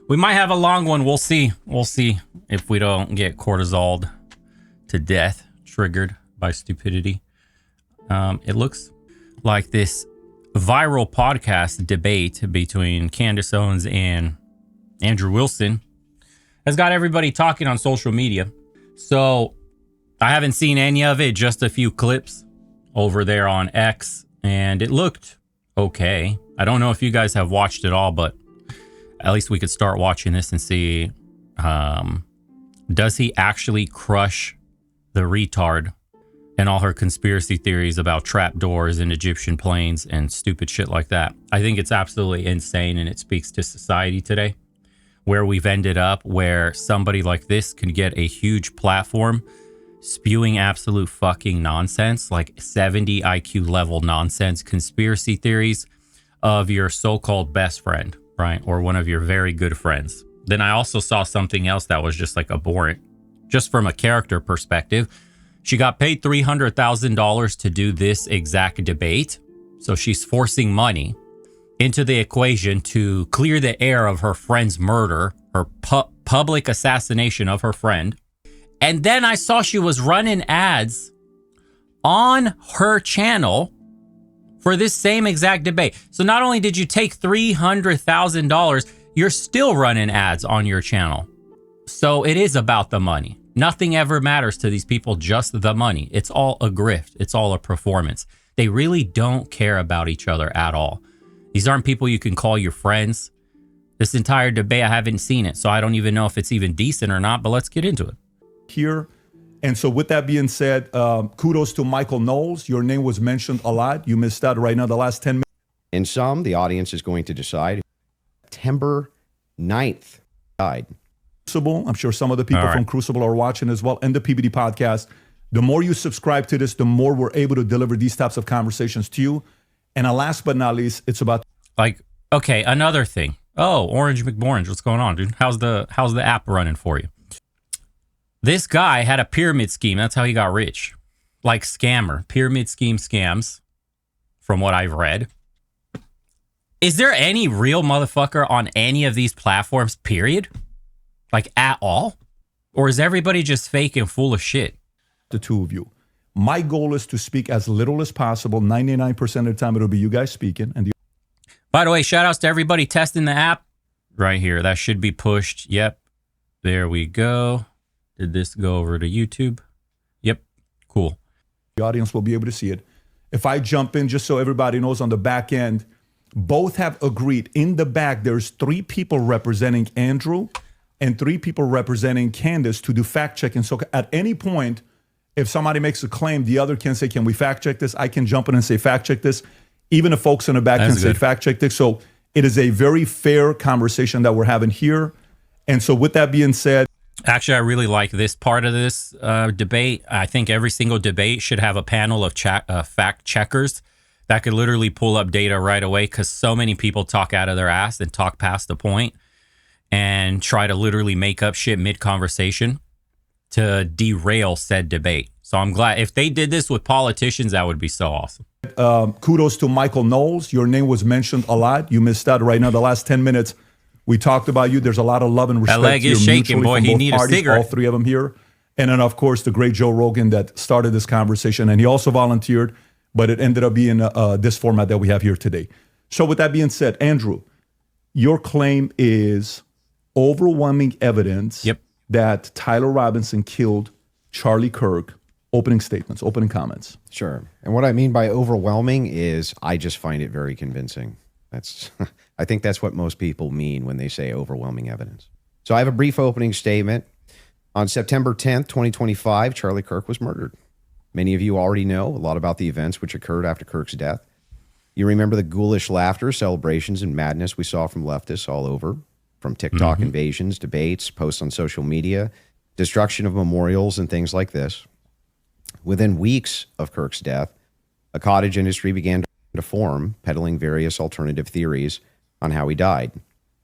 We might have a long one. We'll see. We'll see if we don't get cortisoled to death, triggered by stupidity. It looks like this viral podcast debate between Candace Owens and Andrew Wilson has got everybody talking on social media. So I haven't seen any of it, just a few clips over there on X, and it looked okay. I don't know if you guys have watched it all, but at least we could start watching this and see, does he actually crush the retard and all her conspiracy theories about trapdoors and Egyptian planes and stupid shit like that? I think it's absolutely insane, and it speaks to society today, where we've ended up, where somebody like this can get a huge platform spewing absolute fucking nonsense, like 70 IQ level nonsense conspiracy theories of your so-called best friend, right? Or one of your very good friends. Then I also saw something else that was just like abhorrent, just from a character perspective. She got paid $300,000 to do this exact debate. So she's forcing money into the equation to clear the air of her friend's murder, her public assassination of her friend. And then I saw she was running ads on her channel for this same exact debate. So not only did you take $300,000, you're still running ads on your channel. So it is about the money. Nothing ever matters to these people, just the money. It's all a grift. It's all a performance. They really don't care about each other at all. These aren't people you can call your friends. This entire debate, I haven't seen it, so I don't even know if it's even decent or not, but let's get into it. Here. And so with that being said, kudos to Michael Knowles. Your name was mentioned a lot. You missed out right now the last 10 minutes. In some, the audience is going to decide. September 9th died. Crucible. I'm sure some of the people from Crucible are watching as well, and the PBD podcast. The more you subscribe to this, the more we're able to deliver these types of conversations to you. And last but not least, it's about okay, another thing. Oh, Orange McBorange, what's going on, dude? How's the app running for you? This guy had a pyramid scheme. That's how he got rich. Like scammer, pyramid scheme scams, from what I've read. Is there any real motherfucker on any of these platforms, period? Like at all? Or is everybody just fake and full of shit? The two of you. My goal is to speak as little as possible. 99% of the time, it'll be you guys speaking. And by the way, shout outs to everybody testing the app right here. That should be pushed. Yep. There we go. Did this go over to YouTube? Yep. Cool. The audience will be able to see it. If I jump in, just so everybody knows, on the back end, both have agreed. In the back, there's 3 people representing Andrew and 3 people representing Candace to do fact checking. So at any point, if somebody makes a claim, the other can say, can we fact check this? I can jump in and say, fact check this. Even the folks in the back can say, fact check this. So it is a very fair conversation that we're having here. And so with that being said, actually, I really like this part of this debate. I think every single debate should have a panel of fact checkers that could literally pull up data right away, because so many people talk out of their ass and talk past the point and try to literally make up shit mid-conversation to derail said debate. So I'm glad if they did this with politicians, that would be so awesome. Kudos to Michael Knowles. Your name was mentioned a lot. You missed out right now. The last 10 minutes, we talked about you. There's a lot of love and respect. That leg is shaking, boy. He needs a cigarette. All 3 of them here. And then, of course, the great Joe Rogan that started this conversation. And he also volunteered, but it ended up being this format that we have here today. So with that being said, Andrew, your claim is overwhelming evidence that Tyler Robinson killed Charlie Kirk. Opening statements, opening comments. Sure. And what I mean by overwhelming is I just find it very convincing. That's I think that's what most people mean when they say overwhelming evidence. So I have a brief opening statement. On September 10th, 2025, Charlie Kirk was murdered. Many of you already know a lot about the events which occurred after Kirk's death. You remember the ghoulish laughter, celebrations, and madness we saw from leftists all over, from TikTok invasions, debates, posts on social media, destruction of memorials, and things like this. Within weeks of Kirk's death, a cottage industry began to form, peddling various alternative theories on how he died.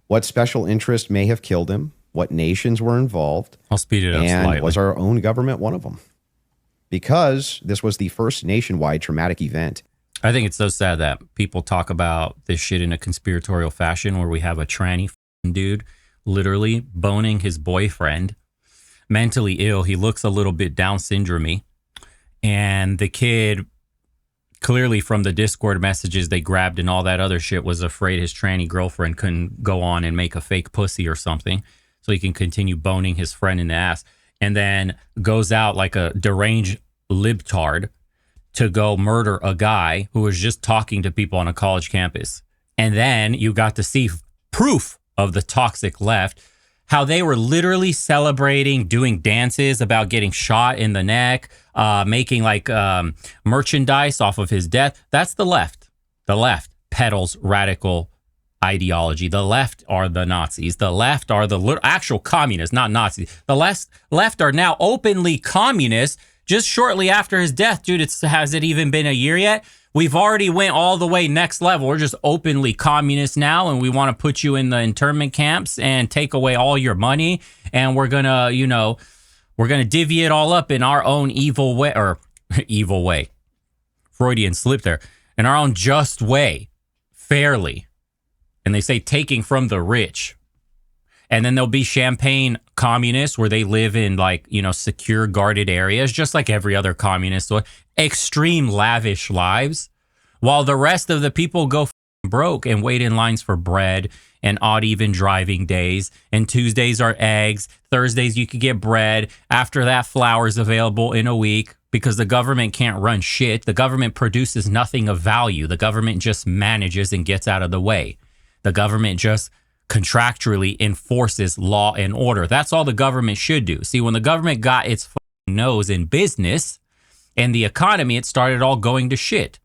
What special interest may have killed him, what nations were involved, I'll speed it up and slightly. Was our own government one of them? Because this was the first nationwide traumatic event. I think it's so sad that people talk about this shit in a conspiratorial fashion, where we have a tranny dude literally boning his boyfriend, mentally ill. He looks a little bit Down syndrome-y. And the kid, clearly from the Discord messages they grabbed and all that other shit, was afraid his tranny girlfriend couldn't go on and make a fake pussy or something so he can continue boning his friend in the ass. And then goes out like a deranged libtard to go murder a guy who was just talking to people on a college campus. And then you got to see proof of the toxic left, how they were literally celebrating, doing dances about getting shot in the neck, making like merchandise off of his death. That's the left. The left peddles radical ideology. The left are the Nazis. The left are the actual communists, not Nazis. The left are now openly communists. Just shortly after his death, dude, has it even been a year yet? We've already went all the way next level. We're just openly communist now, and we want to put you in the internment camps and take away all your money. And we're going to, we're going to divvy it all up in our own evil way, or evil way. Freudian slip there. In our own just way, fairly. And they say taking from the rich. And then there'll be champagne communists where they live in like, secure guarded areas, just like every other communist. So extreme lavish lives, while the rest of the people go broke and wait in lines for bread and odd even driving days. And Tuesdays are eggs. Thursdays you could get bread. After that, flour's available in a week because the government can't run shit. The government produces nothing of value. The government just manages and gets out of the way. The government just contractually enforces law and order. That's all the government should do. See, when the government got its nose in business and the economy, it started all going to shit.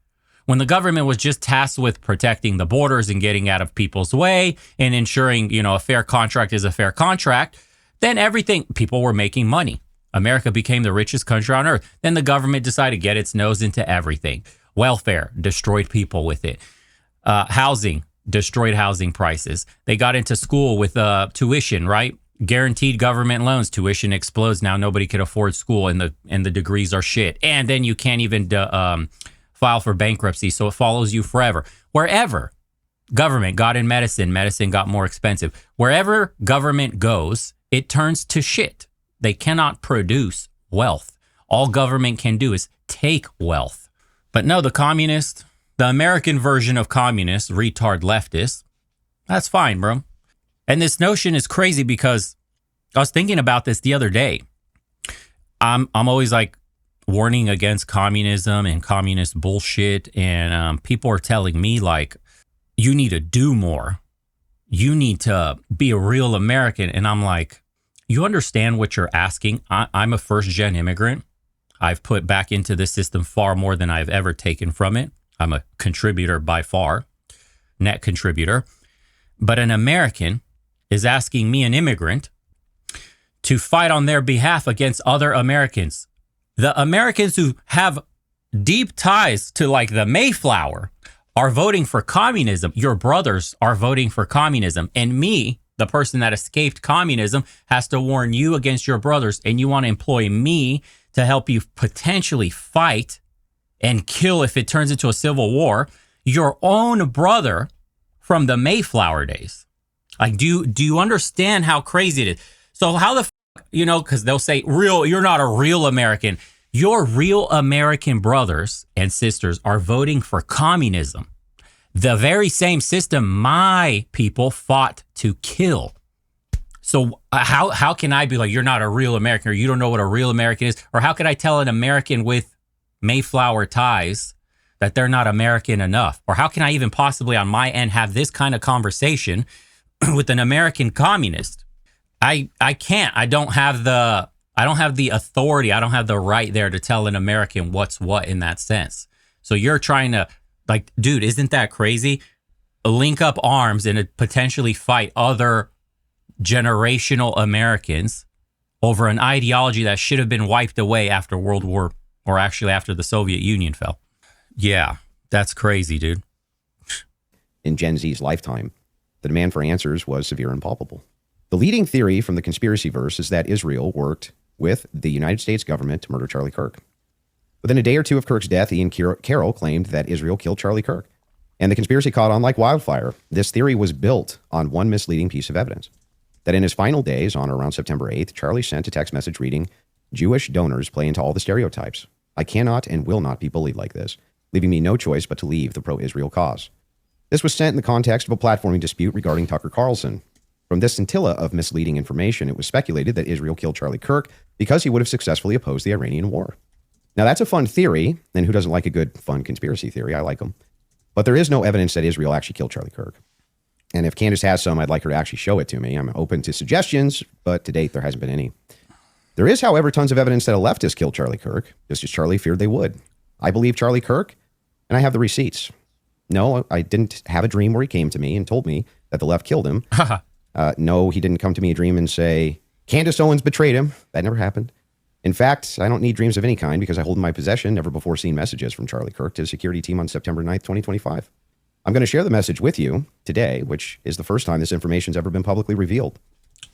When the government was just tasked with protecting the borders and getting out of people's way and ensuring, a fair contract is a fair contract, then people were making money. America became the richest country on earth. Then the government decided to get its nose into everything. Welfare, destroyed people with it. Housing, destroyed housing prices. They got into school with tuition, right? Guaranteed government loans. Tuition explodes. Now nobody can afford school, and the degrees are shit. And then you can't even file for bankruptcy, so it follows you forever. Wherever government got in medicine got more expensive. Wherever government goes, it turns to shit. They cannot produce wealth. All government can do is take wealth. But no, the American version of communists, retard leftists, that's fine, bro. And this notion is crazy because I was thinking about this the other day. I'm always like warning against communism and communist bullshit. And people are telling me like, you need to do more. You need to be a real American. And I'm like, you understand what you're asking? I'm a first-gen immigrant. I've put back into this system far more than I've ever taken from it. I'm a contributor by far, net contributor. But an American is asking me, an immigrant, to fight on their behalf against other Americans. The Americans who have deep ties to like the Mayflower are voting for communism. Your brothers are voting for communism. And me, the person that escaped communism, has to warn you against your brothers. And you want to employ me to help you potentially fight and kill, if it turns into a civil war, your own brother from the Mayflower days. Like, do you understand how crazy it is? So how the because they'll say, you're not a real American. Your real American brothers and sisters are voting for communism. The very same system my people fought to kill. So how can I be like, you're not a real American, or you don't know what a real American is? Or how could I tell an American with Mayflower ties that they're not American enough? Or how can I even possibly on my end have this kind of conversation with an American communist? I can't. I don't have the authority. I don't have the right there to tell an American what's what in that sense. So you're trying to, like, dude, isn't that crazy? Link up arms and potentially fight other generational Americans over an ideology that should have been wiped away after World War, or actually after the Soviet Union fell. Yeah, that's crazy, dude. In Gen Z's lifetime, the demand for answers was severe and palpable. The leading theory from the conspiracy verse is that Israel worked with the United States government to murder Charlie Kirk. Within a day or two of Kirk's death, Ian Carroll claimed that Israel killed Charlie Kirk, and the conspiracy caught on like wildfire. This theory was built on one misleading piece of evidence. that in his final days, on or around September 8th, Charlie sent a text message reading, "Jewish donors play into all the stereotypes. I cannot and will not be bullied like this, leaving me no choice but to leave the pro-Israel cause." This was sent in the context of a platforming dispute regarding Tucker Carlson. From this scintilla of misleading information, it was speculated that Israel killed Charlie Kirk because he would have successfully opposed the Iranian war. Now, that's a fun theory, and who doesn't like a good, fun conspiracy theory? I like them. But there is no evidence that Israel actually killed Charlie Kirk. And if Candace has some, I'd like her to actually show it to me. I'm open to suggestions, but to date, there hasn't been any. There is, however, tons of evidence that a leftist killed Charlie Kirk, just as Charlie feared they would. I believe Charlie Kirk, and I have the receipts. No, I didn't have a dream where he came to me and told me that the left killed him. No, he didn't come to me a dream and say, Candace Owens betrayed him. That never happened. In fact, I don't need dreams of any kind because I hold in my possession never before seen messages from Charlie Kirk to the security team on September 9th, 2025. I'm going to share the message with you today, which is the first time this information's ever been publicly revealed.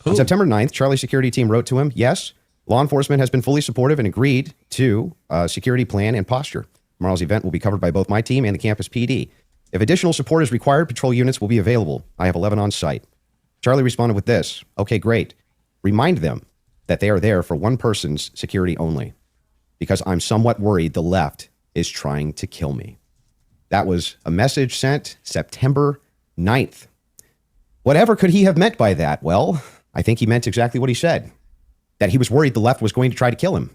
Ooh. On September 9th, Charlie's security team wrote to him, "Yes, law enforcement has been fully supportive and agreed to a security plan and posture. Tomorrow's event will be covered by both my team and the campus PD. If additional support is required, patrol units will be available. I have 11 on site." Charlie responded with this, "Okay, great. Remind them that they are there for one person's security only, because I'm somewhat worried the left is trying to kill me." That was a message sent September 9th. Whatever could he have meant by that? Well, I think he meant exactly what he said, that he was worried the left was going to try to kill him.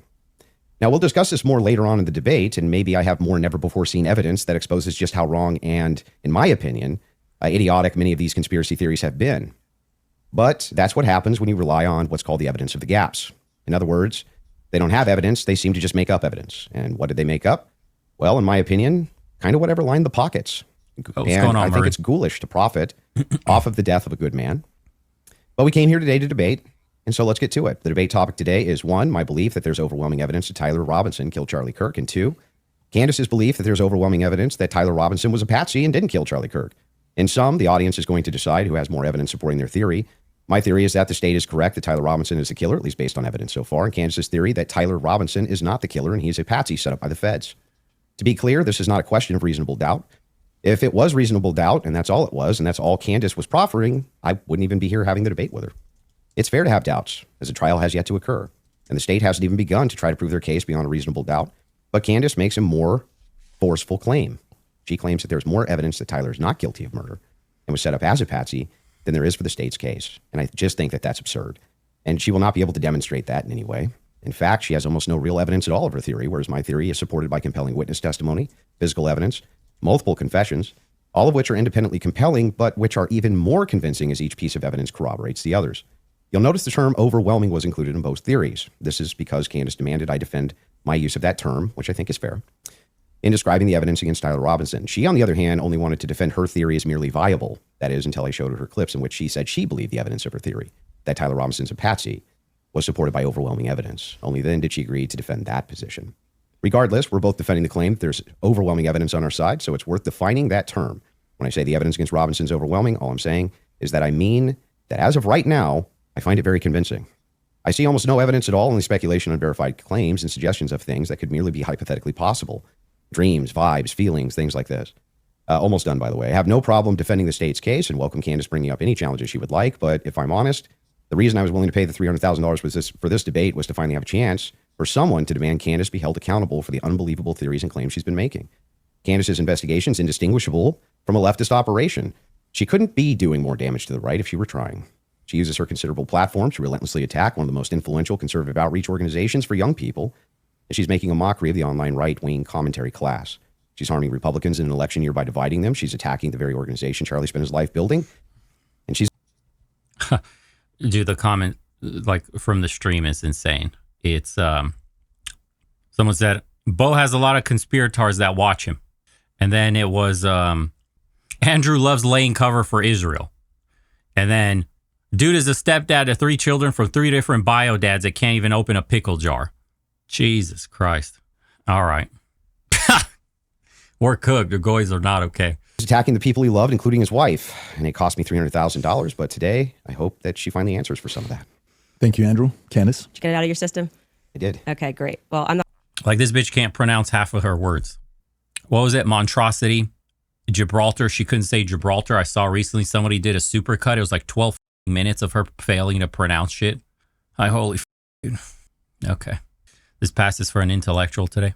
Now, we'll discuss this more later on in the debate, and maybe I have more never-before-seen evidence that exposes just how wrong and, in my opinion, idiotic many of these conspiracy theories have been. But that's what happens when you rely on what's called the evidence of the gaps. In other words, they don't have evidence, they seem to just make up evidence. And what did they make up? Well, in my opinion, kind of whatever lined the pockets. And I think it's ghoulish to profit off of the death of a good man. But we came here today to debate, and so let's get to it. The debate topic today is 1, my belief that there's overwhelming evidence that Tyler Robinson killed Charlie Kirk, and 2, Candace's belief that there's overwhelming evidence that Tyler Robinson was a patsy and didn't kill Charlie Kirk. In sum, the audience is going to decide who has more evidence supporting their theory. My theory is that the state is correct that Tyler Robinson is the killer, at least based on evidence so far, and Candace's theory that Tyler Robinson is not the killer and he's a patsy set up by the feds. To be clear, this is not a question of reasonable doubt. If it was reasonable doubt, and that's all it was, and that's all Candace was proffering, I wouldn't even be here having the debate with her. It's fair to have doubts, as the trial has yet to occur, and the state hasn't even begun to try to prove their case beyond a reasonable doubt, but Candace makes a more forceful claim. She claims that there's more evidence that Tyler is not guilty of murder and was set up as a patsy than there is for the state's case, and I just think that that's absurd, and she will not be able to demonstrate that in any way. In fact, she has almost no real evidence at all of her theory, whereas my theory is supported by compelling witness testimony, physical evidence, multiple confessions, all of which are independently compelling, but which are even more convincing as each piece of evidence corroborates the others. You'll notice the term overwhelming was included in both theories. This is because Candace demanded I defend my use of that term, which I think is fair, in describing the evidence against Tyler Robinson. She, on the other hand, only wanted to defend her theory as merely viable. That is, until I showed her clips in which she said she believed the evidence of her theory, that Tyler Robinson's a patsy, was supported by overwhelming evidence. Only then did she agree to defend that position. Regardless, we're both defending the claim that there's overwhelming evidence on our side, so it's worth defining that term. When I say the evidence against Robinson's overwhelming, all I'm saying is that I mean that as of right now, I find it very convincing. I see almost no evidence at all, only speculation on verified claims and suggestions of things that could merely be hypothetically possible. Dreams, vibes, feelings, things like this. Almost done, by the way. I have no problem defending the state's case and welcome Candace bringing up any challenges she would like, but if I'm honest, the reason I was willing to pay the $300,000 for this debate was to finally have a chance for someone to demand Candace be held accountable for the unbelievable theories and claims she's been making. Candace's investigation is indistinguishable from a leftist operation. She couldn't be doing more damage to the right if she were trying. She uses her considerable platform to relentlessly attack one of the most influential conservative outreach organizations for young people, and she's making a mockery of the online right-wing commentary class. She's harming Republicans in an election year by dividing them. She's attacking the very organization Charlie spent his life building, and she's... Dude, the comment like from the stream is insane. It's someone said Bo has a lot of conspirators that watch him, and then it was Andrew loves laying cover for Israel, and then dude is a stepdad to 3 children from 3 different bio dads that can't even open a pickle jar. Jesus Christ! All right, we're cooked. The goys are not okay. Attacking the people he loved, including his wife. And it cost me $300,000. But today, I hope that she finally answers for some of that. Thank you, Andrew. Candace? Did you get it out of your system? I did. Okay, great. Well, I'm not. Like, this bitch can't pronounce half of her words. What was it? Monstrosity? Gibraltar. She couldn't say Gibraltar. I saw recently somebody did a supercut. It was like 12 minutes of her failing to pronounce shit. Dude. Okay. This passes for an intellectual today.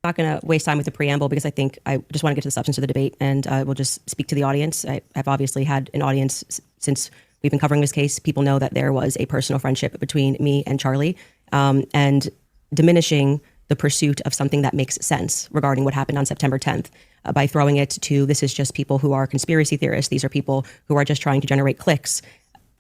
Not going to waste time with the preamble because I think I just want to get to the substance of the debate, and we'll just speak to the audience. I've obviously had an audience since we've been covering this case. People know that there was a personal friendship between me and Charlie, and diminishing the pursuit of something that makes sense regarding what happened on September 10th by throwing it to this is just people who are conspiracy theorists. These are people who are just trying to generate clicks.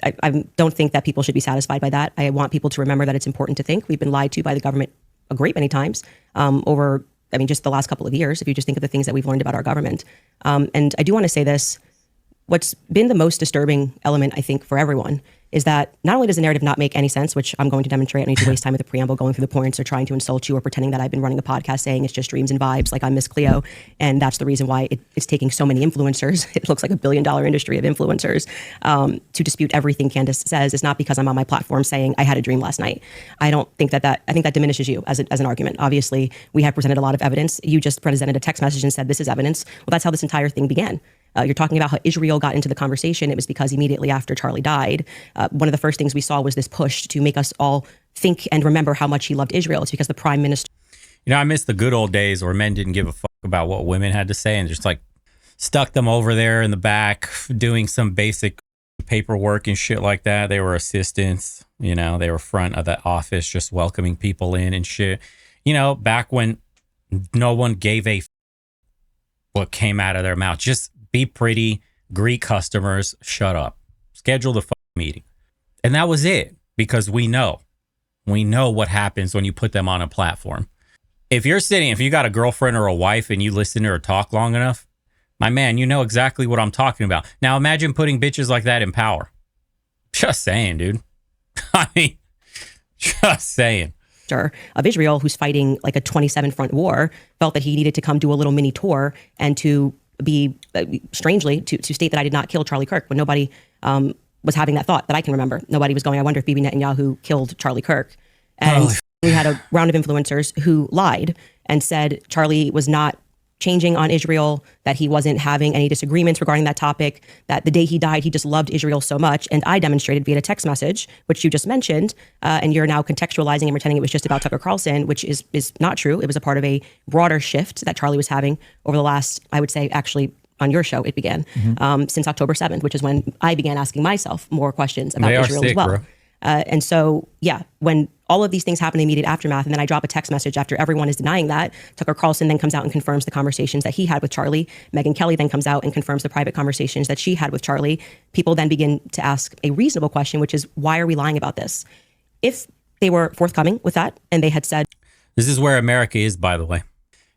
I don't think that people should be satisfied by that. I want people to remember that it's important to think. We've been lied to by the government a great many times over, just the last couple of years, if you just think of the things that we've learned about our government. And I do want to say this. What's been the most disturbing element, I think, for everyone is that not only does the narrative not make any sense, which I'm going to demonstrate. I don't need to waste time with the preamble going through the points or trying to insult you or pretending that I've been running a podcast saying it's just dreams and vibes like I'm Miss Cleo. And that's the reason why it's taking so many influencers. It looks like $1 billion industry of influencers to dispute everything Candace says. It's not because I'm on my platform saying I had a dream last night. I don't think that I think that diminishes you as an argument. Obviously, we have presented a lot of evidence. You just presented a text message and said this is evidence. Well, that's how this entire thing began. You're talking about how Israel got into the conversation. It was because immediately after Charlie died, one of the first things we saw was this push to make us all think and remember how much he loved Israel. It's because the prime minister... I miss the good old days where men didn't give a fuck about what women had to say and just stuck them over there in the back doing some basic paperwork and shit like that. They were assistants, they were front of the office just welcoming people in and shit. Back when no one gave a what came out of their mouth. Just be pretty, greet customers, shut up, schedule the meeting. And that was it, because we know what happens when you put them on a platform. If you got a girlfriend or a wife and you listen to her talk long enough, my man, you know exactly what I'm talking about. Now imagine putting bitches like that in power. Just saying, dude. Just saying. Of Israel, who's fighting like a 27 front war, felt that he needed to come do a little mini tour and to be strangely to state that I did not kill Charlie Kirk when nobody was having that thought that I can remember. Nobody was going, I wonder if Bibi Netanyahu killed Charlie Kirk. And we had a round of influencers who lied and said Charlie was not changing on Israel, that he wasn't having any disagreements regarding that topic, that the day he died, he just loved Israel so much. And I demonstrated via a text message, which you just mentioned, and you're now contextualizing and pretending it was just about Tucker Carlson, which is not true. It was a part of a broader shift that Charlie was having over the last, I would say, actually, on your show, it began since October 7th, which is when I began asking myself more questions about Israel as well. Bro. And so, when all of these things happen in the immediate aftermath, and then I drop a text message after everyone is denying that, Tucker Carlson then comes out and confirms the conversations that he had with Charlie. Megyn Kelly then comes out and confirms the private conversations that she had with Charlie. People then begin to ask a reasonable question, which is, why are we lying about this? If they were forthcoming with that and they had said... This is where America is, by the way.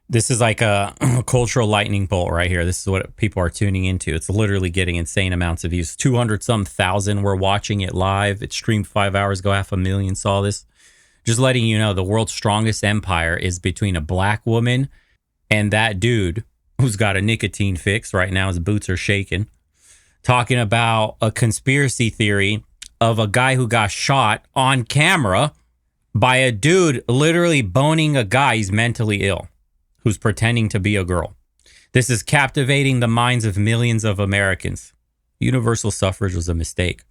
This is like a cultural lightning bolt right here. This is what people are tuning into. It's literally getting insane amounts of views. 200-some thousand were watching it live. It streamed 5 hours ago. 500,000 saw this. Just letting you know, the world's strongest empire is between a black woman and that dude who's got a nicotine fix. Right now his boots are shaking. Talking about a conspiracy theory of a guy who got shot on camera by a dude literally boning a guy. He's mentally ill, who's pretending to be a girl. This is captivating the minds of millions of Americans. Universal suffrage was a mistake.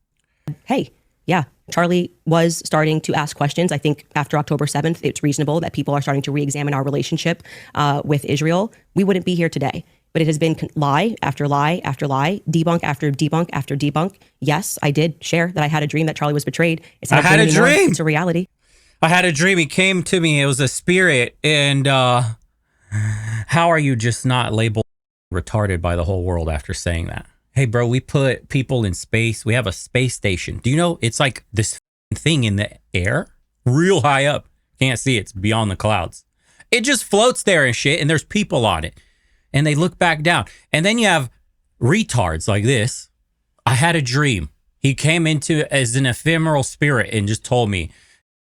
Hey, yeah, Charlie was starting to ask questions. I think after October 7th, it's reasonable that people are starting to re-examine our relationship with Israel. We wouldn't be here today. But it has been lie after lie after lie, debunk after debunk after debunk. Yes, I did share that I had a dream that Charlie was betrayed. I had a dream. It's a reality. I had a dream. He came to me. It was a spirit. And how are you just not labeled retarded by the whole world after saying that? Hey, bro, we put people in space. We have a space station. Do you know it's like this thing in the air? Real high up. Can't see it. It's beyond the clouds. It just floats there and shit, and there's people on it. And they look back down. And then you have retards like this. I had a dream. He came into as an ephemeral spirit and just told me,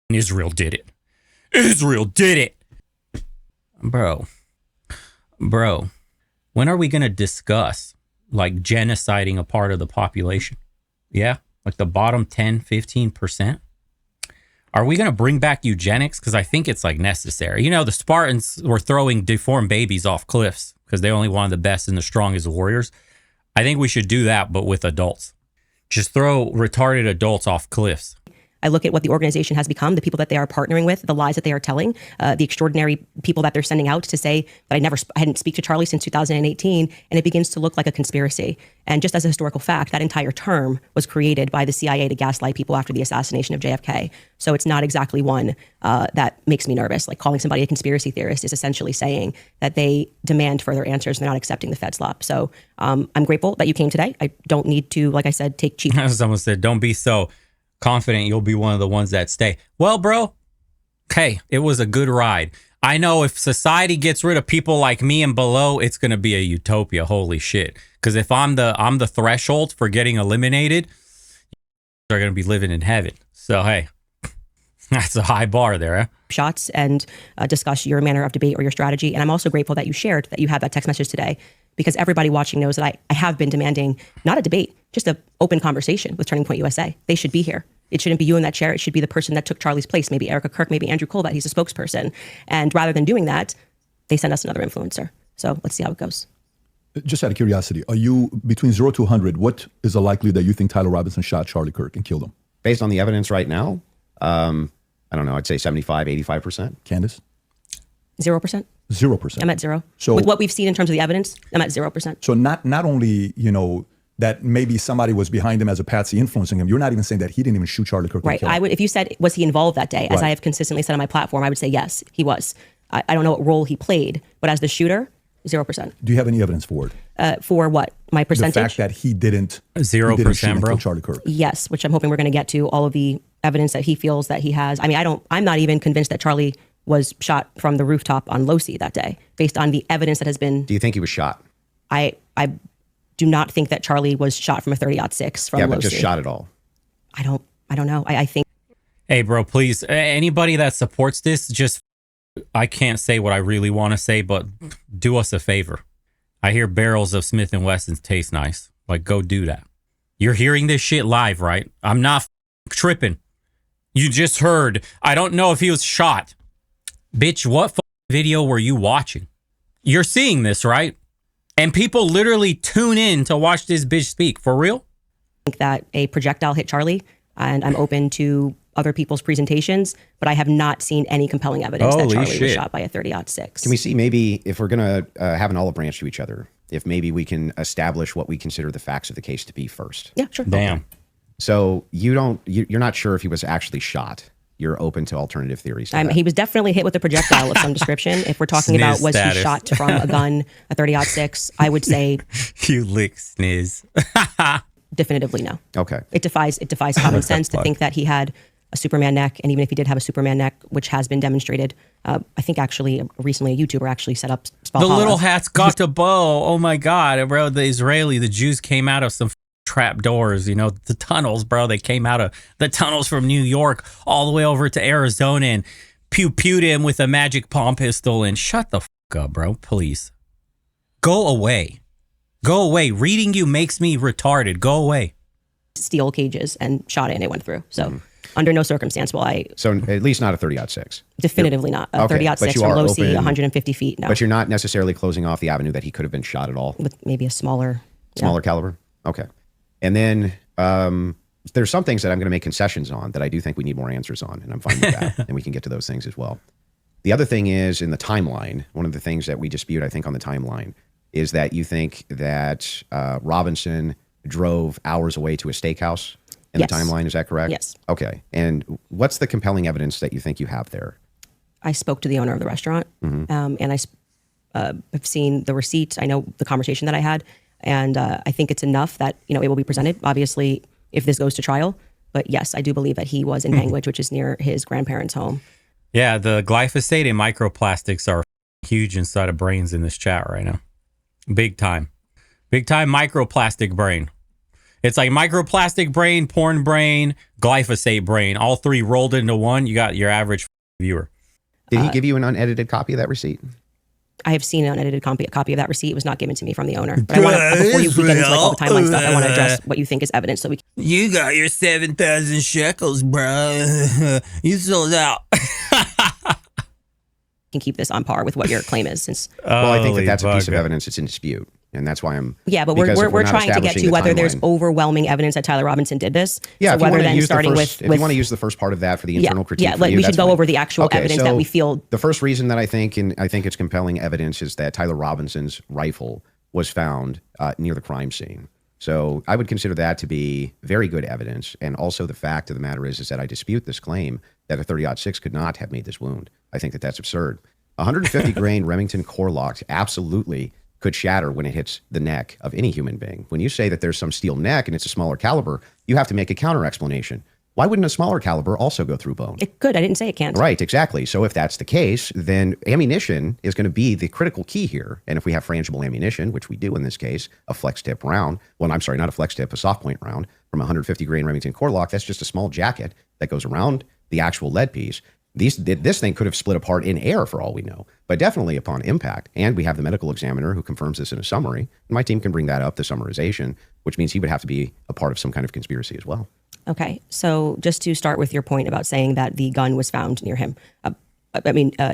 Israel did it. Israel did it. Bro, when are we going to discuss like genociding a part of the population? Yeah, like the bottom 10, 15%. Are we going to bring back eugenics? Because I think it's like necessary. The Spartans were throwing deformed babies off cliffs because they only wanted the best and the strongest warriors. I think we should do that, but with adults. Just throw retarded adults off cliffs. I look at what the organization has become, the people that they are partnering with, the lies that they are telling, the extraordinary people that they're sending out to say that I hadn't speak to Charlie since 2018, and it begins to look like a conspiracy. And just as a historical fact, that entire term was created by the CIA to gaslight people after the assassination of JFK. So it's not exactly one that makes me nervous. Like calling somebody a conspiracy theorist is essentially saying that they demand further answers and they're not accepting the Fed slop. So I'm grateful that you came today. I don't need to, like I said, take cheap. Someone said, don't be so confident you'll be one of the ones that stay. Well, bro, okay, it was a good ride. I know if society gets rid of people like me and below, it's going to be a utopia. Holy shit. Because if I'm the threshold for getting eliminated, they're going to be living in heaven. So, hey, that's a high bar there, huh? Shots and discuss your manner of debate or your strategy. And I'm also grateful that you shared that you had that text message today, because everybody watching knows that I have been demanding not a debate, just an open conversation with Turning Point USA. They should be here. It shouldn't be you in that chair. It should be the person that took Charlie's place, maybe Erica Kirk, maybe Andrew Cole, that he's a spokesperson. And rather than doing that, they send us another influencer. So let's see how it goes. Just out of curiosity, are you between 0 to 100? What is the likelihood that you think Tyler Robinson shot Charlie Kirk and killed him? Based on the evidence right now, I don't know. I'd say 75, 85%. Candace? 0%. 0%. I'm at 0. So with what we've seen in terms of the evidence, I'm at 0%. So not only, that maybe somebody was behind him as a patsy influencing him, you're not even saying that he didn't even shoot Charlie Kirk. Right. If you said, was he involved that day, as Right. I have consistently said on my platform, I would say yes, he was. I don't know what role he played, but as the shooter, 0%. Do you have any evidence for it? For what? My percentage? The fact that he didn't 0%, shoot and bro. kill Charlie Kirk. Yes, which I'm hoping we're going to get to all of the evidence that he feels that he has. I mean, I'm not even convinced that Charlie was shot from the rooftop on Losi that day, based on the evidence that has been. Do you think he was shot? I do not think that Charlie was shot from a 30-06 from Yeah, Losi. but just shot it all. I don't know. I think. Hey, bro, please, anybody that supports this, just, I can't say what I really want to say, but do us a favor. I hear barrels of Smith & Wessons taste nice. Like, go do that. You're hearing this shit live, right? I'm not tripping. You just heard, I don't know if he was shot. Bitch, what video were you watching? You're seeing this, right? And people literally tune in to watch this bitch speak. For real? I think that a projectile hit Charlie, and I'm open to other people's presentations, but I have not seen any compelling evidence that Holy Charlie was shit. shot by a 30-06. Can we see maybe if we're going to have an olive branch to each other, if maybe we can establish what we consider the facts of the case to be first? Yeah, sure. Damn. So you're not sure if he was actually shot. You're open to alternative theories. To that. He was definitely hit with a projectile of some description. If we're talking about Sniz was status. he shot from a gun, a 30-06, I would say You lick sniz. definitively no. Okay. It defies common sense to think that he had a Superman neck, and even if he did have a Superman neck, which has been demonstrated, I think actually recently a YouTuber actually set up The Spalhala. little hat's got a bow. Oh my God, bro. The Jews came out of some trap doors, the tunnels, bro. They came out of the tunnels from New York all the way over to Arizona and pew-pewed him with a magic palm pistol and shut the fuck up, bro. Please. Go away. Go away. Reading you makes me retarded. Go away. steel cages and shot it, and it went through. So under no circumstance will I. So at least not a 30-06. Definitively not. A Okay, 30-06 but you from are Losi, open- 150 feet. No. But you're not necessarily closing off the avenue that he could have been shot at all. With maybe a smaller. Smaller caliber? Okay. And then there's some things that I'm going to make concessions on that I do think we need more answers on, and I'm fine with that. And we can get to those things as well. The other thing is in the timeline, one of the things that we dispute, I think, on the timeline is that you think that Robinson drove hours away to a steakhouse in Yes. the timeline. Is that correct? Yes. Okay. And what's the compelling evidence that you think you have there? I spoke to the owner of the restaurant, and I have seen the receipt. I know the conversation that I had, and I think it's enough that it will be presented. Obviously, if this goes to trial, but yes, I do believe that he was in Bangwidge, which is near his grandparents' home. Yeah, the glyphosate and microplastics are huge inside of brains in this chat right now. Big time. Big time microplastic brain. It's like microplastic brain, porn brain, glyphosate brain. All three rolled into one. You got your average viewer. Did he give you an unedited copy of that receipt? I have seen an unedited copy of that receipt. It was not given to me from the owner. But I want to, before we get into all the timeline stuff, I want to address what you think is evidence, so we You got your 7,000 shekels, bro. You sold out. can keep this on par with what your claim is. Since Well, I think that that's a piece of bugger. evidence that's in dispute. And that's why I'm but because if we're not trying to get establishing to the whether there's timeline- overwhelming evidence that Tyler Robinson did this. Yeah, so if you whether want to then use starting the first, with if you want to use the first part of that for the internal critique, for you, we that's should go fine. over the actual evidence that we feel. The first reason that I think it's compelling evidence is that Tyler Robinson's rifle was found near the crime scene. So I would consider that to be very good evidence. And also the fact of the matter is that I dispute this claim that a 30-06 could not have made this wound. I think that that's absurd. 150 grain Remington core lock absolutely could shatter when it hits the neck of any human being. When you say that there's some steel neck and it's a smaller caliber, you have to make a counter explanation. Why wouldn't a smaller caliber also go through bone? It could. I didn't say it can't. Right, exactly. So if that's the case, then ammunition is going to be the critical key here. And if we have frangible ammunition, which we do in this case, a flex tip round, well, I'm sorry, not a flex tip, a soft point round from 150 grain Remington core lock, that's just a small jacket that goes around the actual lead piece. This thing could have split apart in air for all we know, but definitely upon impact. And we have the medical examiner who confirms this in a summary. My team can bring that up, the summarization, which means he would have to be a part of some kind of conspiracy as well. Okay, so just to start with your point about saying that the gun was found near him,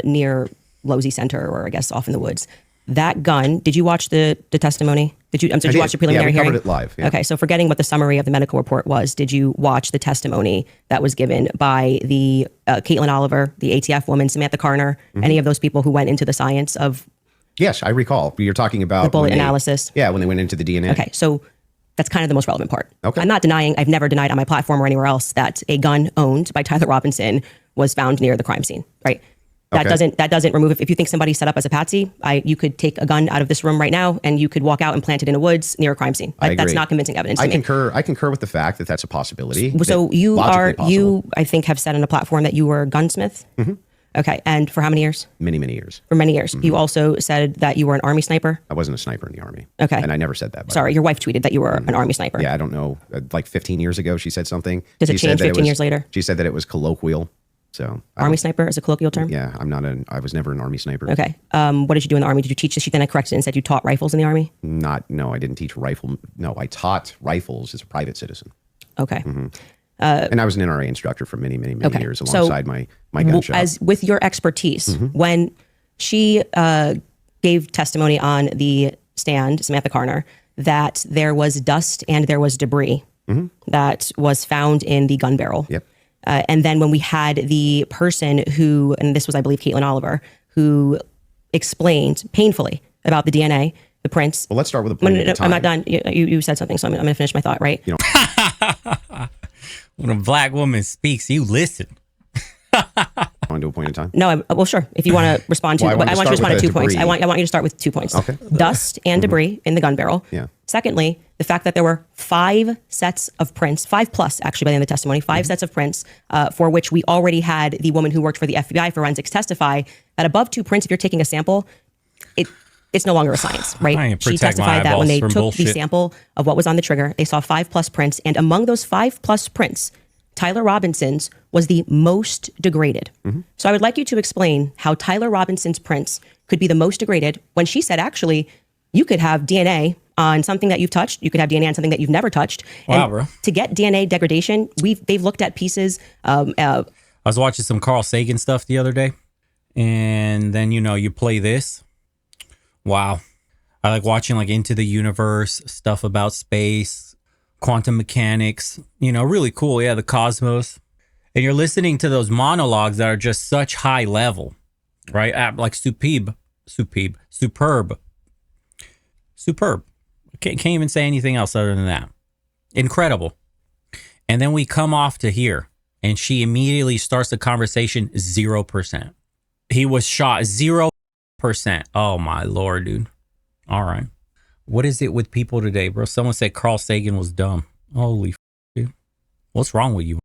near Losey Center, or I guess off in the woods. That gun, did you watch the testimony? Did you watch the preliminary hearing? Yeah, we covered it live. Yeah. Okay, so forgetting what the summary of the medical report was, did you watch the testimony that was given by the Caitlin Oliver, the ATF woman, Samantha Carner, any of those people who went into the science of Yes, I recall. You're talking about the bullet analysis? Yeah, when they went into the DNA. Okay, so that's kind of the most relevant part. Okay. I'm not denying, I've never denied on my platform or anywhere else that a gun owned by Tyler Robinson was found near the crime scene, right? That doesn't remove, if you think somebody set up as a patsy, you could take a gun out of this room right now and you could walk out and plant it in the woods near a crime scene. That's not convincing evidence to me. I concur with the fact that that's a possibility. So you I think have said on a platform that you were a gunsmith. Mm-hmm. Okay. And for how many years? Many, many years. For many years. Mm-hmm. You also said that you were an Army sniper. I wasn't a sniper in the Army. Okay. And I never said that. Sorry, your wife tweeted that you were an Army sniper. Yeah, I don't know. Like 15 years ago, she said something. Does it change 15 years later? She said that it was colloquial. So Army sniper is a colloquial term? Yeah, I was never an Army sniper. Okay. What did you do in the Army? Did you teach? She then I corrected it and said you taught rifles in the Army? No, I didn't teach rifle. No, I taught rifles as a private citizen. Okay. Mm-hmm. And I was an NRA instructor for many, many, many years alongside my gun shop. As with your expertise, when she gave testimony on the stand, Samantha Carner, that there was dust and there was debris that was found in the gun barrel. Yep. And then when we had the person who, and this was, I believe, Caitlin Oliver, who explained painfully about the DNA, the prints. Well, let's start with the point. No, I'm not done. You said something, so I'm going to finish my thought, right? You know, when a black woman speaks, you listen. on to a point in time. No, well, sure. If you want to respond to, Well, I want you to respond to 2 points. debris. I want you to start with 2 points. Okay. Dust and debris in the gun barrel. Yeah. Secondly, the fact that there were 5 sets of prints, 5 plus actually by the end of the testimony, 5 sets of prints for which we already had the woman who worked for the FBI forensics testify that above 2 prints, if you're taking a sample, it's no longer a science, right? She testified that when they took the sample of what was on the trigger, they saw 5 plus prints, and among those 5 plus prints, Tyler Robinson's was the most degraded. So I would like you to explain how Tyler Robinson's prints could be the most degraded when she said, actually, you could have DNA on something that you've touched. You could have DNA on something that you've never touched. Wow, and bro. To get DNA degradation, they've looked at pieces. I was watching some Carl Sagan stuff the other day, and then, you play this. Wow. I like watching like Into the Universe, stuff about space, quantum mechanics, really cool. Yeah, the cosmos. And you're listening to those monologues that are just such high level, right? Like superb. Can't even say anything else other than that. Incredible. And then we come off to here, and she immediately starts the conversation 0%. He was shot 0%. Oh my Lord, dude. All right. What is it with people today, bro? Someone said Carl Sagan was dumb. Holy dude. What's wrong with you?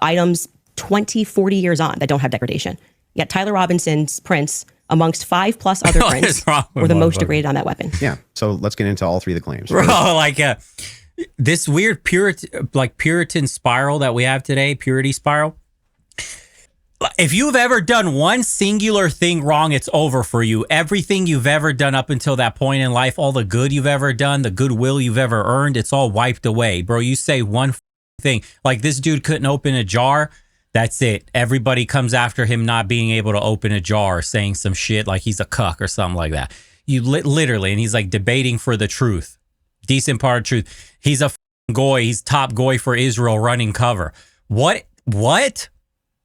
Items 20, 40 years on that don't have degradation. Yet Tyler Robinson's prints, amongst 5 plus other prints, were the most degraded on that weapon. Yeah. So let's get into all 3 of the claims. Bro, like this weird Puritan spiral that we have today, purity spiral. If you've ever done one singular thing wrong, it's over for you. Everything you've ever done up until that point in life, all the good you've ever done, the goodwill you've ever earned, it's all wiped away. Bro, you say one thing, like this dude couldn't open a jar, that's it. Everybody comes after him not being able to open a jar, or saying some shit like he's a cuck or something like that. literally, and he's like debating for the truth, decent part of truth. He's a goy. He's top goy for Israel running cover. What?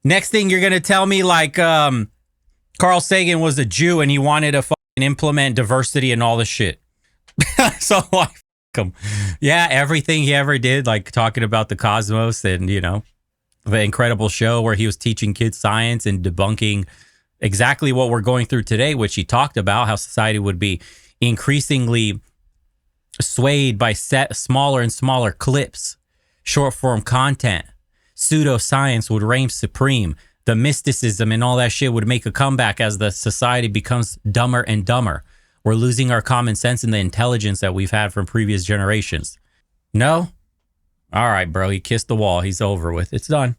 Next thing you're going to tell me like Carl Sagan was a Jew and he wanted to implement diversity and all this shit. So like, him. Yeah, everything he ever did, like talking about the cosmos and, you know, the incredible show where he was teaching kids science and debunking exactly what we're going through today, which he talked about how society would be increasingly swayed by smaller and smaller clips, short form content. Pseudoscience would reign supreme. The mysticism and all that shit would make a comeback as the society becomes dumber and dumber. We're losing our common sense and the intelligence that we've had from previous generations. No? All right, bro. He kissed the wall. He's over with. It's done.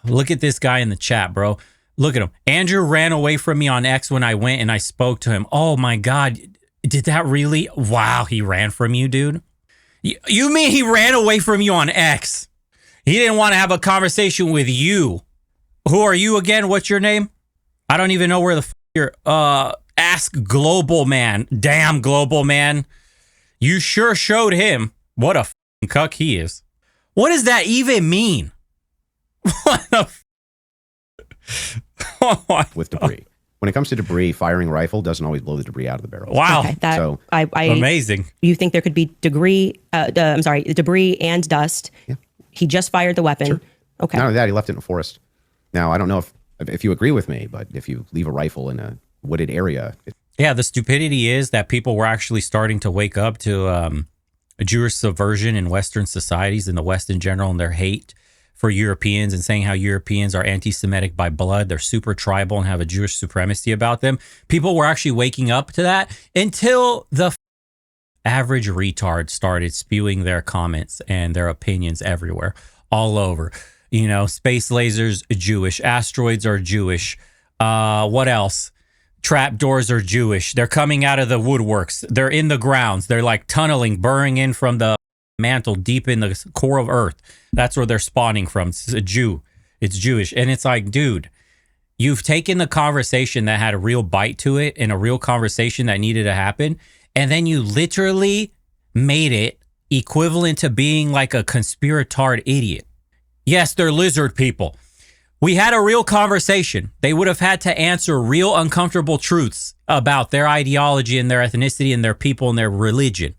Look at this guy in the chat, bro. Look at him. Andrew ran away from me on X when I went and I spoke to him. Oh, my God. Did that really? Wow, he ran from you, dude. You mean he ran away from you on X? He didn't want to have a conversation with you. Who are you again? What's your name? I don't even know where the you're. Ask Global Man. Damn, Global Man. You sure showed him what a cuck he is. What does that even mean? What the with debris. When it comes to debris, firing a rifle doesn't always blow the debris out of the barrel. Wow. Okay, Amazing. You think there could be debris and dust. Yeah. He just fired the weapon. Sure. Okay. Not only that, he left it in a forest. Now, I don't know if you agree with me, but if you leave a rifle in a wooded area. Yeah, the stupidity is that people were actually starting to wake up to a Jewish subversion in Western societies, in the West in general, and their hate for Europeans and saying how Europeans are anti-Semitic by blood. They're super tribal and have a Jewish supremacy about them. People were actually waking up to that until the average retard started spewing their comments and their opinions everywhere, all over. You know, space lasers, Jewish. Asteroids are Jewish. What else? Trapdoors are Jewish. They're coming out of the woodworks. They're in the grounds. They're like tunneling, burrowing in from the mantle deep in the core of Earth. That's where they're spawning from. It's a Jew. It's Jewish. And it's like, dude, you've taken the conversation that had a real bite to it and a real conversation that needed to happen, and then you literally made it equivalent to being like a conspiratard idiot. Yes, they're lizard people. We had a real conversation. They would have had to answer real uncomfortable truths about their ideology and their ethnicity and their people and their religion.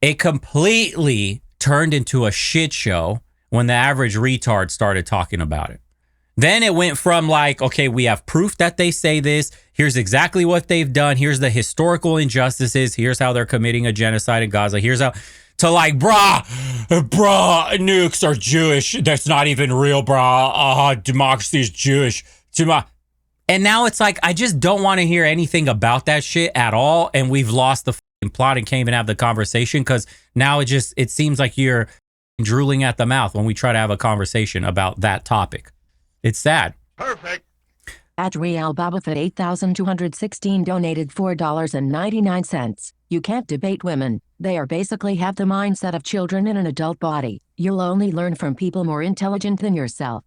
It completely turned into a shit show when the average retard started talking about it. Then it went from like, okay, we have proof that they say this. Here's exactly what they've done. Here's the historical injustices. Here's how they're committing a genocide in Gaza. Here's how, to like, brah, nukes are Jewish. That's not even real, brah. Democracy is Jewish. And now it's like, I just don't want to hear anything about that shit at all. And we've lost the plot and can't even have the conversation because now it seems like you're drooling at the mouth when we try to have a conversation about that topic. It's sad. Perfect. Adriel Babafet 8,216 donated $4.99. You can't debate women. They are basically have the mindset of children in an adult body. You'll only learn from people more intelligent than yourself.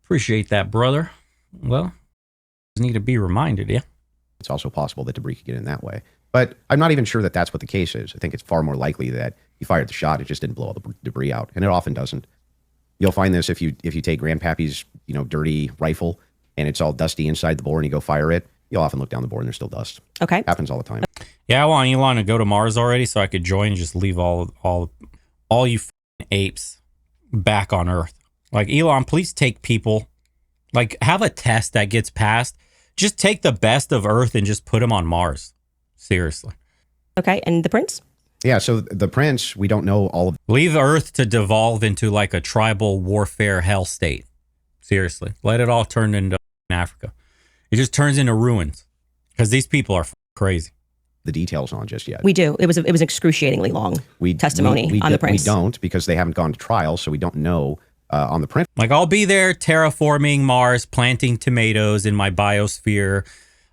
Appreciate that, brother. Well, just need to be reminded, yeah. It's also possible that debris could get in that way. But I'm not even sure that that's what the case is. I think it's far more likely that you fired the shot, it just didn't blow all the debris out. And it often doesn't. You'll find this if you take Grandpappy's, dirty rifle and it's all dusty inside the bore and you go fire it, you'll often look down the bore and there's still dust. Okay. Happens all the time. Yeah, I want Elon to go to Mars already so I could join and just leave all you apes back on Earth. Like, Elon, please take people, like, have a test that gets passed. Just take the best of Earth and just put them on Mars. Seriously. Okay, and the prince? Yeah, so the prince, we don't know all of. Leave Earth to devolve into like a tribal warfare hell state. Seriously. Let it all turn into Africa. It just turns into ruins because these people are crazy. The details on just yet. We do. It was excruciatingly long testimony on the prince. We don't because they haven't gone to trial, so we don't know on the prince. Like, I'll be there terraforming Mars, planting tomatoes in my biosphere.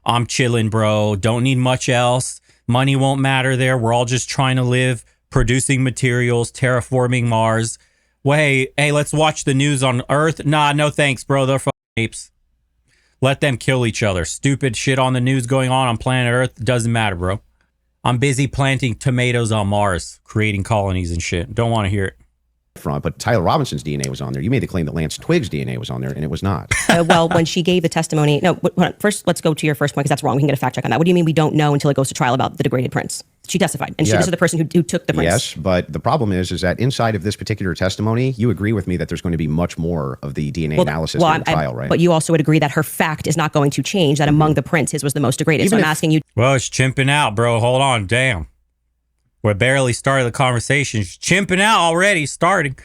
I'm chilling, bro. Don't need much else. Money won't matter there. We're all just trying to live, producing materials, terraforming Mars. Well, hey, let's watch the news on Earth. Nah, no thanks, bro. They're fucking apes. Let them kill each other. Stupid shit on the news going on planet Earth. Doesn't matter, bro. I'm busy planting tomatoes on Mars, creating colonies and shit. Don't want to hear it. From, but Tyler Robinson's DNA was on there. You made the claim that Lance Twiggs' DNA was on there, and it was not. Well, when she gave the testimony, no, first let's go to your first point because that's wrong. We can get a fact check on that. What do you mean we don't know until it goes to trial about the degraded prints? She testified, and this is the person who took the prints. Yes, but the problem is that inside of this particular testimony, you agree with me that there's going to be much more of the DNA analysis in the trial, right? But you also would agree that her fact is not going to change, that among the prints, his was the most degraded. So I'm asking you. Well, it's chimping out, bro. Hold on. Damn. We barely started the conversation. It's chimping out already, starting.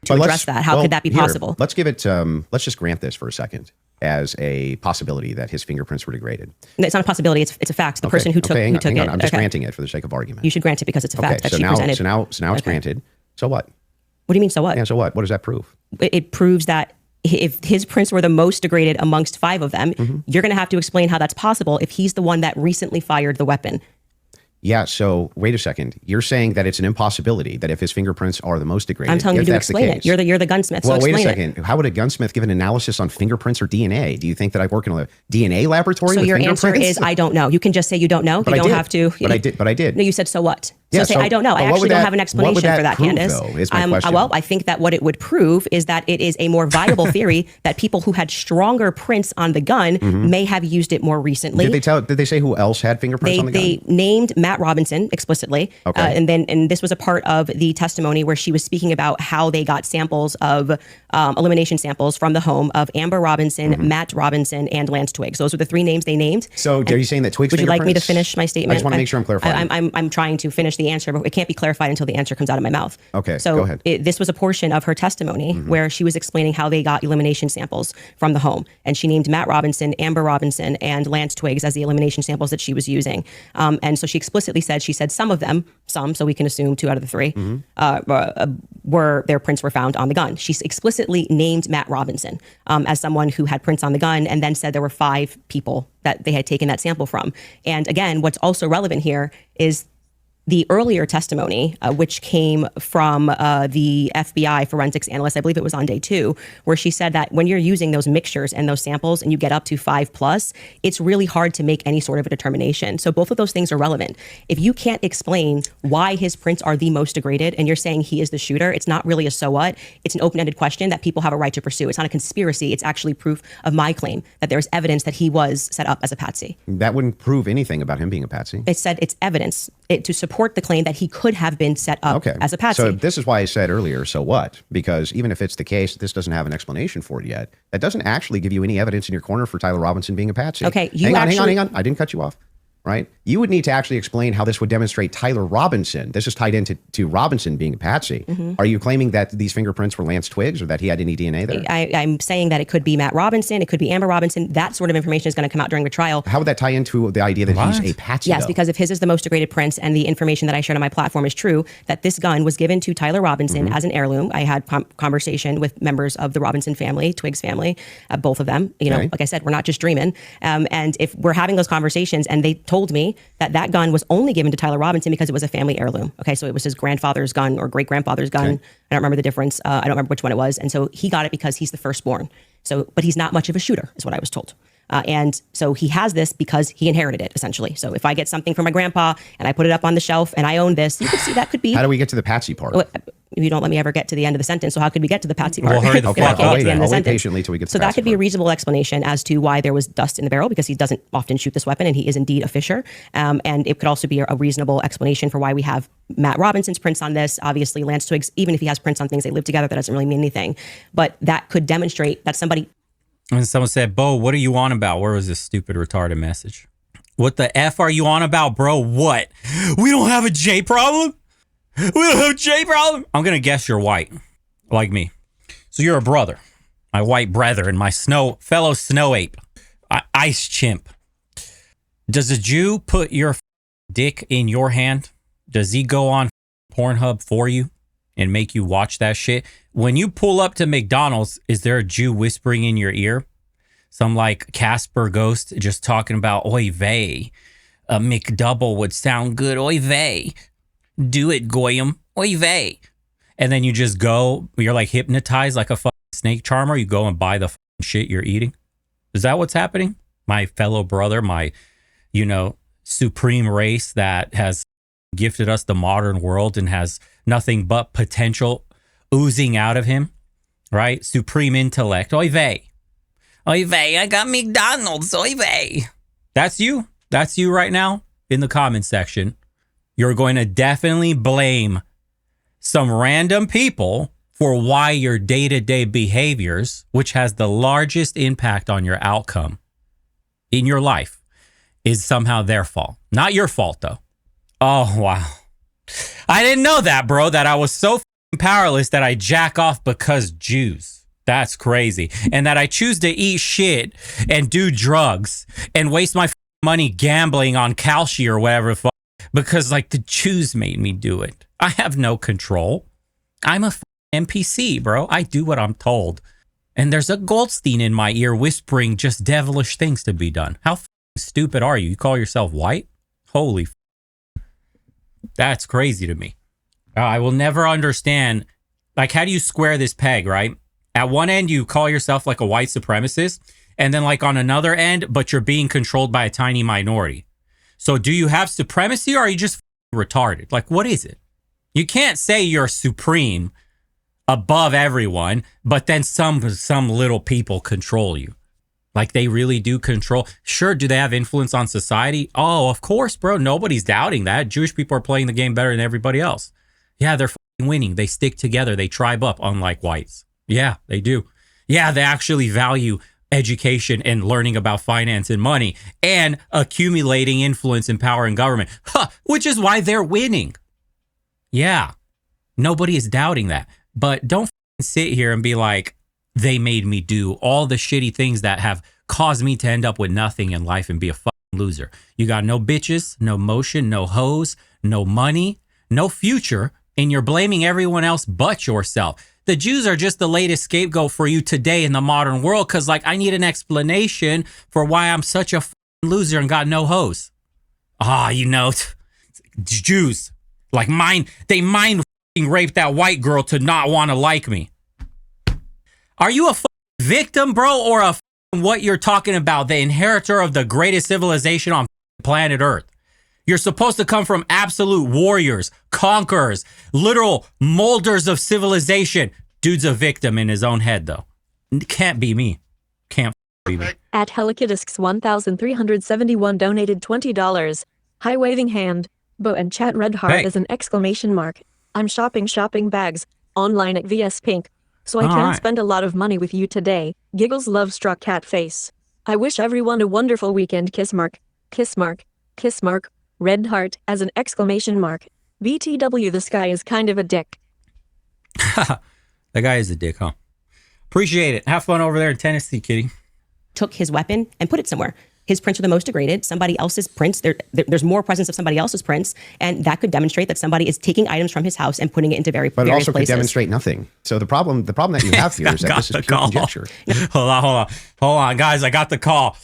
To address that. How could that be possible? Let's give it, let's just grant this for a second as a possibility that his fingerprints were degraded. It's not a possibility. It's a fact. The person who took it. I'm just granting it for the sake of argument. You should grant it because it's a fact that she presented. So now it's granted. So what? What do you mean, so what? Yeah, so what? What does that prove? It proves that if his prints were the most degraded amongst 5 of them, you're going to have to explain how that's possible if he's the one that recently fired the weapon. Yeah, so wait a second. You're saying that it's an impossibility that if his fingerprints are the most degraded. I'm telling you to explain it. You're the gunsmith. Well, so wait a second. How would a gunsmith give an analysis on fingerprints or DNA? Do you think that I work in a DNA laboratory? So with your fingerprints? answer is I don't know. You can just say you don't know. You don't have to. But I did. No, you said so what? So Yeah, say I don't know. I actually don't have an explanation for that, prove, Candace. though, is my question. Well, I think that what it would prove is that it is a more viable theory that people who had stronger prints on the gun may have used it more recently. Did they say who else had fingerprints on the gun? They named Matt Robinson explicitly. Okay. And this was a part of the testimony where she was speaking about how they got samples of elimination samples from the home of Amber Robinson, Matt Robinson, and Lance Twiggs. Those were the 3 names they named. So are you saying that Twiggs' Would you like me to fingerprints- finish my statement? I just want to make sure I'm clarifying. I'm trying to finish the answer, but it can't be clarified until the answer comes out of my mouth. Okay, so go ahead. This was a portion of her testimony where she was explaining how they got elimination samples from the home. And she named Matt Robinson, Amber Robinson, and Lance Twiggs as the elimination samples that she was using. And so she explicitly said, some of them, so we can assume 2 out of the 3, their prints were found on the gun. She explicitly named Matt Robinson as someone who had prints on the gun and then said there were 5 people that they had taken that sample from. And again, what's also relevant here is the earlier testimony, which came from the FBI forensics analyst, I believe it was on day 2, where she said that when you're using those mixtures and those samples and you get up to 5+, it's really hard to make any sort of a determination. So both of those things are relevant. If you can't explain why his prints are the most degraded and you're saying he is the shooter, it's not really a so what. It's an open-ended question that people have a right to pursue. It's not a conspiracy. It's actually proof of my claim that there's evidence that he was set up as a patsy. That wouldn't prove anything about him being a patsy. It said it's evidence to support the claim that he could have been set up as a patsy. So this is why I said earlier, so what? Because even if it's the case that this doesn't have an explanation for it yet, that doesn't actually give you any evidence in your corner for Tyler Robinson being a patsy. Okay, hang on. I didn't cut you off. Right? You would need to actually explain how this would demonstrate Tyler Robinson. This is tied into Robinson being a patsy. Are you claiming that these fingerprints were Lance Twiggs or that he had any DNA there? I'm saying that it could be Matt Robinson, it could be Amber Robinson. That sort of information is going to come out during the trial. How would that tie into the idea that he's a patsy? Yes, though? because if his is the most degraded prints and the information that I shared on my platform is true, that this gun was given to Tyler Robinson as an heirloom. I had conversation with members of the Robinson family, Twiggs family, both of them. You know, like I said, we're not just dreaming. And if we're having those conversations and they told me that gun was only given to Tyler Robinson because it was a family heirloom. Okay, so it was his grandfather's gun or great-grandfather's gun. I don't remember the difference. I don't remember which one it was. And so he got it because he's the firstborn. So, but he's not much of a shooter, is what I was told. And so he has this because he inherited it, essentially. So if I get something from my grandpa and I put it up on the shelf and I own this, you can see that could be... How do we get to the patsy part? You don't let me ever get to the end of the sentence, so how could we get to the patsy part? Well, hurry the fuck up. I'll wait patiently till we get to the So that patsy could be a part. reasonable explanation as to why there was dust in the barrel, because he doesn't often shoot this weapon and he is indeed a fisher. And it could also be a reasonable explanation for why we have Matt Robinson's prints on this. Obviously, Lance Twiggs, even if he has prints on things, they live together, that doesn't really mean anything. But that could demonstrate that somebody... And someone said, Bo, what are you on about? Where was this stupid retarded message? What the F are you on about, bro? What? We don't have a J problem? We don't have a J problem? I'm going to guess you're white, like me. So you're a brother, my white brethren, my fellow snow ape, ice chimp. Does a Jew put your dick in your hand? Does he go on Pornhub for you and make you watch that shit? When you pull up to McDonald's, is there a Jew whispering in your ear? Some like Casper ghost just talking about, oy vey, a McDouble would sound good, oy vey. Do it, Goyim, oy vey. And then you just go, you're like hypnotized like a fucking snake charmer. You go and buy the shit you're eating. Is that what's happening? My fellow brother, my, supreme race that has gifted us the modern world and has nothing but potential oozing out of him, right? Supreme intellect. Oy vey. Oy vey, I got McDonald's. Oy vey. That's you. That's you right now in the comment section. You're going to definitely blame some random people for why your day-to-day behaviors, which has the largest impact on your outcome in your life, is somehow their fault. Not your fault, though. Oh, wow. I didn't know that, bro, that I was so powerless that I jack off because Jews. That's crazy. And that I choose to eat shit and do drugs and waste my money gambling on Kalshi or whatever the fuck because, like, the Jews made me do it. I have no control. I'm a NPC, bro. I do what I'm told. And there's a Goldstein in my ear whispering just devilish things to be done. How stupid are you? You call yourself white? Holy that's crazy to me. I will never understand. Like, how do you square this peg, right? At one end, you call yourself like a white supremacist. And then like on another end, but you're being controlled by a tiny minority. So do you have supremacy or are you just retarded? Like, what is it? You can't say you're supreme above everyone, but then some little people control you. Like they really do control. Sure, do they have influence on society? Oh, of course, bro. Nobody's doubting that. Jewish people are playing the game better than everybody else. Yeah, they're winning. They stick together. They tribe up, unlike whites. Yeah, they do. Yeah, they actually value education and learning about finance and money and accumulating influence and power in government, which is why they're winning. Yeah, nobody is doubting that. But don't sit here and be like, they made me do all the shitty things that have caused me to end up with nothing in life and be a fucking loser. You got no bitches, no motion, no hoes, no money, no future, and you're blaming everyone else but yourself. The Jews are just the latest scapegoat for you today in the modern world because, like, I need an explanation for why I'm such a loser and got no hoes. Jews, like they mind raped that white girl to not want to like me. Are you a victim, bro, or a what you're talking about, the inheritor of the greatest civilization on planet Earth? You're supposed to come from absolute warriors, conquerors, literal molders of civilization. Dude's a victim in his own head, though. Can't be me. Can't be me. At Helikidisks 1371 donated $20. High waving hand. Bo and chat red heart is an exclamation mark. I'm shopping bags online at VS Pink. So I can't spend a lot of money with you today. Giggles love struck cat face. I wish everyone a wonderful weekend. Kiss mark. Kiss mark. Kiss mark. Red heart as an exclamation mark. BTW, this guy is kind of a dick. That guy is a dick, huh? Appreciate it. Have fun over there in Tennessee, kitty. Took his weapon and put it somewhere. His prints are the most degraded. Somebody else's prints, there's more presence of somebody else's prints, and that could demonstrate that somebody is taking items from his house and putting it into various places. But it also could demonstrate nothing. So the problem that you have here is that this is pure conjecture. Hold on, guys. I got the call.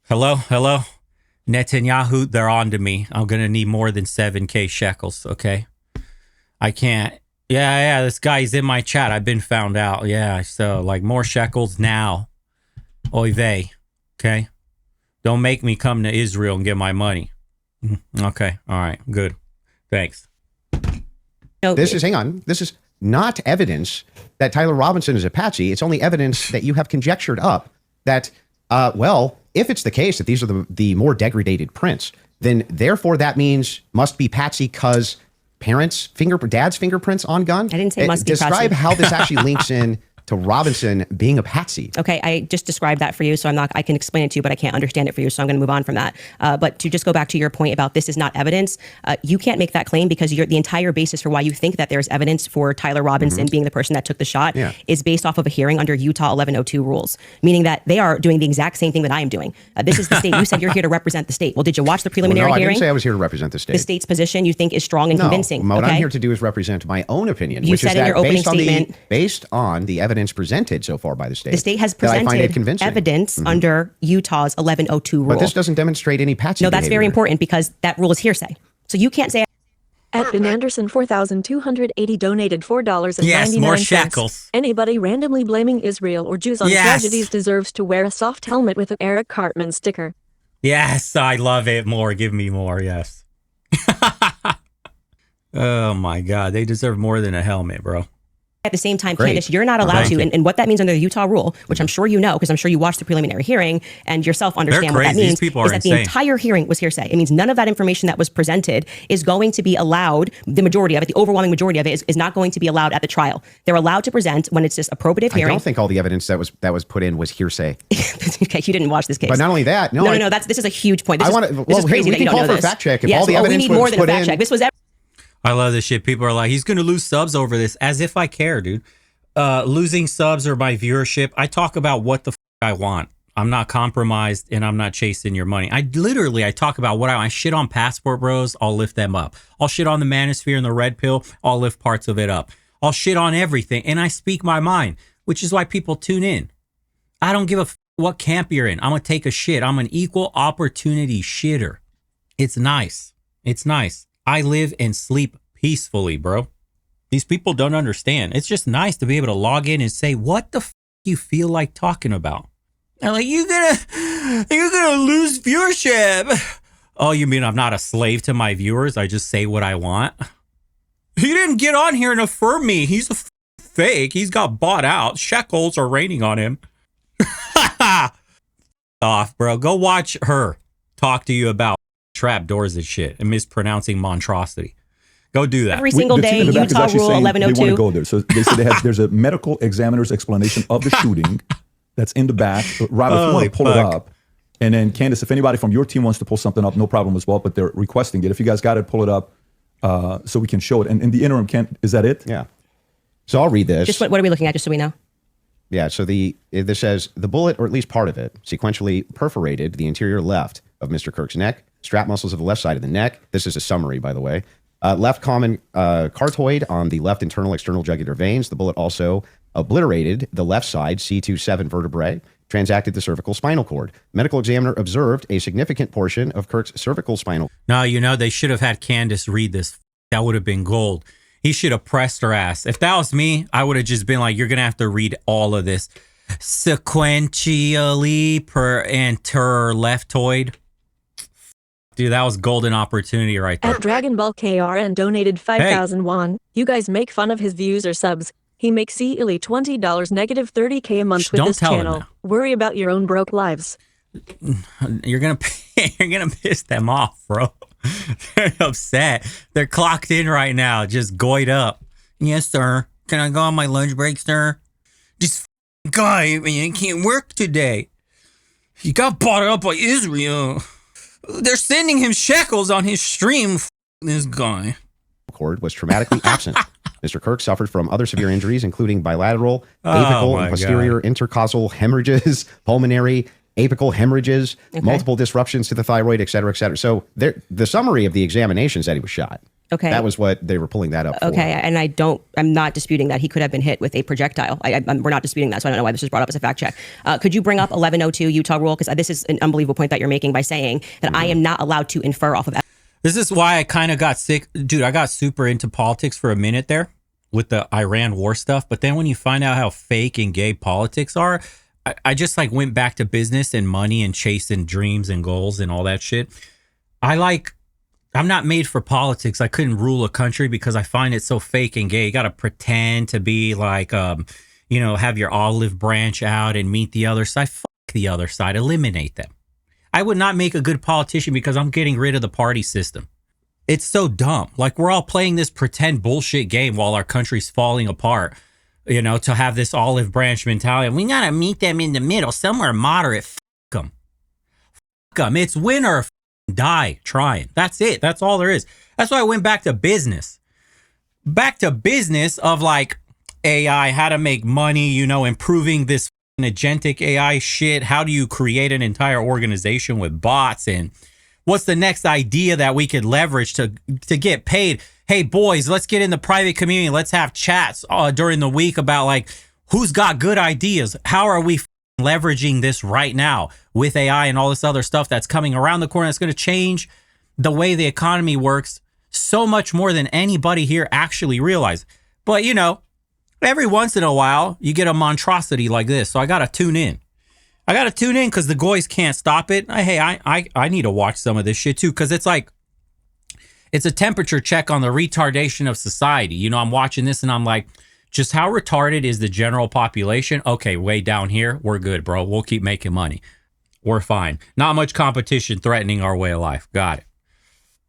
Hello. Netanyahu, they're on to me. I'm gonna need more than 7K shekels. Okay, I can't. Yeah. This guy's in my chat. I've been found out. Yeah. So like more shekels now. Oy vey. Okay. Don't make me come to Israel and get my money. Okay. All right. Good. Thanks. This is not evidence that Tyler Robinson is a patsy. It's only evidence that you have conjectured up that, if it's the case that these are the more degraded prints, then therefore that means must be patsy because dad's fingerprints on gun. I didn't say must be patsy. Describe how this actually links in to Robinson being a patsy. Okay, I just described that for you, so I can explain it to you, but I can't understand it for you, so I'm going to move on from that. But to just go back to your point about this is not evidence, you can't make that claim because the entire basis for why you think that there's evidence for Tyler Robinson being the person that took the shot is based off of a hearing under Utah 1102 rules, meaning that they are doing the exact same thing that I am doing. This is the state. You said you're here to represent the state. Well, did you watch the preliminary hearing? I didn't say I was here to represent the state. The state's position you think is strong and convincing. What I'm here to do is represent my own opinion, which is that based on the evidence presented so far by the state. The state has presented evidence under Utah's 1102 rule. But this doesn't demonstrate any patsy behavior. That's very important because that rule is hearsay. So you can't say At Ben Anderson 4280 donated $4.99. Yes, more shekels. Anybody randomly blaming Israel or Jews on Yes. tragedies deserves to wear a soft helmet with an Eric Cartman sticker. Yes, I love it. More. Give me more. Yes. Oh my God. They deserve more than a helmet, bro. At the same time, Great. Candace, you're not allowed Thank to, you. and what that means under the Utah rule, which I'm sure you know, because I'm sure you watched the preliminary hearing and yourself understand what that crazy. These means, people are is that the insane. entire hearing was hearsay. It means none of that information that was presented is going to be allowed, the majority of it, the overwhelming majority of it is not going to be allowed at the trial. They're allowed to present when it's just appropriate I hearing. don't think all the evidence that was put in was hearsay. Okay, you didn't watch this case. But not only that, no, no, this is a huge point. This I is, wanna- this well, is hey, crazy we that you can don't call know for a this. fact check if Yes, all the we evidence need was more than a put fact in. check. This was I love this shit. People are like, he's going to lose subs over this, as if I care, dude. Losing subs or my viewership. I talk about what the I want. I'm not compromised and I'm not chasing your money. I talk about what I shit on Passport Bros. I'll lift them up. I'll shit on the Manosphere and the Red Pill. I'll lift parts of it up. I'll shit on everything. And I speak my mind, which is why people tune in. I don't give a what camp you're in. I'm going to take a shit. I'm an equal opportunity shitter. It's nice. It's nice. I live and sleep peacefully, bro. These people don't understand. It's just nice to be able to log in and say, what the you feel like talking about? They're like, you're gonna lose viewership. Oh, you mean I'm not a slave to my viewers? I just say what I want? He didn't get on here and affirm me. He's a fake. He's got bought out. Shekels are raining on him. Off, bro. Go watch her talk to you about trap doors and shit and mispronouncing monstrosity. Go do that. every single The day. team in the back is Utah actually Rule saying they want to 1102. go there. So they said there's a medical examiner's explanation of the shooting that's in the back. Rob, if you Holy want to pull it fuck. up. And then Candace, if anybody from your team wants to pull something up, no problem as well, but they're requesting it. If you guys got it, pull it up so we can show it. And in the interim, is that it? Yeah. So I'll read this. Just what are we looking at, just so we know? Yeah, so this says the bullet, or at least part of it, sequentially perforated the interior left of Mr. Kirk's neck, strap muscles of the left side of the neck. This is a summary, by the way. Left common cartoid on the left internal external jugular veins. The bullet also obliterated the left side C27 vertebrae, transacted the cervical spinal cord. Medical examiner observed a significant portion of Kirk's cervical spinal. No, they should have had Candace read this. That would have been gold. He should have pressed her ass. If that was me, I would have just been like, you're going to have to read all of this. Sequentially per enter leftoid. Dude, that was golden opportunity right there. At Dragon Ball KRN donated 5,000 won. You guys make fun of his views or subs. He makes silly $20 negative 30K a month with Don't this tell him channel. that. Worry about your own broke lives. You're gonna piss them off, bro. They're upset. They're clocked in right now, just goyed up. Yes, sir. Can I go on my lunch break, sir? This guy, man, can't work today. He got bought up by Israel. They're sending him shekels on his stream. This guy. cord was traumatically absent. Mr. Kirk suffered from other severe injuries, including bilateral, Oh, apical, my and posterior intercausal hemorrhages, pulmonary, apical hemorrhages, multiple disruptions to the thyroid, et cetera, et cetera. So the summary of the examination said he was shot. Okay. That was what they were pulling that up for. Okay, and I'm not disputing that he could have been hit with a projectile. We're not disputing that, so I don't know why this was brought up as a fact check. Could you bring up 1102 Utah rule? Because this is an unbelievable point that you're making by saying that I am not allowed to infer off of that. This is why I kind of got sick. Dude, I got super into politics for a minute there with the Iran war stuff. But then when you find out how fake and gay politics are, I just like went back to business and money and chasing dreams and goals and all that shit. I'm not made for politics. I couldn't rule a country because I find it so fake and gay. You got to pretend to be like, have your olive branch out and meet the other side. Fuck the other side. Eliminate them. I would not make a good politician because I'm getting rid of the party system. It's so dumb. Like, we're all playing this pretend bullshit game while our country's falling apart, to have this olive branch mentality. We got to meet them in the middle, somewhere moderate. Fuck them. Fuck them. It's win or die trying. That's it. That's all there is. That's why I went back to business. Back to business of like AI, how to make money, improving this agentic AI shit. How do you create an entire organization with bots? And what's the next idea that we could leverage to get paid? Hey, boys, let's get in the private community. Let's have chats during the week about like who's got good ideas. How are we leveraging this right now with AI and all this other stuff that's coming around the corner that's going to change the way the economy works So much more than anybody here actually realizes. But, you know, every once in a while, you get a monstrosity like this. So I got to tune in. I got to tune in because the goys can't stop it. Hey, I need to watch some of this shit too, because it's like, it's a temperature check on the retardation of society. You know, I'm watching this and I'm like, just how retarded is the general population? Okay, way down here, we're good, bro. We'll keep making money. We're fine. Not much competition threatening our way of life. Got it.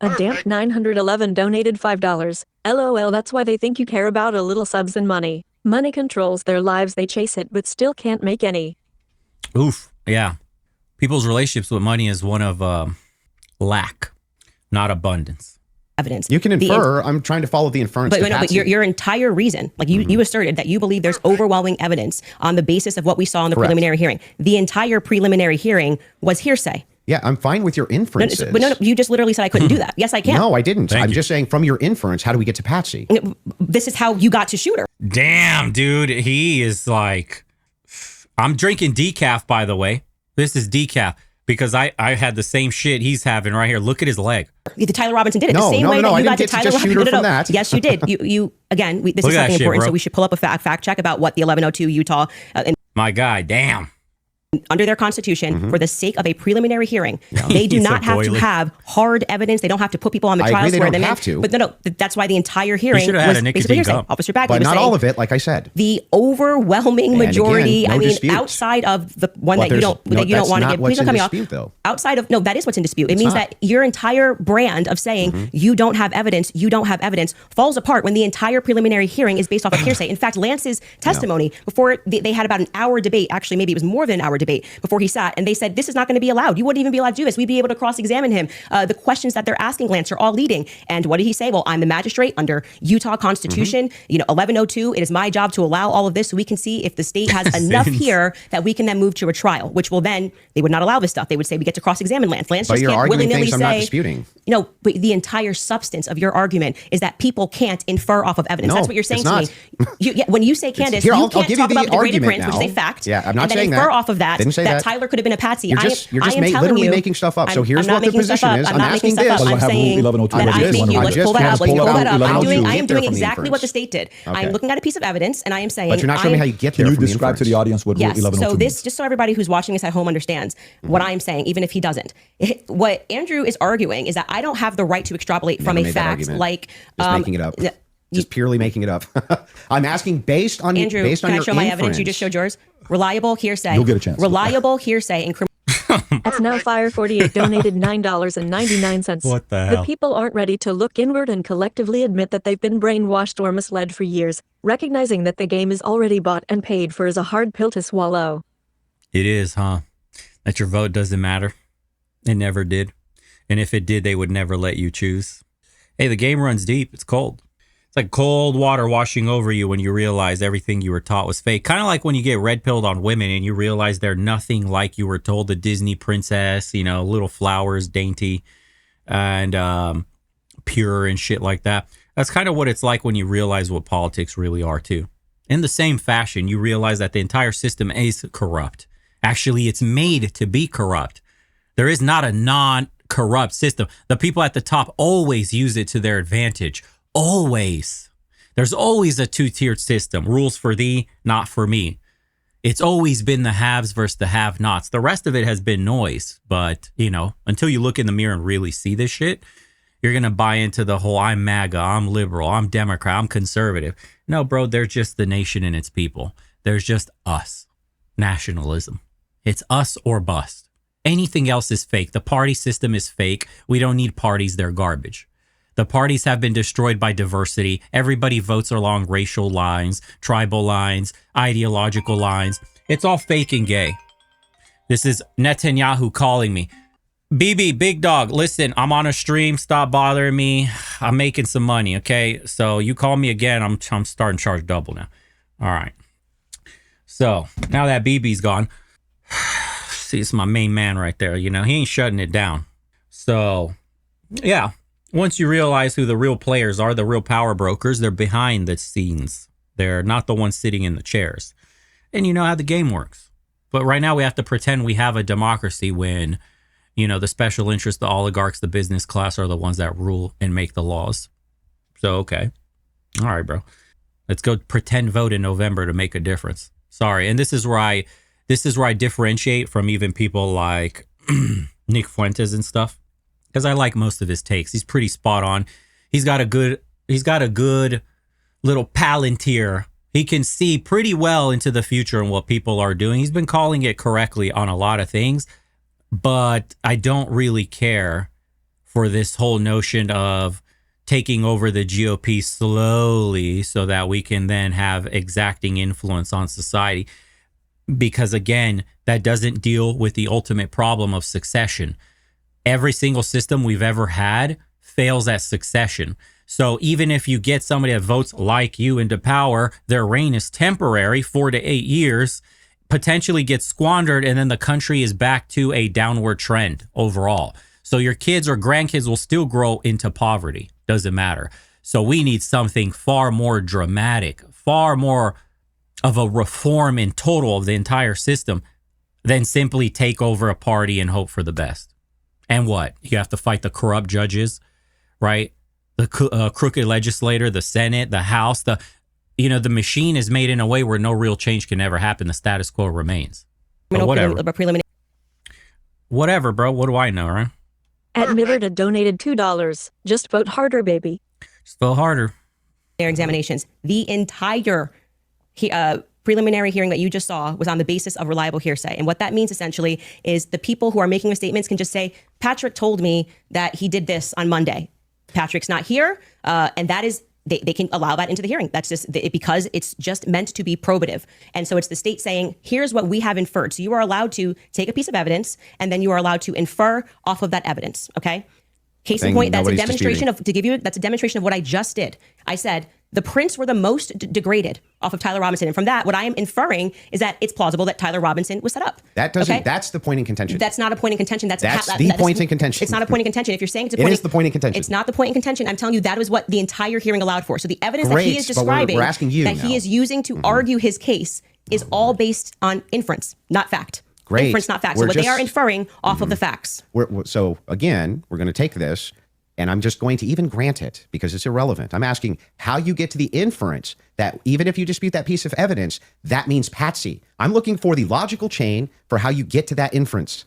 A damp 911 donated $5. LOL, that's why they think you care about a little subs and money. Money controls their lives, they chase it, but still can't make any. Oof. Yeah. People's relationships with money is one of lack, not abundance. Evidence. You can infer. I'm trying to follow the inference. But your entire reason, like you asserted that you believe there's overwhelming evidence on the basis of what we saw in the preliminary hearing. The entire preliminary hearing was hearsay. Yeah, I'm fine with your inferences. No, you just literally said I couldn't do that. Yes, I can. No, I didn't. I'm just saying from your inference, how do we get to Patsy? This is how you got to Shooter. Damn, dude. He is like, I'm drinking decaf, by the way. This is decaf because I had the same shit he's having right here. Look at his leg. The Tyler Robinson did it the same way that you got to Tyler Robinson. No. Yes, you did. You again. This is something important, so we should pull up a fact check about what the 1102 Utah. My guy, damn. Under their constitution, for the sake of a preliminary hearing, they do not have to have hard evidence. They don't have to put people on the trial, swear them in. But no, that's why the entire hearing was basically hearsay. Officer Bagley, but not all of it, like I said. The overwhelming majority. I mean, outside of the one that you don't want to give. Please don't cut me off. Outside of that is what's in dispute. It means that your entire brand of saying you don't have evidence, falls apart when the entire preliminary hearing is based off of hearsay. In fact, Lance's testimony before they had about an hour debate. Actually, maybe it was more than an hour debate before he sat, and they said this is not going to be allowed. You wouldn't even be allowed to do this. We'd be able to cross-examine him. The questions that they're asking Lance are all leading. And what did he say? Well, I'm the magistrate under Utah Constitution. 1102. It is my job to allow all of this so we can see if the state has enough here that we can then move to a trial. Which will then they would not allow this stuff. They would say we get to cross-examine Lance. Lance just can't willy-nilly say. I'm not disputing. But the entire substance of your argument is that people can't infer off of evidence. That's what you're saying to me. When you say Candace, you can't talk about the degraded prince, which is a fact. Yeah, I'm not saying that. Infer off of that. That Tyler could have been a patsy. You're just literally making stuff up. So here's what the position is. I'm asking this. I'm saying that I think you let's pull that up. Let's pull that up. I am doing exactly what the state did. I am looking at a piece of evidence and I am saying. But you're not showing me how you get there. Can you describe to the audience what Rule 1102 means? So this, just so everybody who's watching this at home understands what I am saying, even if he doesn't. What Andrew is arguing is that I don't have the right to extrapolate from a fact like just making it up. Just purely making it up. I'm asking based on Andrew. Based can on I show my evidence? You just showed yours. Reliable hearsay. You'll get a chance. Reliable hearsay and That's now Fire 48 donated $9.99. What the hell? The people aren't ready to look inward and collectively admit that they've been brainwashed or misled for years. Recognizing that the game is already bought and paid for is a hard pill to swallow. It is, huh? That your vote doesn't matter. It never did. And if it did, they would never let you choose. Hey, the game runs deep. It's cold. It's like cold water washing over you when you realize everything you were taught was fake. Kind of like when you get red pilled on women and you realize they're nothing like you were told. The Disney princess, little flowers, dainty and pure and shit like that. That's kind of what it's like when you realize what politics really are too. In the same fashion, you realize that the entire system is corrupt. Actually, it's made to be corrupt. There is not a non-corrupt system. The people at the top always use it to their advantage. Always. There's always a two-tiered system. Rules for thee, not for me. It's always been the haves versus the have-nots. The rest of it has been noise. But, until you look in the mirror and really see this shit, you're going to buy into the whole I'm MAGA, I'm liberal, I'm Democrat, I'm conservative. No, bro, they're just the nation and its people. There's just us. Nationalism. It's us or bust. Anything else is fake. The party system is fake. We don't need parties. They're garbage. The parties have been destroyed by diversity. Everybody votes along racial lines, tribal lines, ideological lines. It's all fake and gay. This is Netanyahu calling me. BB, big dog, listen, I'm on a stream. Stop bothering me. I'm making some money, okay? So you call me again. I'm starting to charge double now. All right. So now that BB's gone, see, it's my main man right there. He ain't shutting it down. So, yeah. Once you realize who the real players are, the real power brokers, they're behind the scenes. They're not the ones sitting in the chairs. And you know how the game works. But right now we have to pretend we have a democracy when the special interests, the oligarchs, the business class are the ones that rule and make the laws. So, okay. All right, bro. Let's go pretend vote in November to make a difference. Sorry. And this is where I differentiate from even people like Nick Fuentes and stuff, because I like most of his takes. He's pretty spot on. He's got a good little palantir. He can see pretty well into the future and what people are doing. He's been calling it correctly on a lot of things, but I don't really care for this whole notion of taking over the GOP slowly so that we can then have exacting influence on society. Because again, that doesn't deal with the ultimate problem of succession. Every single system we've ever had fails at succession. So even if you get somebody that votes like you into power, their reign is temporary, 4 to 8 years, potentially gets squandered, and then the country is back to a downward trend overall. So your kids or grandkids will still grow into poverty. Doesn't matter. So we need something far more dramatic, far more of a reform in total of the entire system than simply take over a party and hope for the best. And what? You have to fight the corrupt judges, right? The crooked legislator, the Senate, the House, the machine is made in a way where no real change can ever happen. The status quo remains. But whatever. Whatever, bro. What do I know, right? At Millard donated $2. Just vote harder, baby. Just vote harder. Their examinations. The entire preliminary hearing that you just saw was on the basis of reliable hearsay. And what that means essentially is the people who are making the statements can just say, Patrick told me that he did this on Monday. Patrick's not here. And that is, they can allow that into the hearing. That's just because it's just meant to be probative. And so it's the state saying, here's what we have inferred. So you are allowed to take a piece of evidence and then you are allowed to infer off of that evidence. Okay. Case in point, that's a demonstration that's a demonstration of what I just did. I said the prints were the most degraded off of Tyler Robinson. And from that, what I am inferring is that it's plausible that Tyler Robinson was set up. That's the point in contention. That's not a point in contention. That's the point in contention. It's not a point in contention. If you're saying it's it is the point in contention. It's not the point in contention. I'm telling you that is what the entire hearing allowed for. So the evidence that he is describing, we're asking you that he is using to argue his case is all based on inference, not fact. Great. Inference, not fact. So what they are inferring off of the facts. So again, we're going to take this, and I'm just going to even grant it because it's irrelevant. I'm asking how you get to the inference that even if you dispute that piece of evidence, that means patsy. I'm looking for the logical chain for how you get to that inference.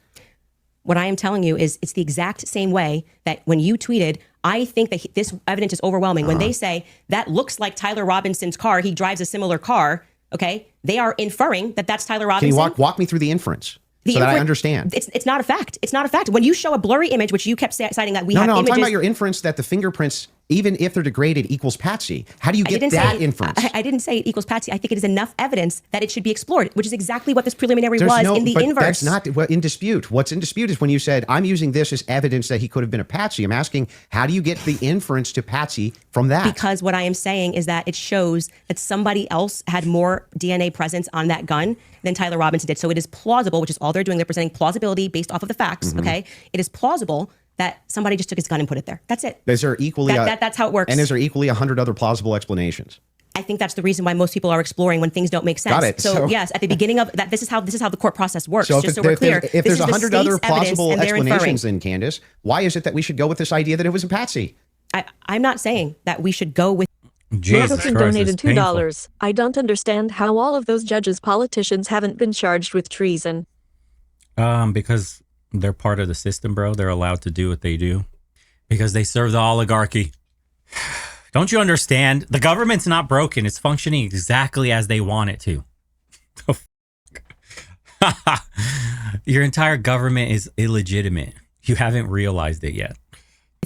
What I am telling you is it's the exact same way that when you tweeted, I think that this evidence is overwhelming. When they say that looks like Tyler Robinson's car, he drives a similar car. Okay. They are inferring that that's Tyler Robinson. Can you walk me through the inference? So that I understand. It's not a fact. It's not a fact. When you show a blurry image, which you kept citing that we have images. I'm talking about your inference that the fingerprints, even if they're degraded, equals patsy. How do you get that inference? I didn't say it equals patsy. I think it is enough evidence that it should be explored, which is exactly what this preliminary was in the inverse. That's not in dispute. What's in dispute is when you said, I'm using this as evidence that he could have been a patsy. I'm asking, how do you get the inference to patsy from that? Because what I am saying is that it shows that somebody else had more DNA presence on that gun than Tyler Robinson did. So it is plausible, which is all they're doing. They're presenting plausibility based off of the facts. Okay. It is plausible that somebody just took his gun and put it there. That's it. Is there equally that's how it works. And is there equally 100 other plausible explanations? I think that's the reason why most people are exploring when things don't make sense. Got it. So yes, at the beginning of that, this is how the court process works. So just so we're clear, if there's 100 other plausible explanations, then Candace, why is it that we should go with this idea that it was a patsy? I'm not saying that we should go with. Jesus Christ, donated $2. I don't understand how all of those judges, politicians haven't been charged with treason. Because they're part of the system, bro. They're allowed to do what they do because they serve the oligarchy. Don't you understand? The government's not broken. It's functioning exactly as they want it to. Your entire government is illegitimate. You haven't realized it yet.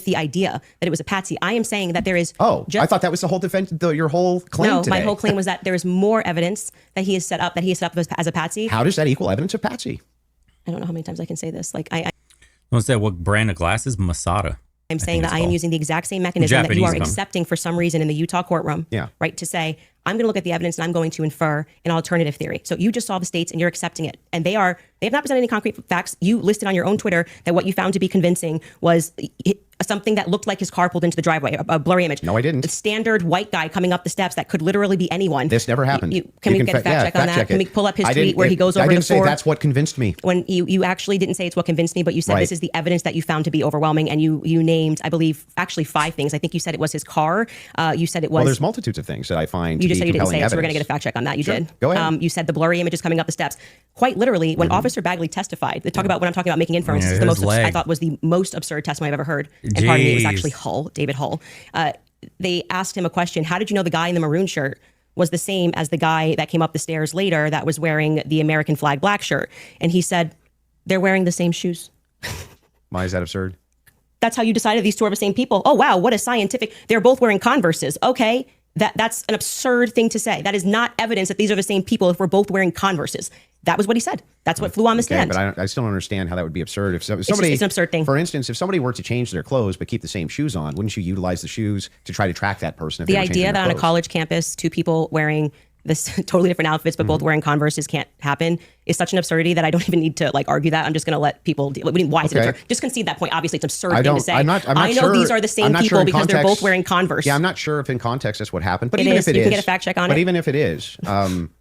The idea that it was a patsy. I am saying that there is. I thought that was the whole defense. Your whole claim. No, today. my whole claim was that there is more evidence that he is set up. As a patsy. How does that equal evidence of patsy? I don't know how many times I can say this. What's that? What brand of glasses? Masada. I'm saying that I am using the exact same mechanism that you are accepting for some reason in the Utah courtroom. Yeah. Right. To say, I'm going to look at the evidence and I'm going to infer an alternative theory. So you just saw the states and you're accepting it. And they are They have not presented any concrete facts. You listed on your own Twitter that what you found to be convincing was something that looked like his car pulled into the driveway, a blurry image. No, I didn't. A standard white guy coming up the steps that could literally be anyone. This never happened. Can we get a fact check on that? Can we pull up his tweet where he goes over the four? I didn't say that's what convinced me. When you actually didn't say it's what convinced me, but you said this is the evidence that you found to be overwhelming, and you named, I believe, actually 5 things. I think you said it was his car. You said it was. Well, there's multitudes of things that I find. You just to said be you didn't say it, evidence. so we're going to get a fact check on that. You did. Go ahead. You said the blurry images coming up the steps. Quite literally, when Officer Bagley testified, they talk about when I'm talking about making inferences, the most I thought was the most absurd testimony I've ever heard. And pardon me, it was actually David Hull. They asked him a question. How did you know the guy in the maroon shirt was the same as the guy that came up the stairs later that was wearing the American flag black shirt? And he said, they're wearing the same shoes. Why is that absurd? That's how you decided these two are the same people. Oh, wow. What a scientific. They're both wearing Converses. Okay. That's an absurd thing to say. That is not evidence that these are the same people if we're both wearing Converses. That was what he said. That's what flew on the stand. But I still don't understand how that would be absurd. If somebody, it's an absurd thing. For instance, if somebody were to change their clothes but keep the same shoes on, wouldn't you utilize the shoes to try to track that person? If the they were idea changing that their on a clothes? college campus, 2 people wearing this totally different outfits, but both wearing Converses can't happen is such an absurdity that I don't even need to argue that. I'm just going to let people deal. Why is it absurd? Just concede that point. Obviously, it's absurd thing to say. I'm not I know sure, these are the same people because they're both wearing Converse. Yeah, I'm not sure if in context that's what happened. But it even is. if it You is, can get a fact check on it. But even if it is,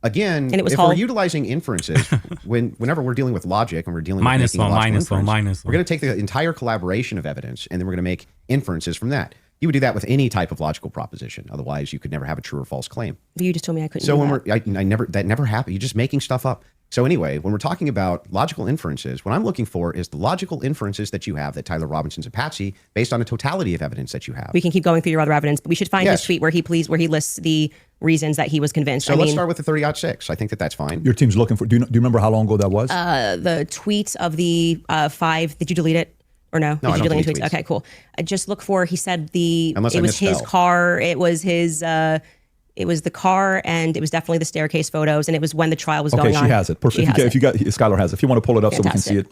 again, and it was if we're utilizing inferences, whenever we're dealing with logic and we're dealing with making a logical inference, we're going to take the entire collaboration of evidence and then we're going to make inferences from that. You would do that with any type of logical proposition. Otherwise, you could never have a true or false claim. But you just told me I couldn't. So do when that never happened. You're just making stuff up. So anyway, when we're talking about logical inferences, what I'm looking for is the logical inferences that you have that Tyler Robinson's a patsy based on a totality of evidence that you have. We can keep going through your other evidence, but we should find his tweet where he lists the reasons that he was convinced. So let's start with the 30-06. I think that's fine. Your team's looking for. Do you remember how long ago that was? The tweet of the 5. Did you delete it? Or no? No, Did you delete tweets. tweets? Okay, cool. I just look for, he said it was his misspell. car. It was his, it was the car, and it was definitely the staircase photos, and it was when the trial was going on. Okay, she has it. Perfect. If you got Skylar has it. If you want to pull it up so we can see it.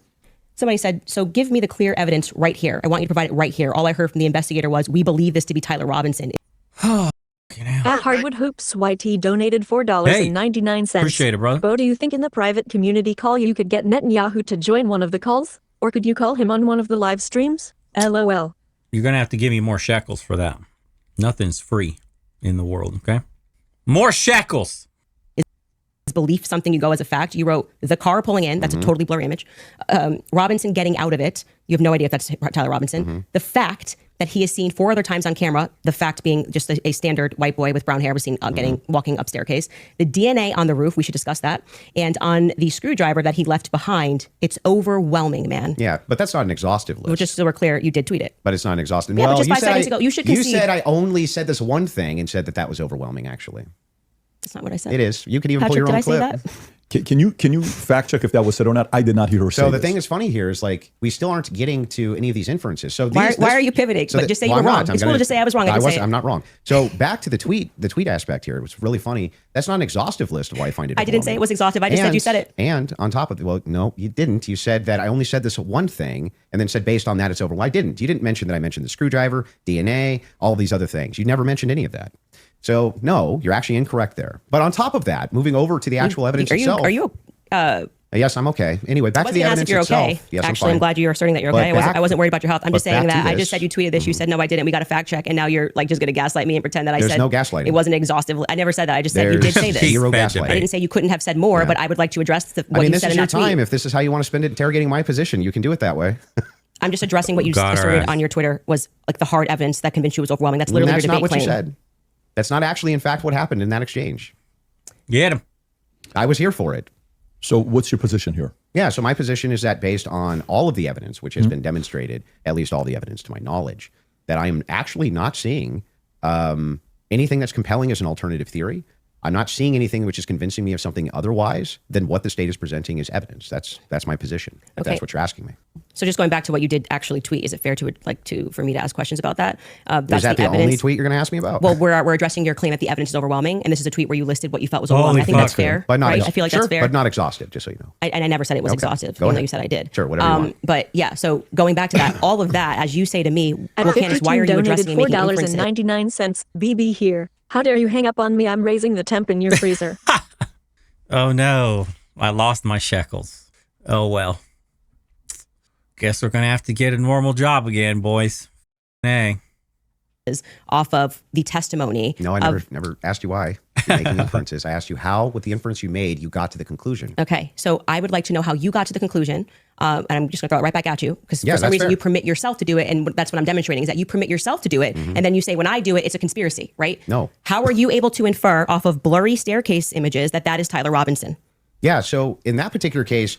Somebody said, so give me the clear evidence right here. I want you to provide it right here. All I heard from the investigator was, we believe this to be Tyler Robinson. At Hardwood Hoops, YT donated $4.99. Appreciate it, brother. Bo, do you think in the private community call you could get Netanyahu to join one of the calls? Or could you call him on one of the live streams? LOL. You're going to have to give me more shekels for that. Nothing's free in the world, okay? More shekels. Is belief something you go as a fact? You wrote the car pulling in. That's a totally blurry image. Robinson getting out of it. You have no idea if that's Tyler Robinson. The fact that he is seen 4 other times on camera, the fact being just a standard white boy with brown hair was seen walking up staircase. The DNA on the roof, we should discuss that. And on the screwdriver that he left behind, it's overwhelming, man. Yeah, but that's not an exhaustive list. Well, just so we're clear, you did tweet it. But it's not an exhaustive. Yeah, well, but just you 5 seconds ago, you should concede. You said I only said this one thing and said that was overwhelming, actually. That's not what I said. It is. You could even Patrick, pull your own did I clip. say that? Can you fact check if that was said or not? I did not hear her say So the this. thing that's funny here is we still aren't getting to any of these inferences. So Why are you pivoting? But just say you were wrong. It's cool to just say I was wrong. I'm not wrong. So back to the tweet aspect here. It was really funny. That's not an exhaustive list of why I find it. I didn't say it was exhaustive. I just said you said it. And on top of it, well, no, you didn't. You said that I only said this one thing and then said based on that it's over. Well, I didn't. You didn't mention that I mentioned the screwdriver, DNA, all these other things. You never mentioned any of that. So no, you're actually incorrect there. But on top of that, moving over to the actual evidence itself. Are you Yes, I'm okay. Anyway, back to the evidence you're itself. okay. Yes, Actually, I'm glad you're asserting that you're okay. I wasn't worried about your health. I'm just saying that I just said you tweeted this. You said no, I didn't. We got a fact check, and now you're just going to gaslight me and pretend that I said. There's no gaslighting. It wasn't exhaustive. I never said that. I just said you did say this. Zero gaslighting. I didn't say you couldn't have said more, but I would like to address what you said in that tweet. This is your time. If this is how you want to spend it interrogating my position, you can do it that way. I'm just addressing what you asserted on your Twitter was like the hard evidence that convinced you was overwhelming. That's literally your debate claim. That's not what claim. you said. That's not actually, in fact, what happened in that exchange. Get him. I was here for it. So what's your position here? Yeah, so my position is that based on all of the evidence, which has been demonstrated, at least all the evidence to my knowledge, that I am actually not seeing anything that's compelling as an alternative theory. I'm not seeing anything which is convincing me of something otherwise than what the state is presenting as evidence. That's my position. If that's what you're asking me. So just going back to what you did actually tweet, is it fair for me to ask questions about that? Is that the only tweet you're going to ask me about? Well, we're addressing your claim that the evidence is overwhelming, and this is a tweet where you listed what you felt was overwhelming. I think that's fair. But not, right? I feel like that's fair. But not exhaustive, just so you know. And I never said it was exhaustive, even though you said I did. Sure, whatever you want. But yeah, so going back to that, all of that, as you say to me, well, Candace, why are you addressing me making inferences? $4.99. BB here. How dare you hang up on me? I'm raising the temp in your freezer. Oh no, I lost my shekels. Oh, well. Guess we're going to have to get a normal job again, boys. Hey. Off of the testimony. No, I never asked you why you're making inferences. I asked you how, with the inference you made, you got to the conclusion. Okay, so I would like to know how you got to the conclusion, and I'm just going to throw it right back at you because Yeah, for some that's reason fair. you permit yourself to do it, and that's what I'm demonstrating is that you permit yourself to do it, and then you say when I do it, it's a conspiracy, right? No. How are you able to infer off of blurry staircase images that that is Tyler Robinson? Yeah, so in that particular case,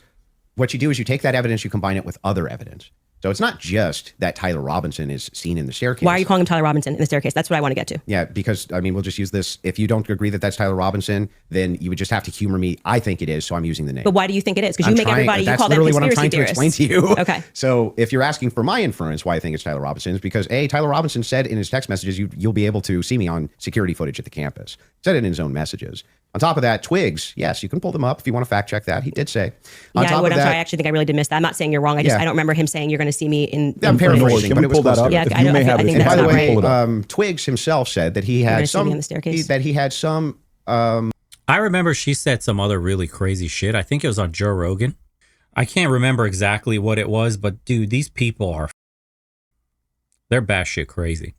what you do is you take that evidence, you combine it with other evidence. So it's not just that Tyler Robinson is seen in the staircase. Why are you calling him Tyler Robinson in the staircase? That's what I want to get to. Yeah, because, I mean, we'll just use this. If you don't agree that that's Tyler Robinson, then you would just have to humor me. I think it is, so I'm using the name. But why do you think it is? Because you make everybody, you that's call them literally what I'm conspiracy trying theorists. to explain to you. Okay. So if you're asking for my inference why I think it's Tyler Robinson, is because Tyler Robinson said in his text messages, you'll be able to see me on security footage at the campus. Said it in his own messages. On top of that, Twigs, yes, you can pull them up if you want to fact check that. He did say. On Yeah, I top would. of I'm sorry. I that, actually think I really did miss that. I'm not saying you're wrong. I Yeah. don't remember him saying you're going to see me in. I'm paraphrasing, Can but we it was pull that close up? to Yeah, it. If I you don't- may I have think it. And that's by the not way, pull it up. Twigs himself said that he gonna had see me some on the staircase? I remember she said some other really crazy shit. I think it was on Joe Rogan. I can't remember exactly what it was, but dude, these people they're batshit crazy.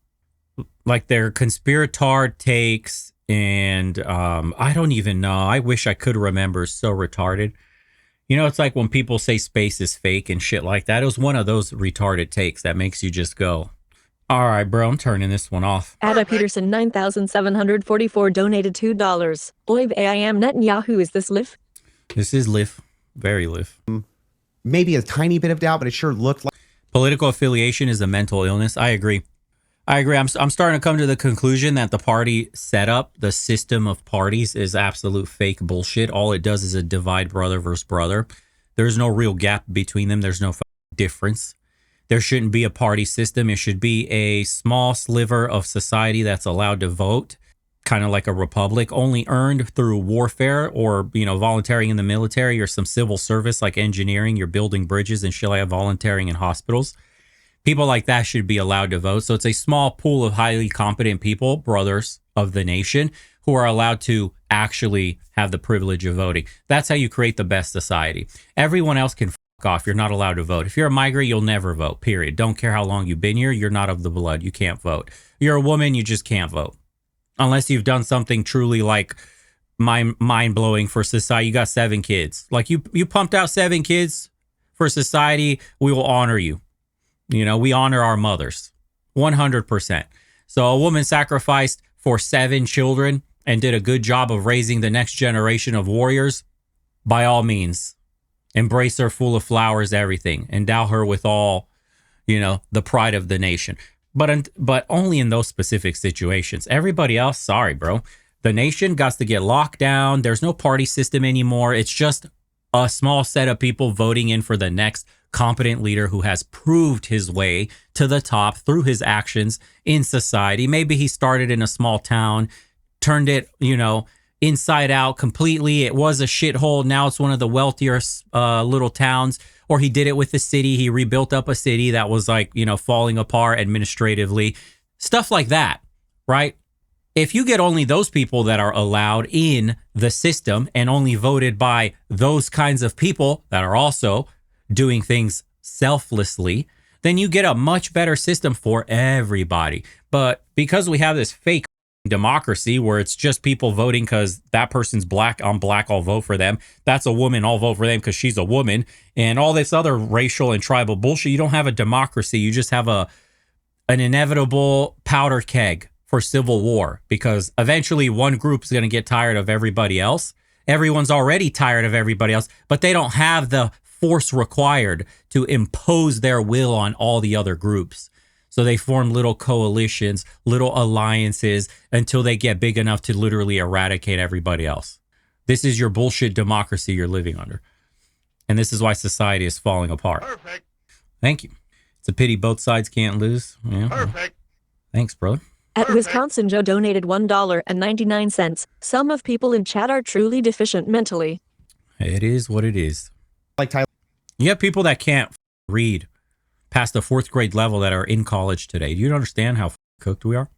Like their conspiratard takes, and I don't even know. I wish I could remember. So retarded. You know, it's like when people say space is fake and shit like that. It was one of those retarded takes that makes you just go, all right, bro, I'm turning this one off. Ada Peterson 9,744 donated $2. Oiv AIM Netanyahu, is this live? This is live. Very live. maybe a tiny bit of doubt, but it sure looked like. Political affiliation is a mental illness. I agree. I'm starting to come to the conclusion that the party setup, the system of parties, is absolute fake bullshit. All it does is a divide brother versus brother. There's no real gap between them. There's no difference. There shouldn't be a party system. It should be a small sliver of society that's allowed to vote, kind of like a republic, only earned through warfare or, volunteering in the military or some civil service like engineering. You're building bridges and shit like that, volunteering in hospitals. People like that should be allowed to vote. So it's a small pool of highly competent people, brothers of the nation, who are allowed to actually have the privilege of voting. That's how you create the best society. Everyone else can off. You're not allowed to vote. If you're a migrant, you'll never vote, period. Don't care how long you've been here. You're not of the blood. You can't vote. You're a woman. You just can't vote. Unless you've done something truly like mind-blowing for society. You got 7 kids. Like you pumped out 7 kids for society. We will honor you. We honor our mothers 100%. So a woman sacrificed for 7 children and did a good job of raising the next generation of warriors. By all means, embrace her full of flowers, everything. Endow her with all, the pride of the nation. But only in those specific situations. Everybody else, sorry, bro. The nation got to get locked down. There's no party system anymore. It's just a small set of people voting in for the next competent leader who has proved his way to the top through his actions in society. Maybe he started in a small town, turned it, inside out completely. It was a shithole. Now it's one of the wealthier little towns. Or he did it with the city. He rebuilt up a city that was falling apart administratively. Stuff like that, right? If you get only those people that are allowed in the system and only voted by those kinds of people that are also doing things selflessly, then you get a much better system for everybody. But because we have this fake democracy where it's just people voting because that person's black, I'm black, I'll vote for them. That's a woman, I'll vote for them because she's a woman. And all this other racial and tribal bullshit, you don't have a democracy. You just have an inevitable powder keg for civil war, because eventually one group is going to get tired of everybody else. Everyone's already tired of everybody else, but they don't have the force required to impose their will on all the other groups. So they form little coalitions, little alliances until they get big enough to literally eradicate everybody else. This is your bullshit democracy you're living under. And this is why society is falling apart. Perfect. Thank you. It's a pity both sides can't lose. Yeah. Perfect. Thanks, brother. At Wisconsin, Joe donated $1.99. Some of people in chat are truly deficient mentally. It is what it is. Like Tyler You have people that can't read past the 4th grade level that are in college today. Do you understand how cooked we are?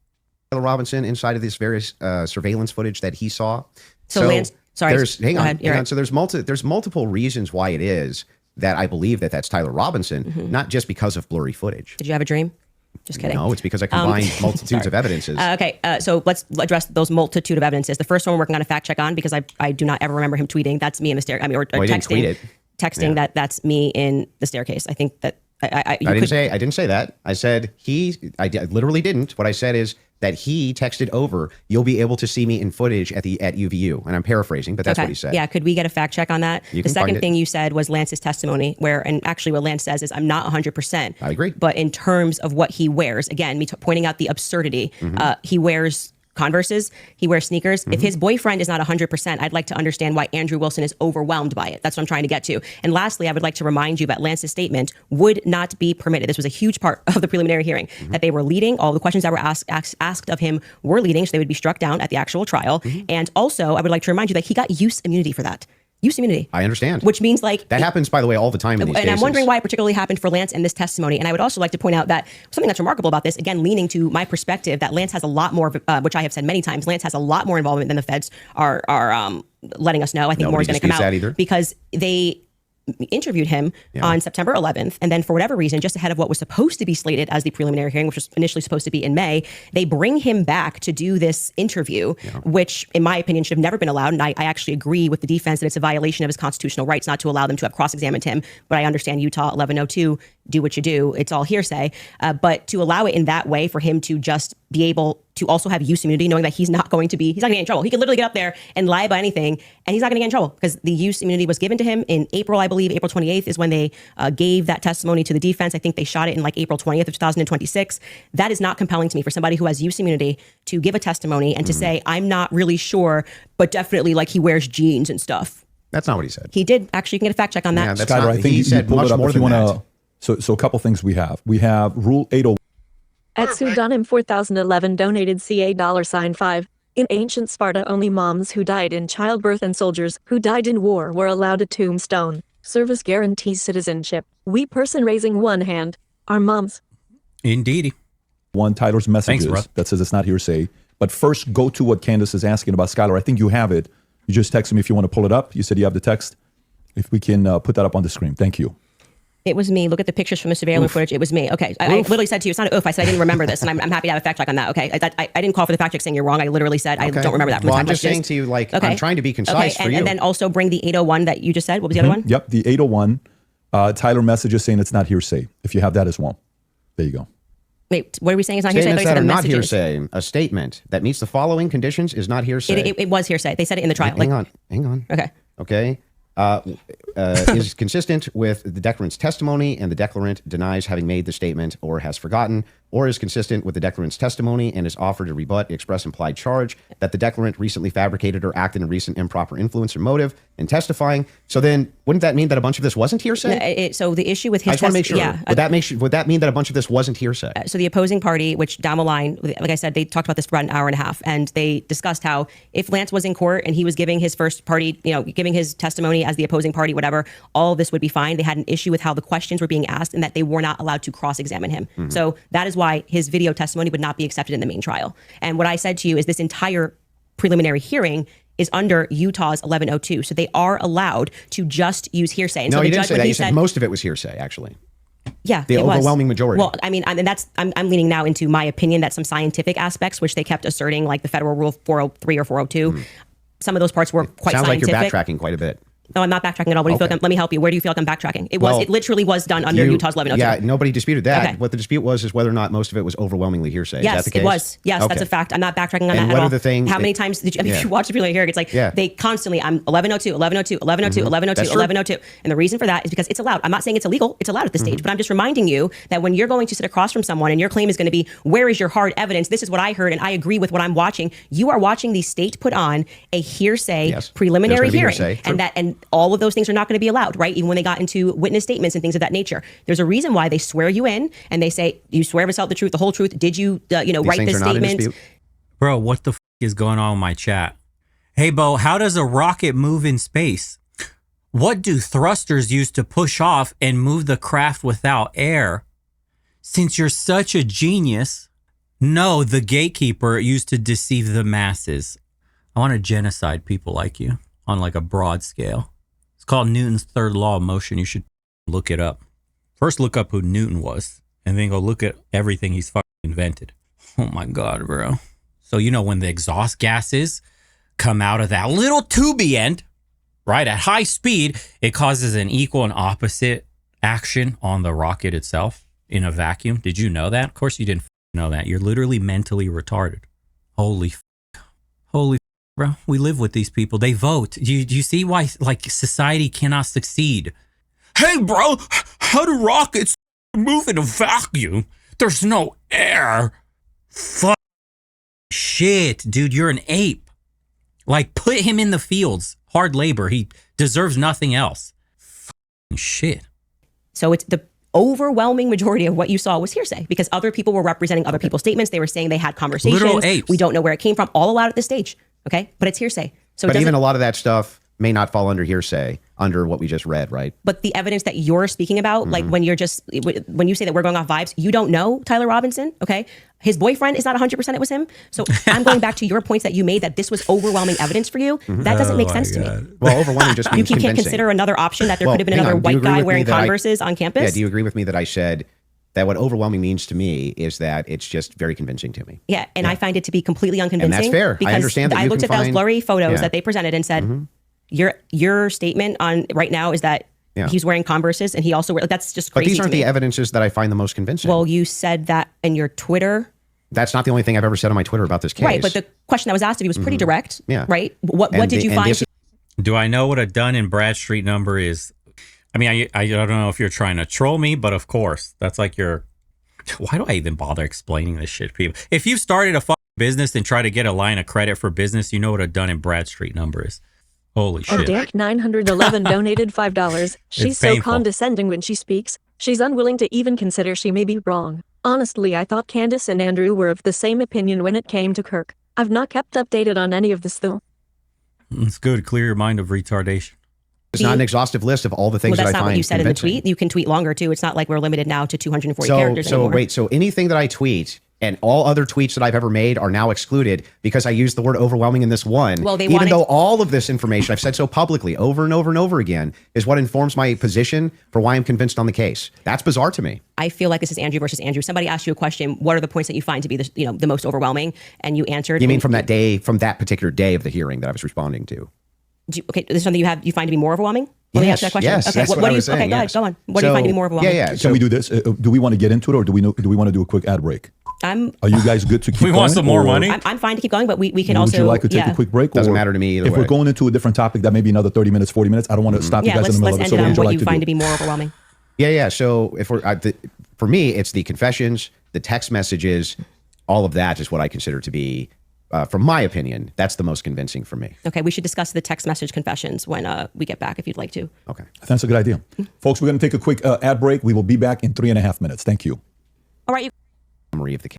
Robinson inside of this various surveillance footage that he saw. So Lance, sorry. Hang Go on. ahead. You're right. So there's multiple reasons why it is that I believe that that's Tyler Robinson, not just because of blurry footage. Did you have a dream? Just kidding. No, it's because I combined multitudes of evidences. Okay, so let's address those multitude of evidences. The first one we're working on a fact check on because I do not ever remember him tweeting. That's me in the staircase. Or texting. Texting that's me in the staircase. I think that I didn't say that. I said I literally didn't. What I said is that he texted over, "You'll be able to see me in footage at UVU," and I'm paraphrasing, but that's what he said. Yeah, could we get a fact check on that? The second thing you said was Lance's testimony, and actually what Lance says is, "I'm not 100%." I agree. But in terms of what he wears, again, me pointing out the absurdity, he wears Converses, he wears sneakers. If his boyfriend is not 100%, I'd like to understand why Andrew Wilson is overwhelmed by it. That's what I'm trying to get to. And lastly, I would like to remind you that Lance's statement would not be permitted. This was a huge part of the preliminary hearing, that they were leading. All the questions that were asked of him were leading, so they would be struck down at the actual trial. And also, I would like to remind you that he got use immunity for that. Use immunity. I understand. Which means that happens, by the way, all the time in these cases. And I'm wondering why it particularly happened for Lance in this testimony. And I would also like to point out that something that's remarkable about this, again, leaning to my perspective, that Lance has a lot more, which I have said many times, Lance has a lot more involvement than the feds are letting us know. I think more is going to come out because they interviewed him on September 11th. And then for whatever reason, just ahead of what was supposed to be slated as the preliminary hearing, which was initially supposed to be in May, they bring him back to do this interview, which in my opinion should have never been allowed. And I actually agree with the defense that it's a violation of his constitutional rights not to allow them to have cross-examined him. But I understand Utah 1102, do what you do. It's all hearsay. But to allow it in that way for him to just be able to also have use immunity, knowing that he's not going to get in trouble. He could literally get up there and lie about anything, and he's not going to get in trouble because the use immunity was given to him in April, I believe. April 28th is when they gave that testimony to the defense. I think they shot it in like April 20th of 2026. That is not compelling to me for somebody who has use immunity to give a testimony and to say, I'm not really sure, but definitely like he wears jeans and stuff. That's not what he said. He did. Actually, you can get a fact check on that. Yeah, that's not, I think he said much more than that. So a couple things we have. We have Rule 801. At Pseudonym 4011 donated CA $5. In ancient Sparta, only moms who died in childbirth and soldiers who died in war were allowed a tombstone. Service guarantees citizenship. We person raising one hand are moms. Indeed. One Tyler's messages that says it's not hearsay. But first, go to what Candace is asking about Skylar. I think you have it. You just text me if you want to pull it up. You said you have the text. If we can put that up on the screen. Thank you. It was me. Look at the pictures from the surveillance footage. It was me. Okay. I literally said to you, it's not an oof. I said I didn't remember this, and I'm happy to have a fact check on that. Okay. I didn't call for the fact check saying you're wrong. I literally said I don't remember that. Well, I'm just saying to you, I'm trying to be concise for you. And then also bring the 801 that you just said. What was the other one? Yep, the 801. Tyler messages saying it's not hearsay. If you have that as well. There you go. Wait, what are we saying is not hearsay? Statements that are not hearsay. A statement that meets the following conditions is not hearsay. It was hearsay. They said it in the trial. Hang on. Okay. Is consistent with the declarant's testimony and the declarant denies having made the statement or has forgotten, or is consistent with the declarant's testimony and is offered to rebut the express implied charge that the declarant recently fabricated or acted in recent improper influence or motive in testifying. So then wouldn't that mean that a bunch of this wasn't hearsay? So the issue with his I just want to make sure. Would that mean that a bunch of this wasn't hearsay? So the opposing party, which down the line, like I said, they talked about this for about an hour and a half, and they discussed how if Lance was in court and he was giving his first party, giving his testimony as the opposing party, whatever, all of this would be fine. They had an issue with how the questions were being asked and that they were not allowed to cross-examine him. So that is why his video testimony would not be accepted in the main trial. And what I said to you is this entire preliminary hearing is under Utah's 1102. So they are allowed to just use hearsay. And no, so you didn't say that. You said most of it was hearsay, actually. Yeah, the overwhelming majority. Well, I mean, and that's I'm leaning now into my opinion that some scientific aspects, which they kept asserting, like the federal rule 403 or 402, some of those parts were quite scientific. Sounds like you're backtracking quite a bit. No, I'm not backtracking at all. What do you feel like let me help you. Where do you feel like I'm backtracking? It literally was done under Utah's 1102. Yeah, nobody disputed that. Okay. What the dispute was is whether or not most of it was overwhelmingly hearsay. Yes, is that the case? It was. Yes, that's a fact. I'm not backtracking on that at all. The things how many times did you, if you watch the preliminary hearing, it's like they constantly, I'm 1102, 1102, 1102, 1102, 1102. And the reason for that is because it's allowed. I'm not saying it's illegal. It's allowed at this stage, but I'm just reminding you that when you're going to sit across from someone and your claim is going to be, where is your hard evidence? This is what I heard and I agree with what I'm watching. You are watching the state put on a hearsay preliminary hearing. And all of those things are not going to be allowed, right? Even when they got into witness statements and things of that nature. There's a reason why they swear you in and they say, you swear to tell the truth, the whole truth. Did you, write this statement? Bro, what the f is going on in my chat? Hey, Bo, how does a rocket move in space? What do thrusters use to push off and move the craft without air? Since you're such a genius, no, the gatekeeper used to deceive the masses. I want to genocide people like you on like a broad scale. It's called Newton's third law of motion. You should look it up. First, look up who Newton was, and then go look at everything he's fucking invented. Oh my God, bro. So, you know, when the exhaust gases come out of that little tubey end, right, at high speed, it causes an equal and opposite action on the rocket itself in a vacuum. Did you know that? Of course you didn't know that. You're literally mentally retarded. Holy, bro. We live with these people. They vote. Do you see why, like, society cannot succeed? Hey, bro, how do rockets move in a vacuum? There's no air. Fuck shit, dude. You're an ape. Like, put him in the fields. Hard labor. He deserves nothing else. Fucking shit. So it's the overwhelming majority of what you saw was hearsay because other people were representing other people's statements. They were saying they had conversations. Literal apes. We don't know where it came from. All allowed at this stage. Okay, but it's hearsay. So but even a lot of that stuff may not fall under hearsay, under what we just read, right? But the evidence that you're speaking about, like when you say that we're going off vibes, you don't know Tyler Robinson, okay? His boyfriend is not 100% it was him. So I'm going back to your points that you made that this was overwhelming evidence for you. That doesn't make sense to me. Well, overwhelming just means You can't convincing. consider another option that there Well, could have been hang another on. Do you white agree guy with me wearing that Converses on campus? Yeah, do you agree with me that I said that what overwhelming means to me is that it's just very convincing to me? Yeah, and I find it to be completely unconvincing. And that's fair. I Because understand that I you looked can at those find- blurry photos Yeah. that they presented and said, your statement on right now is that Yeah. he's wearing Converses and he also that's just But crazy these aren't to me. the evidences that I find the most convincing. Well, you said that in your Twitter. That's not the only thing I've ever said on my Twitter about this case. Right, but the question that was asked of you was pretty direct. Yeah. Right? What And did you and find? this- Do I know what a Dun and Bradstreet number is? I mean, I don't know if you're trying to troll me, but of course, that's like your... Why do I even bother explaining this shit to people? If you started a fucking business and try to get a line of credit for business, you know what a Dun and Bradstreet number is. Holy A shit. Dick 911 donated $5. She's so painful. condescending when she speaks. She's unwilling to even consider she may be wrong. Honestly, I thought Candace and Andrew were of the same opinion when it came to Kirk. I've not kept updated on any of this though. It's good. Clear your mind of retardation. It's not an exhaustive list of all the things Well, that's that I not find what you said in the convincing. tweet. You can tweet longer too. It's not like we're limited now to 240 characters anymore. So anything that I tweet and all other tweets that I've ever made are now excluded because I used the word overwhelming in this one. Well, they even wanted- though all of this information I've said so publicly over and over and over again is what informs my position for why I'm convinced on the case. That's bizarre to me. I feel like this is Andrew versus Andrew. Somebody asked you a question. What are the points that you find to be the most overwhelming? And you answered. You mean from that day, from that particular day of the hearing that I was responding to? Okay, this is something you find to be more overwhelming? Let me ask that question. Yes, okay, that's what do I you? was saying, Okay, go ahead. yes. Go on. What do you find to be more overwhelming? Yeah. Can we do this? Do we want to get into it, or do we want to do a quick ad break? Are you guys good to keep We going? want some more or money? I'm fine to keep going, but we can Would also. you like to take a quick break? Doesn't or matter to me either If we're way. going into a different topic, that may be another 30 minutes, 40 minutes. I don't want to stop you Yeah, guys in let's the middle of it. end So it what on would you what like you to find do? to be more overwhelming. Yeah. So for me, it's the confessions, the text messages, all of that is what I consider to be, from my opinion, that's the most convincing for me. Okay, we should discuss the text message confessions when we get back, if you'd like to. Okay. That's a good idea. Folks, we're going to take a quick ad break. We will be back in 3.5 minutes. Thank you. All right, Summary of the case.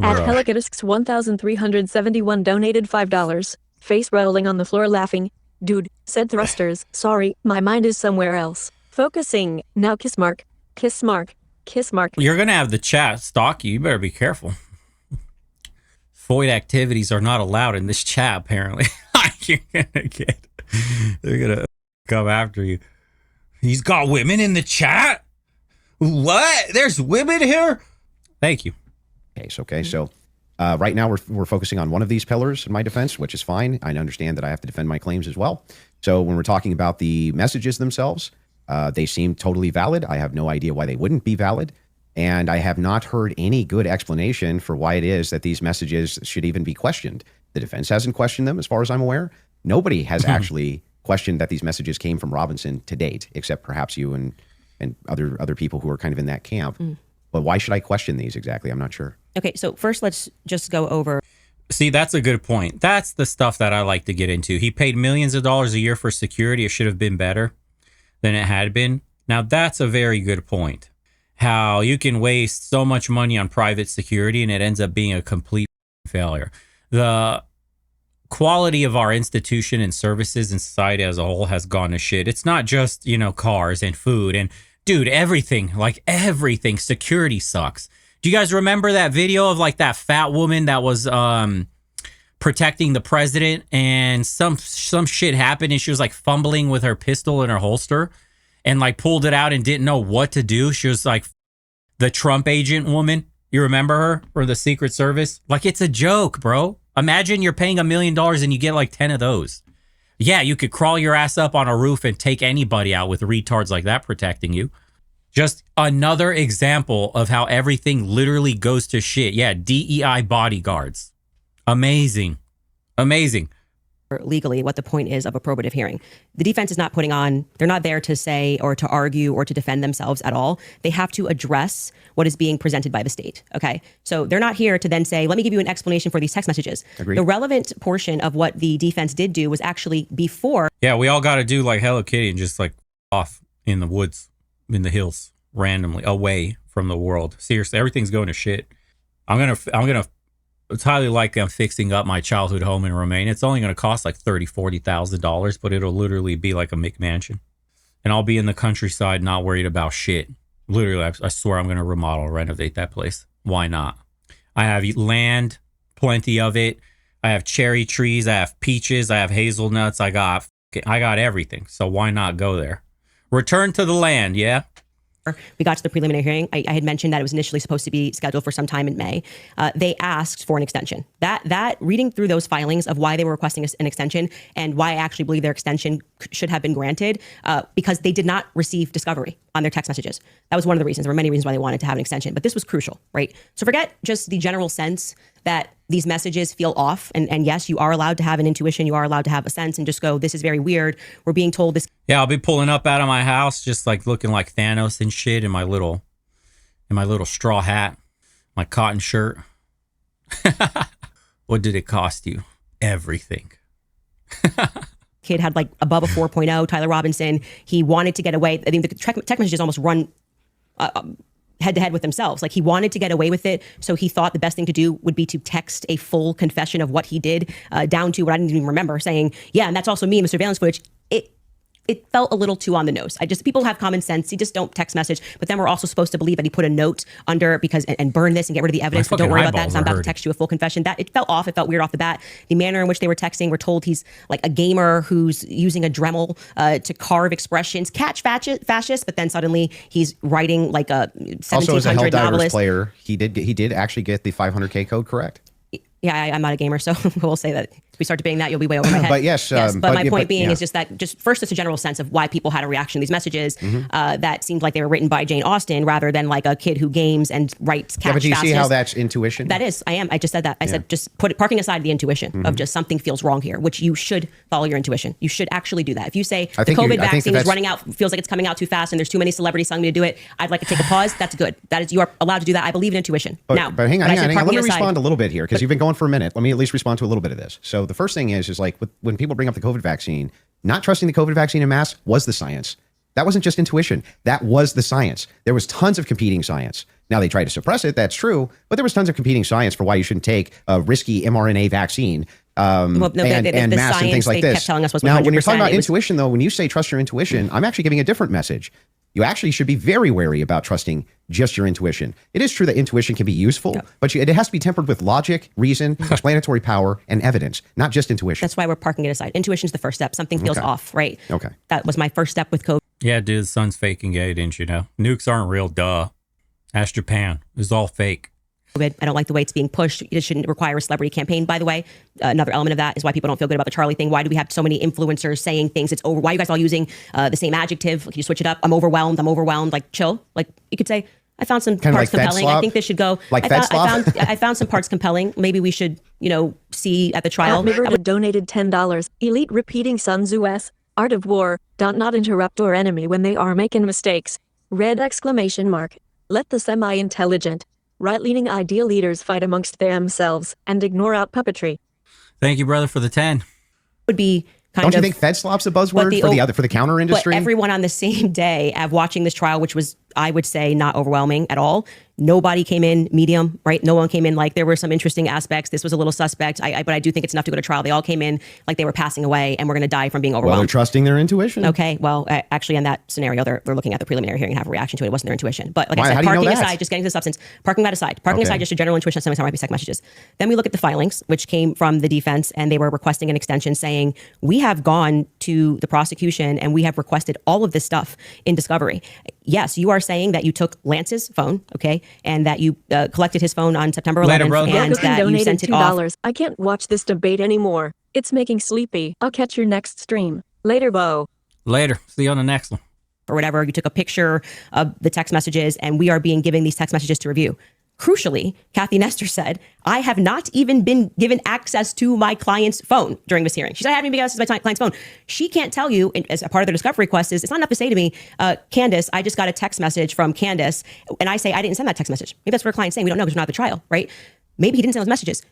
At Helicatisks 1371 donated $5. Face rolling on the floor laughing. Dude, said thrusters. Sorry, my mind is somewhere else. Focusing. Now kiss mark. Kiss mark. Kiss mark. You're going to have the chat stalk you. You better be careful. Void activities are not allowed in this chat, apparently. They're going to come after you. He's got women in the chat? What? There's women here? Thank you. Case. Okay. So right now we're focusing on one of these pillars in my defense, which is fine. I understand that I have to defend my claims as well. So when we're talking about the messages themselves, they seem totally valid. I have no idea why they wouldn't be valid. And I have not heard any good explanation for why it is that these messages should even be questioned. The defense hasn't questioned them as far as I'm aware. Nobody has actually questioned that these messages came from Robinson to date, except perhaps you and other people who are kind of in that camp. But why should I question these exactly? I'm not sure. Okay, so first let's just go over. See, that's a good point. That's the stuff that I like to get into. He paid millions of dollars a year for security. It should have been better than it had been. Now, that's a very good point. How you can waste so much money on private security and it ends up being a complete failure. The quality of our institution and services and society as a whole has gone to shit. It's not just, cars and food and dude, everything, security sucks. Do you guys remember that video of that fat woman that was protecting the president and some shit happened and she was fumbling with her pistol in her holster and like pulled it out and didn't know what to do. She was like the Trump agent woman. You remember her, or the Secret Service? Like, it's a joke, bro. Imagine you're paying $1 million and you get like 10 of those. Yeah, you could crawl your ass up on a roof and take anybody out with retards like that protecting you. Just another example of how everything literally goes to shit. Yeah, DEI bodyguards. Amazing. Amazing. Legally, what the point is of a probative hearing. The defense is not putting on, they're not there to say or to argue or to defend themselves at all. They have to address what is being presented by the state. Okay. So they're not here to then say, let me give you an explanation for these text messages. Agreed. The relevant portion of what the defense did do was actually before. Yeah, we all got to do like Hello Kitty and just like off in the woods, in the hills, randomly, away from the world. Seriously, everything's going to shit. I'm gonna it's highly likely I'm fixing up my childhood home in Romania. It's only going to cost like $30,000-$40,000, but it'll literally be like a McMansion. And I'll be in the countryside, not worried about shit. Literally, I swear I'm going to remodel or renovate that place. Why not? I have land, plenty of it. I have cherry trees. I have peaches. I have hazelnuts. I got everything. So why not go there? Return to the land, yeah? We got to the preliminary hearing. I had mentioned that it was initially supposed to be scheduled for some time in May. They asked for an extension. That reading through those filings of why they were requesting an extension and why I actually believe their extension should have been granted, because they did not receive discovery on their text messages. That was one of the reasons. There were many reasons why they wanted to have an extension, but this was crucial, right? So forget just the general sense that these messages feel off. And yes, you are allowed to have an intuition. You are allowed to have a sense and just go, this is very weird. We're being told this. Yeah, I'll be pulling up out of my house, just like looking like Thanos and shit in my little straw hat, my cotton shirt. What did it cost you? Everything. Kid had like above a 4.0, Tyler Robinson. He wanted to get away. I think the text messages almost run head to head with themselves. Like, he wanted to get away with it. So he thought the best thing to do would be to text a full confession of what he did, down to what I didn't even remember, saying, yeah, and that's also me in the surveillance footage. It felt a little too on the nose. People have common sense. You just don't text message. But then we're also supposed to believe that he put a note under and burn this and get rid of the evidence. But don't worry about that because I'm about to text you a full confession. That it felt off. It felt weird off the bat. The manner in which they were texting, we're told he's like a gamer who's using a Dremel to carve expressions, catch fascist. But then suddenly he's writing like a 1700 also, as a Helldivers novelist. Player, he did actually get the 500K code correct. Yeah, I'm not a gamer, so we'll say that if we start debating that, you'll be way over my head. But yes, but my point being is just that, just first, it's a general sense of why people had a reaction to these messages that seemed like they were written by Jane Austen rather than like a kid who games and writes catch. Yeah, but do you see how that's intuition? That is, I just said that. I said just parking aside the intuition of just something feels wrong here, which you should follow your intuition. You should actually do that. If you say the COVID vaccine is running out, feels like it's coming out too fast, and there's too many celebrities telling me to do it, I'd like to take a pause. That's good. That is, you are allowed to do that. I believe in intuition. But hang on. Let me respond a little bit here because you've been going for a minute. Let me at least respond to a little bit of this. So the first thing is like when people bring up the COVID vaccine, not trusting the COVID vaccine en masse was the science. That wasn't just intuition. That was the science. There was tons of competing science. Now they tried to suppress it. That's true. But there was tons of competing science for why you shouldn't take a risky mRNA vaccine and masks and things like this. Kept telling us was now, when you're talking about intuition, though, when you say trust your intuition, I'm actually giving a different message. You actually should be very wary about trusting just your intuition. It is true that intuition can be useful, but it has to be tempered with logic, reason, explanatory power, and evidence, not just intuition. That's why we're parking it aside. Intuition is the first step. Something feels off, right? Okay. That was my first step with COVID. Yeah, dude, the sun's faking gay, didn't you know? Nukes aren't real, duh. Ask Japan. It's all fake. I don't like the way it's being pushed. It shouldn't require a celebrity campaign, by the way. Another element of that is why people don't feel good about the Charlie thing. Why do we have so many influencers saying things? It's over. Why are you guys all using the same adjective? Like, you switch it up. I'm overwhelmed. Like, chill. Like, you could say, I found some parts compelling. I think this should go. I found some parts compelling. Maybe we should, see at the trial. River donated $10. Elite repeating Sun Tzu's Art of War. Don't not interrupt our enemy when they are making mistakes. Red exclamation mark. Let the semi-intelligent, right-leaning ideal leaders fight amongst themselves and ignore out puppetry. Thank you, brother, for the 10. Would be Don't you think Fed slop's a buzzword for the counter industry? But everyone on the same day of watching this trial, which was, I would say, not overwhelming at all, Nobody came in medium, right? No one came in like there were some interesting aspects. This was a little suspect, but I do think it's enough to go to trial. They all came in like they were passing away and we're going to die from being Well, overwhelmed. they're trusting their intuition. Okay, well, actually, in that scenario, they're looking at the preliminary hearing and have a reaction to it. It wasn't their intuition. But like Why? I How said, do you know parking that? aside, just getting to the substance, parking that aside, parking Okay. aside, just a general intuition that some might be text messages. Then we look at the filings, which came from the defense, and they were requesting an extension saying, we have gone to the prosecution and we have requested all of this stuff in discovery. Yes, you are saying that you took Lance's phone, okay, and that you collected his phone on September 11th, Later, bro. and Rocco that you donated sent it off. $2. I can't watch this debate anymore. It's making sleepy. I'll catch your next stream. Later, Bo. Later. See you on the next one. Or whatever. You took a picture of the text messages, and we are being given these text messages to review. Crucially, Kathy Nestor said, I have not even been given access to my client's phone during this hearing. She said, I haven't even been access to my client's phone. She can't tell you, as a part of the discovery request, is it's not enough to say to me, Candace, I just got a text message from Candace, and I say, I didn't send that text message. Maybe that's what her client's saying. We don't know because we're not at the trial, right? Maybe he didn't send those messages.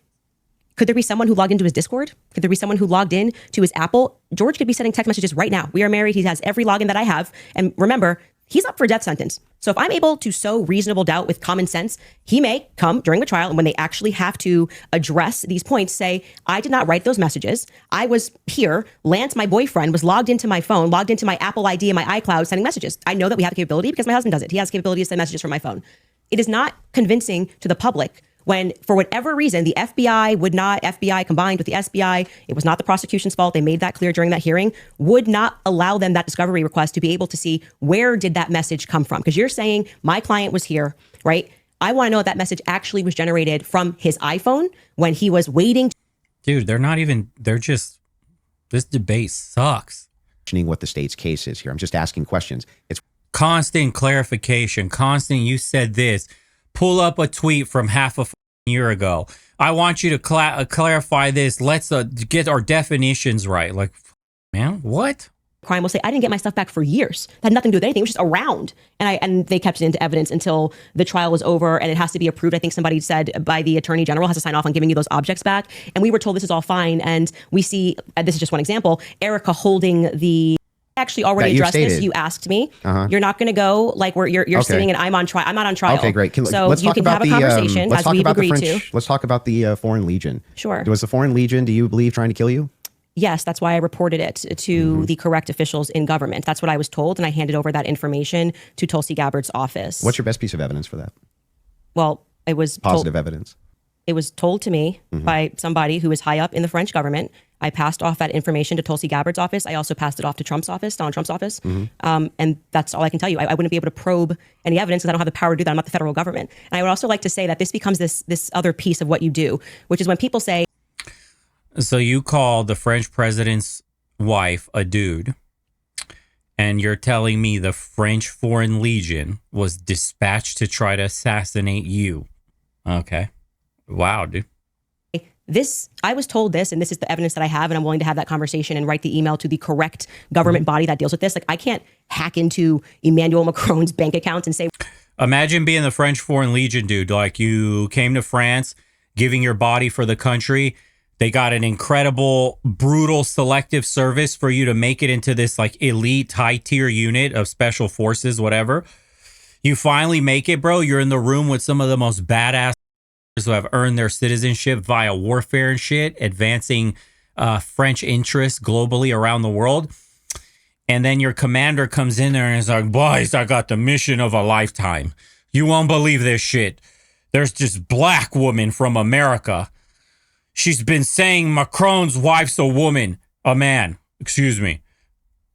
Could there be someone who logged into his Discord? Could there be someone who logged in to his Apple? George could be sending text messages right now. We are married. He has every login that I have. And remember, he's up for a death sentence. So if I'm able to sow reasonable doubt with common sense, he may come during the trial and when they actually have to address these points, say, I did not write those messages. I was here. Lance, my boyfriend, was logged into my phone, logged into my Apple ID and my iCloud sending messages. I know that we have the capability because my husband does it. He has the capability to send messages from my phone. It is not convincing to the public when, for whatever reason, the FBI combined with the SBI, it was not the prosecution's fault. They made that clear during that hearing, would not allow them that discovery request to be able to see where did that message come from? Because you're saying my client was here, right? I want to know if that message actually was generated from his iPhone when he was waiting. Dude, this debate sucks. What the state's case is here. I'm just asking questions. It's Constant clarification. You said this. Pull up a tweet from half a year ago. I want you to clarify this. Let's get our definitions right. Like, man, what? Crime will say, I didn't get my stuff back for years. That had nothing to do with anything. It was just around. And they kept it into evidence until the trial was over and it has to be approved. I think somebody said by the attorney general has to sign off on giving you those objects back. And we were told this is all fine. And we see, this is just one example, Erica holding the actually already addressed this. You asked me. You're not going to go like where you're Okay. sitting and I'm on trial. I'm not on trial. okay, great. So let's you talk can about have a conversation let's as talk we've about the agreed French, to. Let's talk about the Foreign Legion. Sure. Was the Foreign Legion, do you believe, trying to kill you? Yes, that's why I reported it to the correct officials in government. That's what I was told, and I handed over that information to Tulsi Gabbard's office. What's your best piece of evidence for that? Well, it was Positive evidence. It was told to me by somebody who is high up in the French government. I passed off that information to Tulsi Gabbard's office. I also passed it off to Trump's office, Donald Trump's office. And that's all I can tell you. I wouldn't be able to probe any evidence because I don't have the power to do that. I'm not the federal government. And I would also like to say that this becomes this other piece of what you do, which is when people say, So you call the French president's wife a dude, and you're telling me the French Foreign Legion was dispatched to try to assassinate you. Okay. Wow, dude. I was told this, and this is the evidence that I have, and I'm willing to have that conversation and write the email to the correct government body that deals with this. Like, I can't hack into Emmanuel Macron's bank account and say, Imagine being the French Foreign Legion, dude. Like, you came to France, giving your body for the country. They got an incredible, brutal, selective service for you to make it into this like elite, high tier unit of special forces, whatever. You finally make it, bro. You're in the room with some of the most badass who have earned their citizenship via warfare and shit, advancing French interests globally around the world. And then your commander comes in there and is like, boys, I got the mission of a lifetime. You won't believe this shit. There's this black woman from America. She's been saying Macron's wife's a woman, a man, excuse me.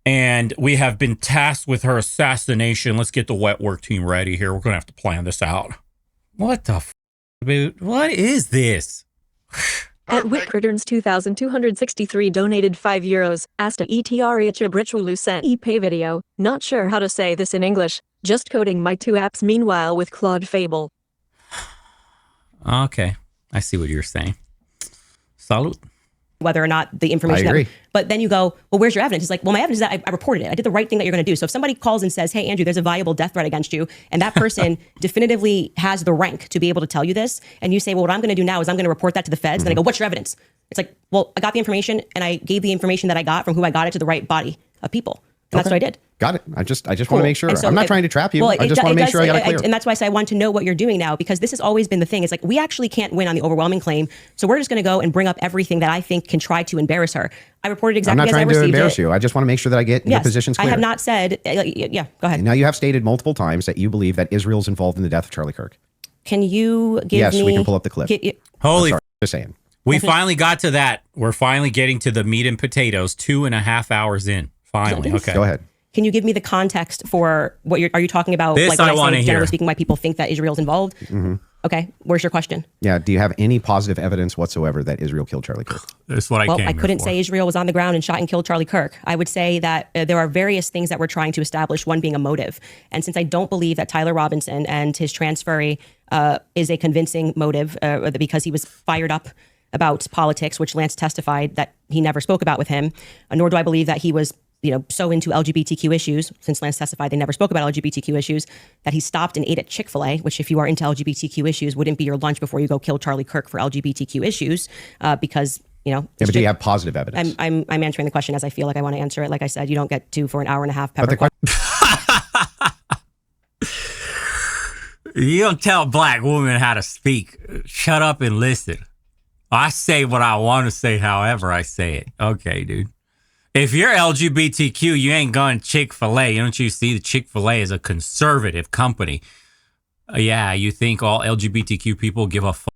And we have been tasked with her assassination. Let's get the wet work team ready here. We're going to have to plan this out. What the dude? What is this? At Whitreturns 2263 donated €5. Asta etrichulus e-pay video. Not sure how to say this in English. Just coding my two apps meanwhile with Claude Fable. Okay. I see what you're saying. Salute. whether or not the information. I agree. But then you go, well, where's your evidence? It's like, well, my evidence is that I reported it. I did the right thing that you're going to do. So if somebody calls and says, hey, Andrew, there's a viable death threat against you, and that person definitively has the rank to be able to tell you this, and you say, well, what I'm going to do now is I'm going to report that to the feds. And then I go, what's your evidence? It's like, well, I got the information and I gave the information that I got from who I got it to the right body of people. And that's what I did. Got it. I just want to make sure. So I'm not trying to trap you. Well, I just want to make sure I got it clear. And that's why I say I want to know what you're doing now, because this has always been the thing. It's like, we actually can't win on the overwhelming claim. So we're just going to go and bring up everything that I think can try to embarrass her. I reported exactly as I received it. I'm not trying to embarrass you. I just want to make sure that I get your positions clear. I have not said, yeah, go ahead. Now, you have stated multiple times that you believe that Israel's involved in the death of Charlie Kirk. Can you give me... Yes, we can pull up the clip. Holy... Just saying. We finally got to that. We're finally getting to the meat and potatoes 2.5 hours in. Finally. Okay. Go ahead. Can you give me the context for what are you talking about? This like I want to hear. Generally speaking, why people think that Israel's involved? Mm-hmm. Okay. Where's your question? Yeah. Do you have any positive evidence whatsoever that Israel killed Charlie Kirk? That's what I couldn't say Israel was on the ground and shot and killed Charlie Kirk. I would say that there are various things that we're trying to establish, one being a motive. And since I don't believe that Tyler Robinson and his transferee is a convincing motive because he was fired up about politics, which Lance testified that he never spoke about with him, nor do I believe that he was so into LGBTQ issues, since Lance testified they never spoke about LGBTQ issues, that he stopped and ate at Chick-fil-A, which if you are into LGBTQ issues, wouldn't be your lunch before you go kill Charlie Kirk for LGBTQ issues, because, Yeah, but do you have positive evidence? I'm answering the question as I feel like I want to answer it. Like I said, you don't get to for an hour and a half. You don't tell a black woman how to speak. Shut up and listen. I say what I want to say, however I say it. Okay, dude. If you're LGBTQ, you ain't going Chick-fil-A. Don't you see the Chick-fil-A is a conservative company? Yeah, you think all LGBTQ people give a fuck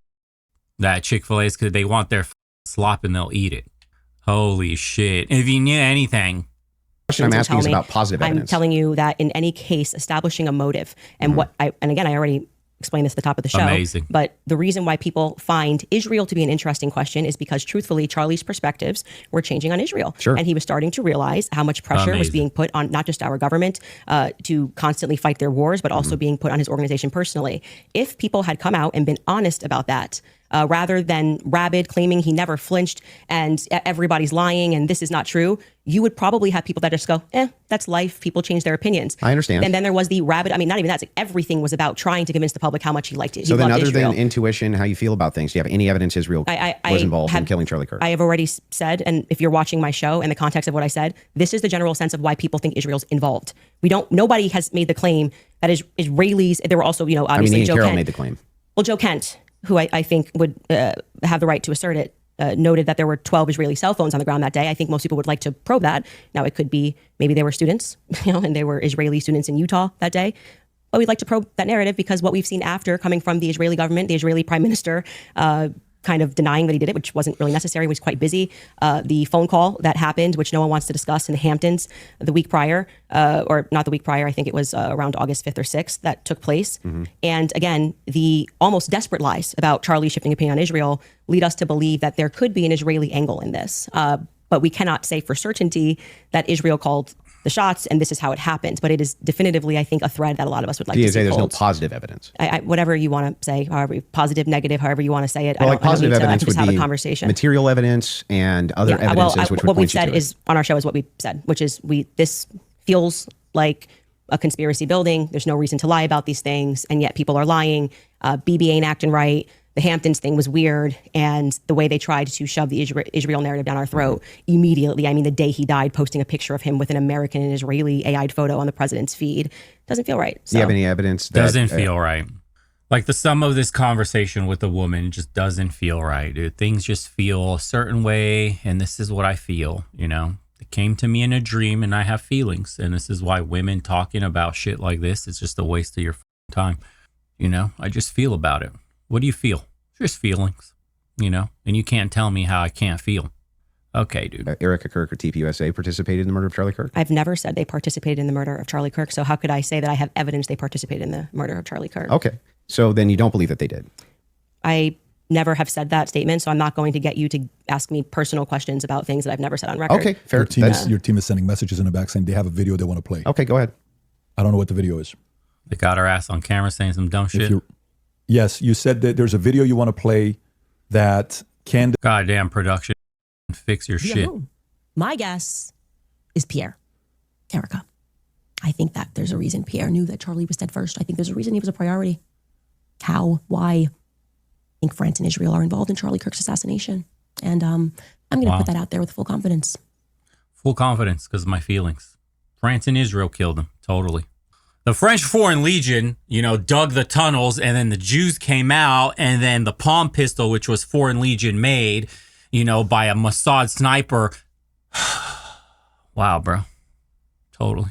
that Chick-fil-A is because they want their slop and they'll eat it. Holy shit. If you knew anything. The question I'm asking is about positive evidence. I'm telling you that in any case, establishing a motive and and again, I already explained this at the top of the show. Amazing. But the reason why people find Israel to be an interesting question is because truthfully, Charlie's perspectives were changing on Israel. Sure. And he was starting to realize how much pressure was being put on not just our government to constantly fight their wars, but also being put on his organization personally. If people had come out and been honest about that, rather than rabid claiming he never flinched and everybody's lying and this is not true, you would probably have people that just go, that's life. People change their opinions. I understand. And then there was the rabid, I mean, not even that, it's like everything was about trying to convince the public how much he liked it. So then other than intuition, how you feel about things, do you have any evidence Israel was involved in killing Charlie Kirk? I have already said, and if you're watching my show in the context of what I said, this is the general sense of why people think Israel's involved. Nobody has made the claim that Israelis, there were also, obviously Joe Carroll Kent. made the claim. Well, Joe Kent, who I think would have the right to assert it, noted that there were 12 Israeli cell phones on the ground that day. I think most people would like to probe that. Now, it could be maybe they were students, and they were Israeli students in Utah that day. But we'd like to probe that narrative because what we've seen after coming from the Israeli government, the Israeli prime minister, kind of denying that he did it, which wasn't really necessary. He was quite busy. The phone call that happened, which no one wants to discuss in the Hamptons the week prior, or not the week prior, I think it was around August 5th or 6th that took place. Mm-hmm. And again, the almost desperate lies about Charlie shifting opinion on Israel lead us to believe that there could be an Israeli angle in this. But we cannot say for certainty that Israel called the shots and this is how it happened. But it is definitively, I think, a thread that a lot of us would like to see. Say there's pulled. no positive evidence. Whatever you want to say, however positive, negative, however you want to say it. Well, positive evidence would have be a conversation. Material evidence and other evidences which would what point we've you said to is on our show is what we said, which is this feels like a conspiracy building. There's no reason to lie about these things, and yet people are lying. BB ain't acting right. The Hamptons thing was weird, and the way they tried to shove the Israel narrative down our throat immediately. I mean, the day he died, posting a picture of him with an American and Israeli AI'd photo on the president's feed doesn't feel right. So. Do you have any evidence? Doesn't feel right. Like the sum of this conversation with the woman just doesn't feel right, dude. Things just feel a certain way, and this is what I feel, It came to me in a dream, and I have feelings, and this is why women talking about shit like this is just a waste of your time. I just feel about it. What do you feel? Just feelings, and you can't tell me how I can't feel. Okay, dude. Erica Kirk or TPUSA participated in the murder of Charlie Kirk? I've never said they participated in the murder of Charlie Kirk. So how could I say that I have evidence they participated in the murder of Charlie Kirk? Okay. So then you don't believe that they did? I never have said that statement, so I'm not going to get you to ask me personal questions about things that I've never said on record. Okay, fair. Your team is sending messages in the back saying they have a video they want to play. Okay, go ahead. I don't know what the video is. They got her ass on camera saying some dumb shit. Yes, you said that there's a video you want to play that can... Goddamn production. Fix your shit. My guess is Pierre Carica. I think that there's a reason Pierre knew that Charlie was dead first. I think there's a reason he was a priority. How? Why? I think France and Israel are involved in Charlie Kirk's assassination. And I'm going to put that out there with full confidence. Full confidence because of my feelings. France and Israel killed him. Totally. The French Foreign Legion, dug the tunnels, and then the Jews came out, and then the palm pistol, which was Foreign Legion made, by a Mossad sniper. Wow, bro. Totally.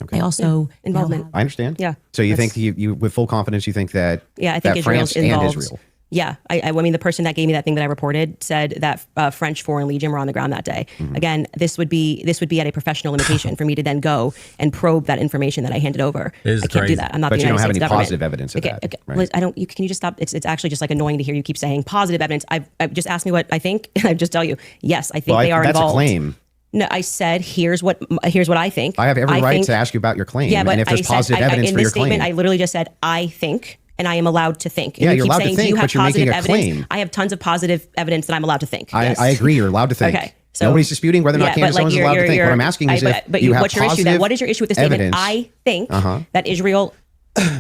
Okay. I also Involvement. I understand. Yeah. So you think you with full confidence, you think that I think that Israel's France and involved. Israel. Yeah, I mean, the person that gave me that thing that I reported said that French Foreign Legion were on the ground that day. Again, this would be at a professional limitation for me to then go and probe that information that I handed over. This is I can't crazy. do that. I'm not But the you don't United have States any government. positive evidence of that. Okay. Right? Liz, I don't. Can you just stop? It's actually just like annoying to hear you keep saying positive evidence. I've just asked me what I think, and I just tell you, yes, I think they are that's involved. a claim. No, I said here's what I think. I have every right think- to ask you about your claim. Yeah, but and if there's positive evidence in for this your statement, claim. I literally just said I think. And I am allowed to think. And Yeah, you you're keep allowed to saying, think, do you have but you're positive making a evidence? claim. I have tons of positive evidence that I'm allowed to think. Yes. I agree. You're allowed to think. Okay. So, Nobody's disputing whether or not yeah, Candace but, like, Owens is allowed to think. What I'm asking is but if you have what's your issue then? positive What is your issue with the statement? evidence. I think that Israel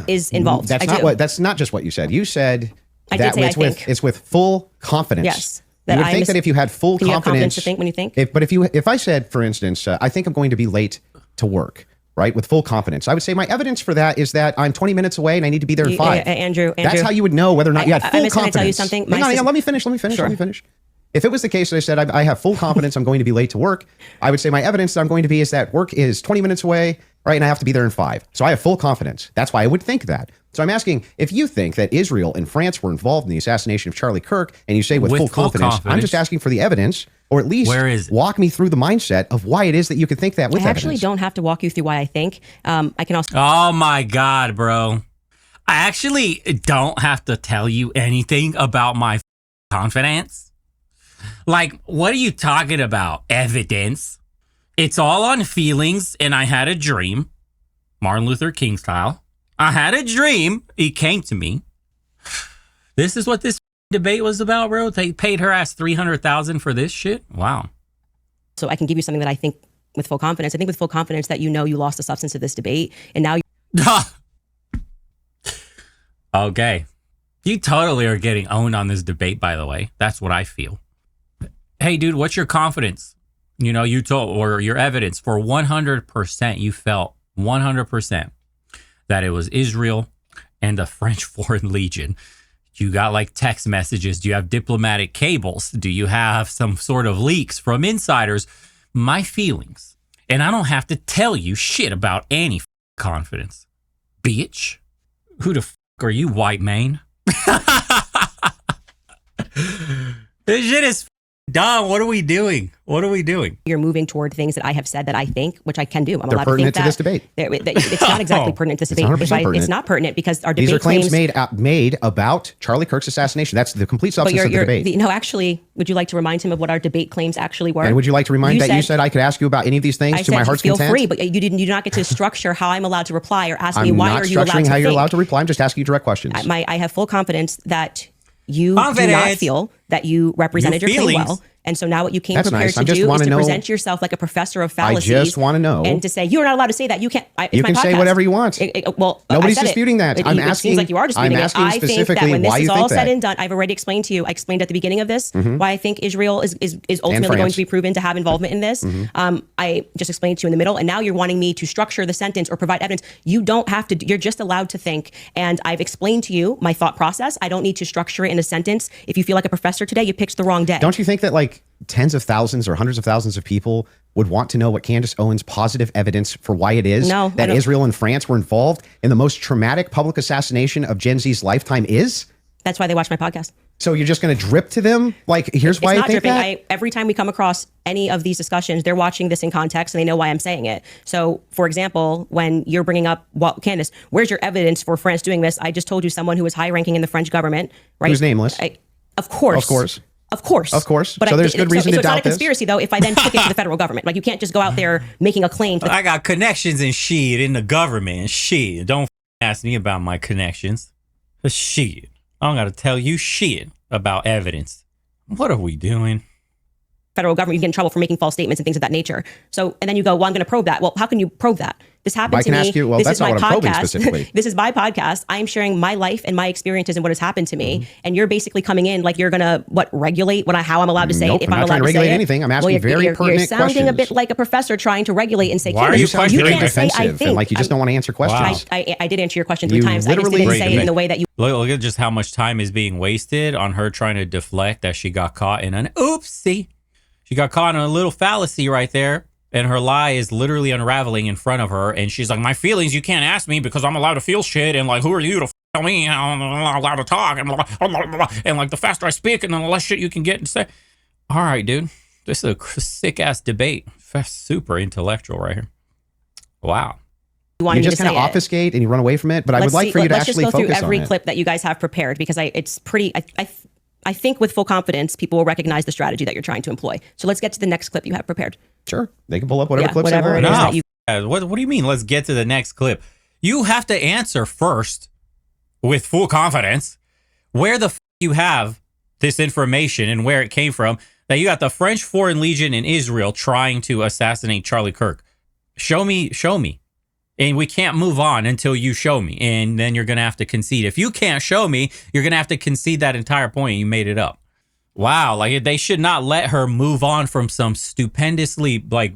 is involved. That's I not do. what. That's not just what you said. You said I did that say I it's think. it's with full confidence. Yes. You would I think that if you had full Can you have confidence confidence to think when you think? If I said, for instance, I think I'm going to be late to work, right, with full confidence, I would say my evidence for that is that I'm 20 minutes away and I need to be there in 5. Andrew, That's how you would know whether or not you had full I'm just confidence. gonna tell you something. Hang on, let me finish. Sure. If it was the case that I said I have full confidence I'm going to be late to work, I would say my evidence that I'm going to be is that work is 20 minutes away, right, and I have to be there in 5. So I have full confidence. That's why I would think that. So I'm asking, if you think that Israel and France were involved in the assassination of Charlie Kirk, and you say with full confidence, I'm just asking for the evidence, or at least Where is it? walk me through the mindset of why it is that you could think that with I evidence. actually don't have to walk you through why I think. I can also. Oh my God, bro. I actually don't have to tell you anything about my confidence. Like, what are you talking about? Evidence? It's all on feelings, and I had a dream. Martin Luther King style. I had a dream. He came to me. This is what this debate was about, bro. They paid her ass $300,000 for this shit. Wow. So I can give you something that I think with full confidence. I think with full confidence that you lost the substance of this debate, and now Okay. You totally are getting owned on this debate, by the way. That's what I feel. Hey, dude, what's your confidence? You told, or your evidence for 100%, you felt 100% that it was Israel and the French Foreign Legion. You got like text messages. Do you have diplomatic cables? Do you have some sort of leaks from insiders? My feelings. And I don't have to tell you shit about any confidence. Bitch. Who the are you, white man? This shit is dumb. What are we doing? you're moving toward things that I have said that I think, which I can do. I'm They're allowed to think pertinent to this debate. It's not exactly pertinent to this It's debate. 100% pertinent. It's not pertinent because our debate These are claims made about Charlie Kirk's assassination. That's the complete But substance of the debate. no, actually, would you like to remind him of what our debate claims actually were? And would you like to remind you said I could ask you about any of these things I to my said heart's feel content? free, but you do not get to structure how I'm allowed to reply or ask me I'm why not are you allowed structuring to how you're think. allowed to reply. I'm just asking you direct questions. I have full confidence that you do not feel that you represented your claim well. And so now what you came That's prepared nice. I to just do is wanna to know- present yourself like a professor of fallacies. I just want to know. And to say, you're not allowed to say that. You can't. You can say whatever you want. Well, Nobody's I said disputing that. It I'm seems asking- like you are disputing I'm it. asking I think that specifically when this why is you all think said that. and done, I've already explained to you. I explained at the beginning of this why I think Israel is ultimately going France. to be proven to have involvement in this. I just explained to you in the middle, and now you're wanting me to structure the sentence or provide evidence. You don't have to. You're just allowed to think. And I've explained to you my thought process. I don't need to structure it in a sentence. If you feel like a professor today, you picked the wrong day. Don't you think that like tens of thousands or hundreds of thousands of people would want to know what Candace Owens' positive evidence for why it is No, I that don't. Israel and France were involved in the most traumatic public assassination of Gen Z's lifetime is? That's why they watch my podcast. So you're just going to drip to them? Like, here's why It's I not think dripping. that? Every time we come across any of these discussions, they're watching this in context and they know why I'm saying it. So, for example, when you're bringing up, well, Candace, where's your evidence for France doing this? I just told you someone who was high ranking in the French government, right? Who's nameless. Of course. Of course. Of course. Of course. But So there's good reason to so it's not doubt a conspiracy, though, if I then took it to the federal government. Like, you can't just go out there making a claim. I got connections and shit in the government and shit. Don't ask me about my connections. Shit. I don't got to tell you shit about evidence. What are we doing? federal government, you get in trouble for making false statements and things of that nature. So, and then you go, well, I'm going to probe that. Well, how can you probe that? This happened to me. I can ask you, well, this that's is my not what I'm probing podcast. specifically. This is my podcast. I'm sharing my life and my experiences and what has happened to me. And you're basically coming in like you're going to, regulate how I'm allowed to say Nope, it, if I'm I'm not allowed trying to to say regulate it. anything. I'm asking very you're pertinent sounding questions. a bit like a professor trying to regulate and say, Why are You you sound questioning very me? defensive and like you just don't want to answer questions. I did answer your question 3 You times. I just literally- didn't say it in the way that you. Look at just how much time is being wasted on her trying to deflect that she got caught in an oopsie. She got caught in a little fallacy right there. And her lie is literally unraveling in front of her. And she's like, my feelings, you can't ask me because I'm allowed to feel shit. And like, who are you to tell me I'm not allowed to talk? And, blah, blah, blah, blah. And like, the faster I speak and the less shit you can get and say. All right, dude. This is a sick ass debate. Super intellectual right here. Wow. You just kind of obfuscate and you run away from it. But I would like for you to actually let's just go focus through every on it. clip that you guys have prepared because it's pretty. I think with full confidence, people will recognize the strategy that you're trying to employ. So let's get to the next clip you have prepared. Sure. They can pull up whatever clips whatever they it want. is that you. What do you mean? Let's get to the next clip. You have to answer first with full confidence where the you have this information and where it came from. That you got the French Foreign Legion in Israel trying to assassinate Charlie Kirk. Show me. And we can't move on until you show me. And then you're going to have to concede. If you can't show me, you're going to have to concede that entire point. You made it up. Wow. Like they should not let her move on from some stupendously, like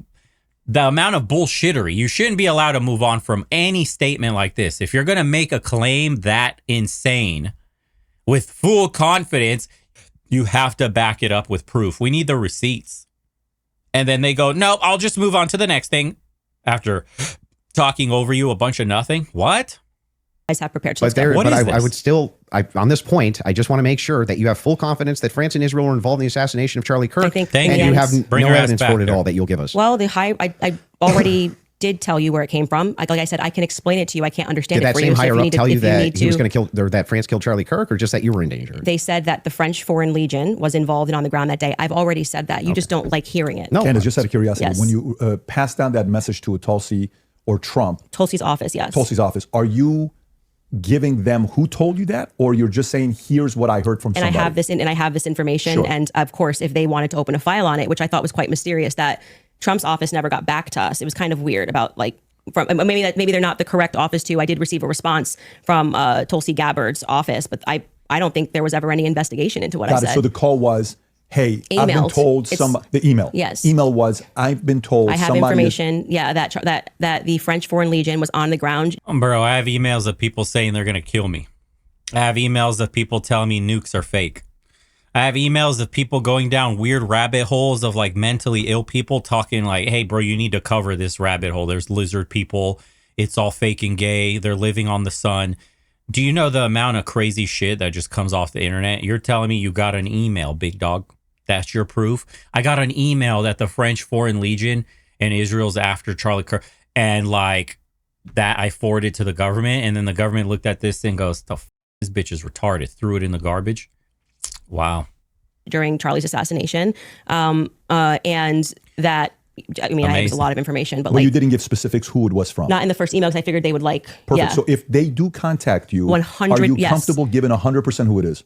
the amount of bullshittery. You shouldn't be allowed to move on from any statement like this. If you're going to make a claim that insane with full confidence, you have to back it up with proof. We need the receipts. And then they go, nope, I'll just move on to the next thing after talking over you a bunch of nothing. What? Guys have prepared. But I would still, on this point, I just want to make sure that you have full confidence that France and Israel were involved in the assassination of Charlie Kirk. I think and you have Bring no your ass evidence back for it at there. all that you'll give us. Well, I already did tell you where it came from. Like I said, I can explain it to you. I can't understand Did it that for same you. So higher if you up need tell to, you if you that need he was to, going to kill, or that France killed Charlie Kirk, or just that you were in danger? they said that the French Foreign Legion was involved and on the ground that day. I've already said that. You just don't like hearing it. No. Candace, just out of curiosity, Yes. when you pass down that message to a Tulsi or Trump, Tulsi's office, yes. Tulsi's office, are you giving them who told you that, or you're just saying, here's what I heard from And somebody? I have this information. Sure. And of course, if they wanted to open a file on it, which I thought was quite mysterious, that Trump's office never got back to us. It was kind of weird about maybe they're not the correct office to. I did receive a response from Tulsi Gabbard's office, but I don't think there was ever any investigation into what I Got it. said. So the call was, hey, I've been Emailed. told the email. Yes. Email was, I've been told I have somebody is- information, that the French Foreign Legion was on the ground. Bro, I have emails of people saying they're going to kill me. I have emails of people telling me nukes are fake. I have emails of people going down weird rabbit holes of like mentally ill people talking like, hey, bro, you need to cover this rabbit hole. There's lizard people. It's all fake and gay. They're living on the sun. Do you know the amount of crazy shit that just comes off the internet? You're telling me you got an email, big dog. That's your proof. I got an email that the French Foreign Legion and Israel's after Charlie Kirk. And like that, I forwarded to the government. And then the government looked at this and goes, this bitch is retarded. Threw it in the garbage. Wow. During Charlie's assassination. And that, I mean, I have a lot of information, but Well, you didn't give specifics who it was from. not in the first email because I figured they would Perfect. Yeah, So if they do contact you, 100 are you yes. comfortable giving 100% who it is?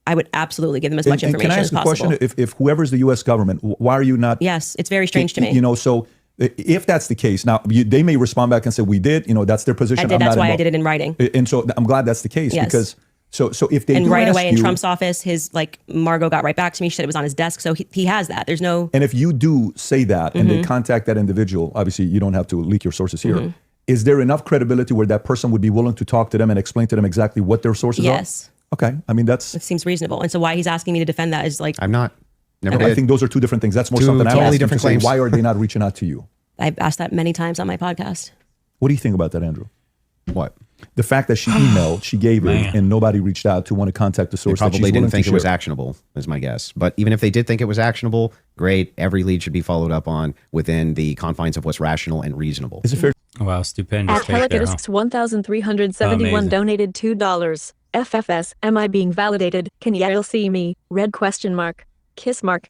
I would absolutely give them as much And information can I ask as a possible. question? If whoever's the U.S. government, why are you not? Yes, it's very strange to me. You know, so if that's the case, now they may respond back and say, we did, you know, that's their position. I did. I'm That's not why I involved. did it in writing. And so I'm glad that's the case Yes. because so if they And do right ask away in you, Trump's office, his Margot got right back to me. She said it was on his desk. So he has that. There's no. and if you do say that and Mm-hmm. they contact that individual, obviously you don't have to leak your sources here. Is there enough credibility where that person would be willing to talk to them and explain to them exactly what their sources Yes. are? Okay. I mean, It seems reasonable. And so why he's asking me to defend that is like, I'm not. Never I did. think those are two different things. That's more Two something I'm totally asking different to say, claims. why are they not reaching out to you? I've asked that many times on my podcast. What do you think about that, Andrew? What? The fact that she emailed, she gave it, and nobody reached out to want to contact the They source. that she's probably willing didn't to think it was share. actionable, is my guess. But even if they did think it was actionable, great. Every lead should be followed up on within the confines of what's rational and reasonable. Is it fair? Wow, stupendous. At take there, huh? Helicatisks 1371 Amazing. donated $2. FFS, am I being validated? Can y'all see me? Red question mark. Kiss mark.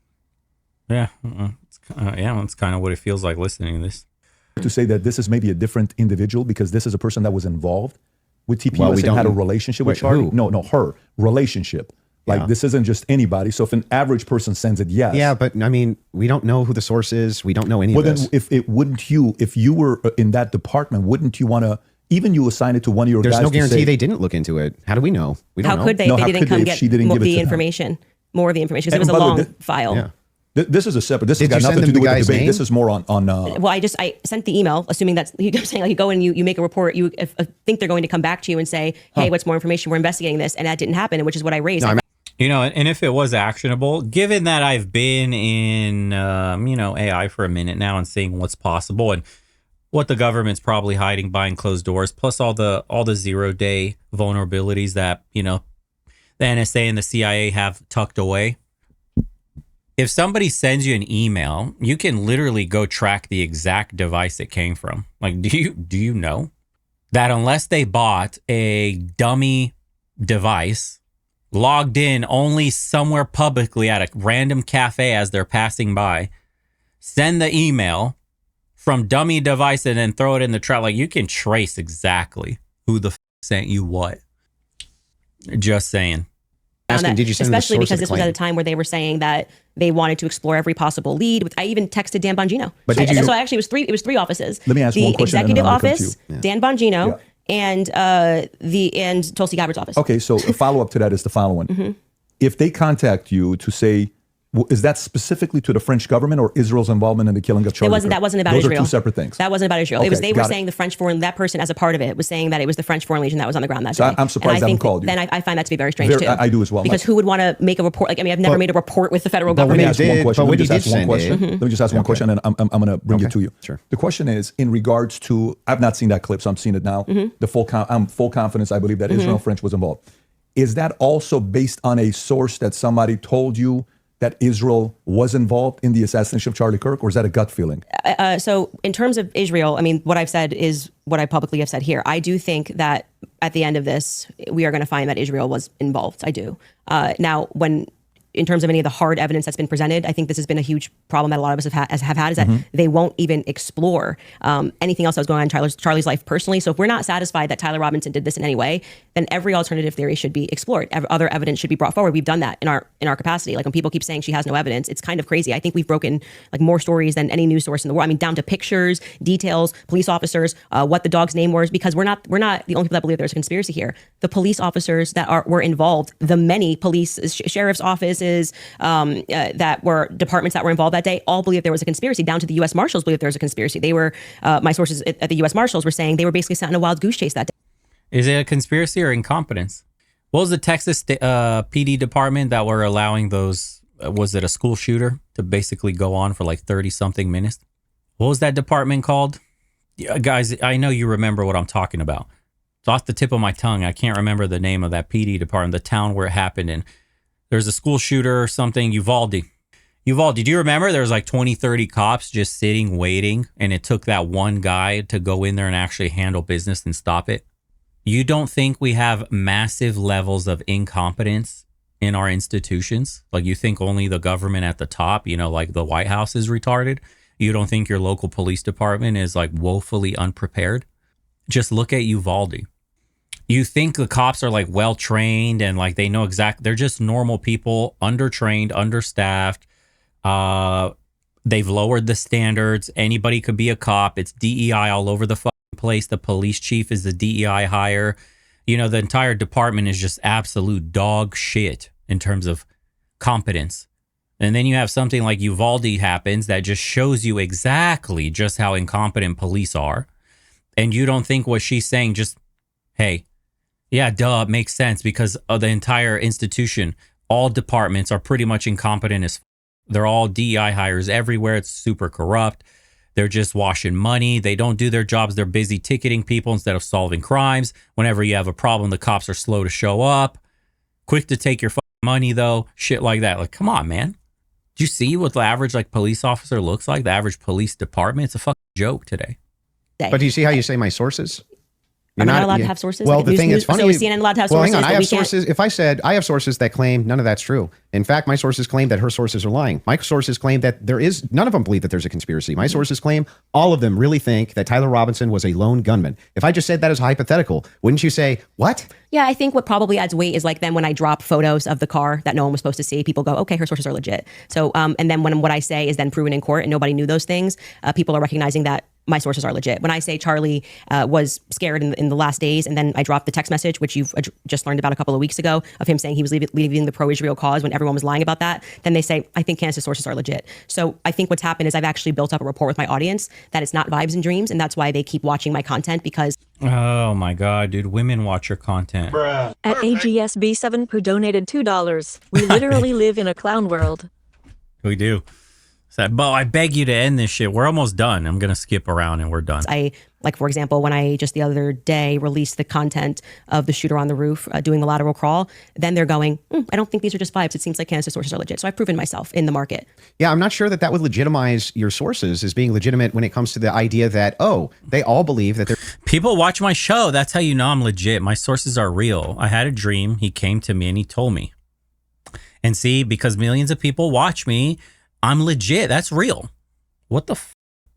Yeah, it's kind of what it feels like listening to this. To say that this is maybe a different individual because this is a person that was involved with TPUS Well, we and had a don't- relationship with Wait, Charlie? who? No, her relationship Like Yeah. this isn't just anybody. So if an average person sends it, yes. Yeah, but I mean, we don't know who the source is. We don't know any Well, of then this. if you were in that department, wouldn't you want to, even you assign it to one of your There's guys no to guarantee say, they didn't look into it. How do we know? We don't How know. could they No, if how they didn't could they come if get she didn't more give of it the to them? information? More of the information because it And was a by the way, long file. Yeah. This is a separate, this Did has you got send nothing to them do the with the guy's debate. name? This is more on Well, I sent the email, assuming that you're saying like you go and you make a report. You think they're going to come back to you and say, "Hey, what's more information? We're investigating this," and that didn't happen, which is what I raised. You know, and if it was actionable, given that I've been in, AI for a minute now and seeing what's possible and what the government's probably hiding behind closed doors, plus all the 0-day vulnerabilities that, the NSA and the CIA have tucked away. If somebody sends you an email, you can literally go track the exact device it came from. Like, do you know that unless they bought a dummy device, logged in only somewhere publicly at a random cafe as they're passing by, send the email from dummy device and then throw it in the trap, like you can trace exactly who the sent you what. Just saying. Asking, did you send especially the source because of the this was at claim? a time where they were saying that they wanted to explore every possible lead. I even texted Dan Bongino. But did you- So actually, it was three offices. Let me ask the one question and then executive I'm gonna come office, to you. Dan Bongino, and Tulsi Gabbard's office. Okay, so a follow-up to that is the following. Mm-hmm. If they contact you to say, is that specifically to the French government or Israel's involvement in the killing of Charlie Kirk? That wasn't about Those Israel. are two separate things. That wasn't about Israel. It was Okay, they were got it. saying the French foreign, that person as a part of it was saying that it was the French Foreign Legion that was on the ground that So day. I'm surprised And they haven't I think called you. Then I find that to be very strange too. I do as well. Because who would want to make a report? Like, I mean, I've never But- made a report with the federal But when government. he Let me ask one did- question. but Let when me he just did ask one send question. it- Let me just ask one question, and I'm going to bring it to you. Sure. The question is in regards to, I've not seen that clip, so I'm seeing it now. Mm-hmm. I'm full confidence. I believe that Israel and French was involved. Is that also based on a source that somebody told you that Israel was involved in the assassination of Charlie Kirk, or is that a gut feeling? So in terms of Israel, I mean, what I've said is what I publicly have said here. I do think that at the end of this, we are going to find that Israel was involved. I do. Now, in terms of any of the hard evidence that's been presented, I think this has been a huge problem that a lot of us have had is that they won't even explore anything else that was going on in Charlie's life personally. So if we're not satisfied that Tyler Robinson did this in any way, then every alternative theory should be explored. Other evidence should be brought forward. We've done that in our capacity. Like when people keep saying she has no evidence, it's kind of crazy. I think we've broken like more stories than any news source in the world. I mean, down to pictures, details, police officers, what the dog's name was, because we're not the only people that believe there's a conspiracy here. The police officers that were involved, the many police sheriff's offices that were departments that were involved that day, all believe there was a conspiracy. Down to the U.S. Marshals believe there was a conspiracy. They were my sources at the U.S. Marshals were saying they were basically sent on a wild goose chase that day. Is it a conspiracy or incompetence? What was the Texas PD department that were allowing those, was it a school shooter to basically go on for like 30 something minutes? What was that department called? Yeah, guys, I know you remember what I'm talking about. It's off the tip of my tongue. I can't remember the name of that PD department, the town where it happened in. There's a school shooter or something, Uvalde, do you remember there was like 20, 30 cops just sitting, waiting, and it took that one guy to go in there and actually handle business and stop it? You don't think we have massive levels of incompetence in our institutions? Like you think only the government at the top, like the White House is retarded? You don't think your local police department is like woefully unprepared? Just look at Uvalde. You think the cops are like well trained and like they know they're just normal people, undertrained, understaffed. They've lowered the standards. Anybody could be a cop. It's DEI all over the fucking place. The police chief is the DEI hire. The entire department is just absolute dog shit in terms of competence. And then you have something like Uvalde happens that just shows you exactly just how incompetent police are. And you don't think what she's saying just, hey, yeah, duh, it makes sense because of the entire institution. All departments are pretty much incompetent as they're all DEI hires everywhere. It's super corrupt. They're just washing money. They don't do their jobs. They're busy ticketing people instead of solving crimes. Whenever you have a problem, the cops are slow to show up. Quick to take your money, though. Shit like that. Like, come on, man. Do you see what the average police officer looks like? The average police department? It's a fucking joke today. But do you see how you say my sources? Are we not allowed to have sources? Well, Like the thing is funny. So is CNN allowed to have well, sources? hang on. I but have we can't? sources. If I said I have sources that claim none of that's true. In fact, my sources claim that her sources are lying. My sources claim that there is none of them believe that there's a conspiracy. My sources claim all of them really think that Tyler Robinson was a lone gunman. If I just said that as hypothetical, wouldn't you say what? Yeah, I think what probably adds weight is like then when I drop photos of the car that no one was supposed to see, people go, okay, her sources are legit. So, and then when what I say is then proven in court and nobody knew those things, people are recognizing that my sources are legit. When I say Charlie was scared in the last days, and then I dropped the text message, which you've just learned about a couple of weeks ago, of him saying he was leaving the pro-Israel cause when everyone was lying about that, then they say, I think Candace's sources are legit. So I think what's happened is I've actually built up a rapport with my audience that it's not vibes and dreams, and that's why they keep watching my content because... Oh my God, dude. Women watch your content. At AGSB7 who donated $2. We literally live in a clown world. We do. So, Bo, I beg you to end this shit. We're almost done. I'm going to skip around and we're done. Like, for example, when I just the other day released the content of the shooter on the roof doing the lateral crawl, then they're going, I don't think these are just vibes. It seems like Candace's sources are legit. So I've proven myself in the market. Yeah, I'm not sure that would legitimize your sources as being legitimate when it comes to the idea that, oh, they all believe that they're... People watch my show. That's how you know I'm legit. My sources are real. I had a dream. He came to me and he told me. And see, because millions of people watch me, I'm legit. That's real. What the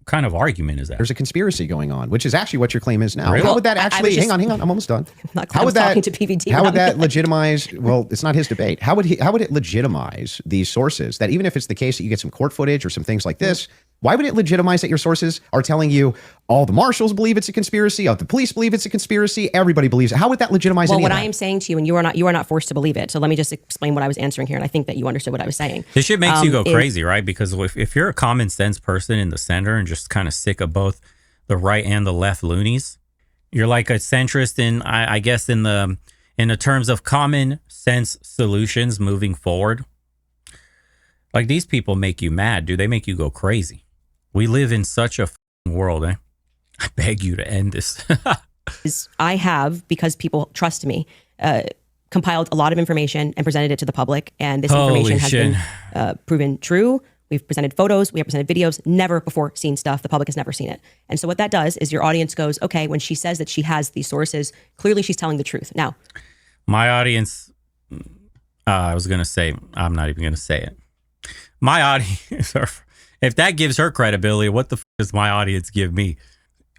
kind of argument is that? There's a conspiracy going on, which is actually what your claim is now. Really? How would that actually... hang on. I'm almost done. How would that talking to PVD? How would that legitimize... Well, it's not his debate. How would it legitimize these sources that even if it's the case that you get some court footage or some things like this, why would it legitimize that your sources are telling you all the marshals believe it's a conspiracy, all the police believe it's a conspiracy, everybody believes it? How would that legitimize any of that? What I am saying to you, and you are not forced to believe it. So let me just explain what I was answering here, and I think that you understood what I was saying. This shit makes you go crazy, right? Because if you're a common sense person in the center and just kind of sick of both the right and the left loonies, you're like a centrist in, I guess, in the terms of common sense solutions moving forward. Like, these people make you mad, dude. They make you go crazy. We live in such a world, eh? I beg you to end this. I have, because people trust me, compiled a lot of information and presented it to the public. And this information has been proven true. We've presented photos. We have presented videos. Never before seen stuff. The public has never seen it. And so what that does is your audience goes, okay, when she says that she has these sources, clearly she's telling the truth. Now, my audience, I was going to say, I'm not even going to say it. My audience, if that gives her credibility, what the f does my audience give me?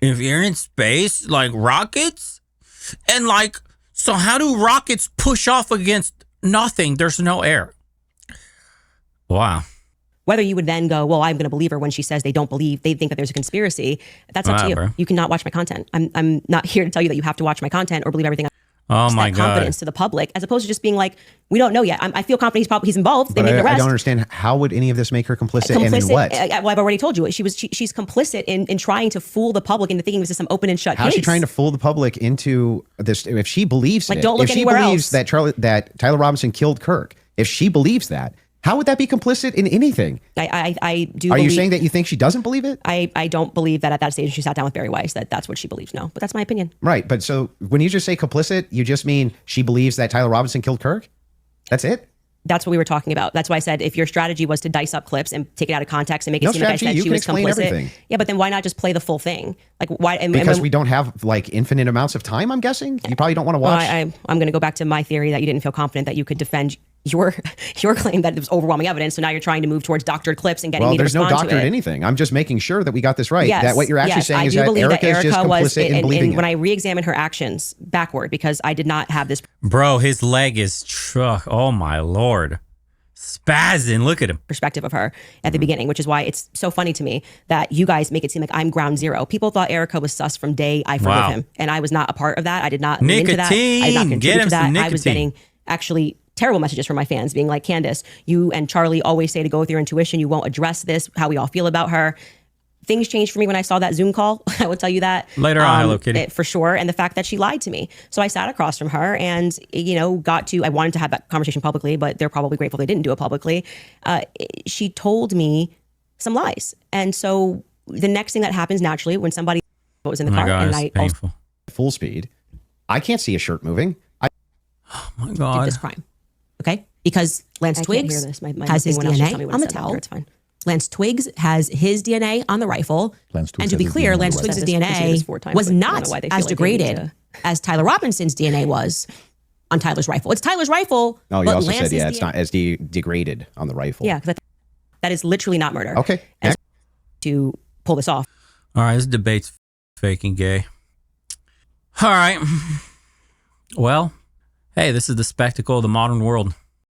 If you're in space, like rockets, and like, so how do rockets push off against nothing? There's no air. Wow. Whether you would then go, well, I'm going to believe her when she says they think that there's a conspiracy. That's up to you. Bro. You cannot watch my content. I'm not here to tell you that you have to watch my content or believe everything. Oh my God. Confidence to the public, as opposed to just being like, we don't know yet. I feel confident he's involved. They made an arrest. I don't understand. How would any of this make her complicit and in what? Well, I've already told you. She's complicit in trying to fool the public into thinking this is some open and shut case. How's she trying to fool the public into this? If she believes like, don't look anywhere else. That Tyler Robinson killed Kirk, if she believes that, how would that be complicit in anything? I do. Are you saying that you think she doesn't believe it? I don't believe that at that stage she sat down with Barry Weiss that's what she believes. No, but that's my opinion. Right, but so when you just say complicit, you just mean she believes that Tyler Robinson killed Kirk? That's it? That's what we were talking about. That's why I said if your strategy was to dice up clips and take it out of context and make it seem like I said she was complicit. Everything. Yeah, but then why not just play the full thing? Like why? Because we don't have like infinite amounts of time. I'm guessing you probably don't want to watch. Well, I'm going to go back to my theory that you didn't feel confident that you could defend your claim that there's overwhelming evidence. So now you're trying to move towards doctored clips and getting me to respond to it. Well, there's no doctored anything. I'm just making sure that we got this right. Yes, that what you're actually saying is that Erica is just complicit in believing it. When I re-examined her actions backward, because I did not have this. Bro, his leg is oh my Lord. Spazzing. Look at him. Perspective of her at the beginning, which is why it's so funny to me that you guys make it seem like I'm ground zero. People thought Erica was sus from day I forgive him, and I was not a part of that. I did not lean into that. I did not contribute to that. I was getting actually terrible messages from my fans being like, Candace, you and Charlie always say to go with your intuition. You won't address this, how we all feel about her. Things changed for me when I saw that Zoom call. I will tell you that later on. Hello Kitty. For sure. And the fact that she lied to me. So I sat across from her and, I wanted to have that conversation publicly, but they're probably grateful they didn't do it publicly. She told me some lies. And so the next thing that happens naturally when somebody was in the car God, and I painful. Full speed. I can't see a shirt moving. Oh my God. Did this crime. Okay? Because Lance Twiggs hear this. My has his thing went off. Just DNA tell me what on it the said. towel. It's fine. Lance Twiggs has his DNA on the rifle. Lance Twiggs and to has be his clear, DNA on the Lance rifle. Twiggs' Proceeded DNA this 4 times, was but I don't not know why they feel as like they need degraded to- as Tyler Robinson's DNA was on Tyler's rifle. It's Tyler's rifle. No, you but also Lance's said, yeah, it's DNA not as degraded on the rifle. Yeah, because that is literally not murder. Okay. And to pull this off. All right, this debate's faking gay. All right. Well, hey, this is the spectacle of the modern world.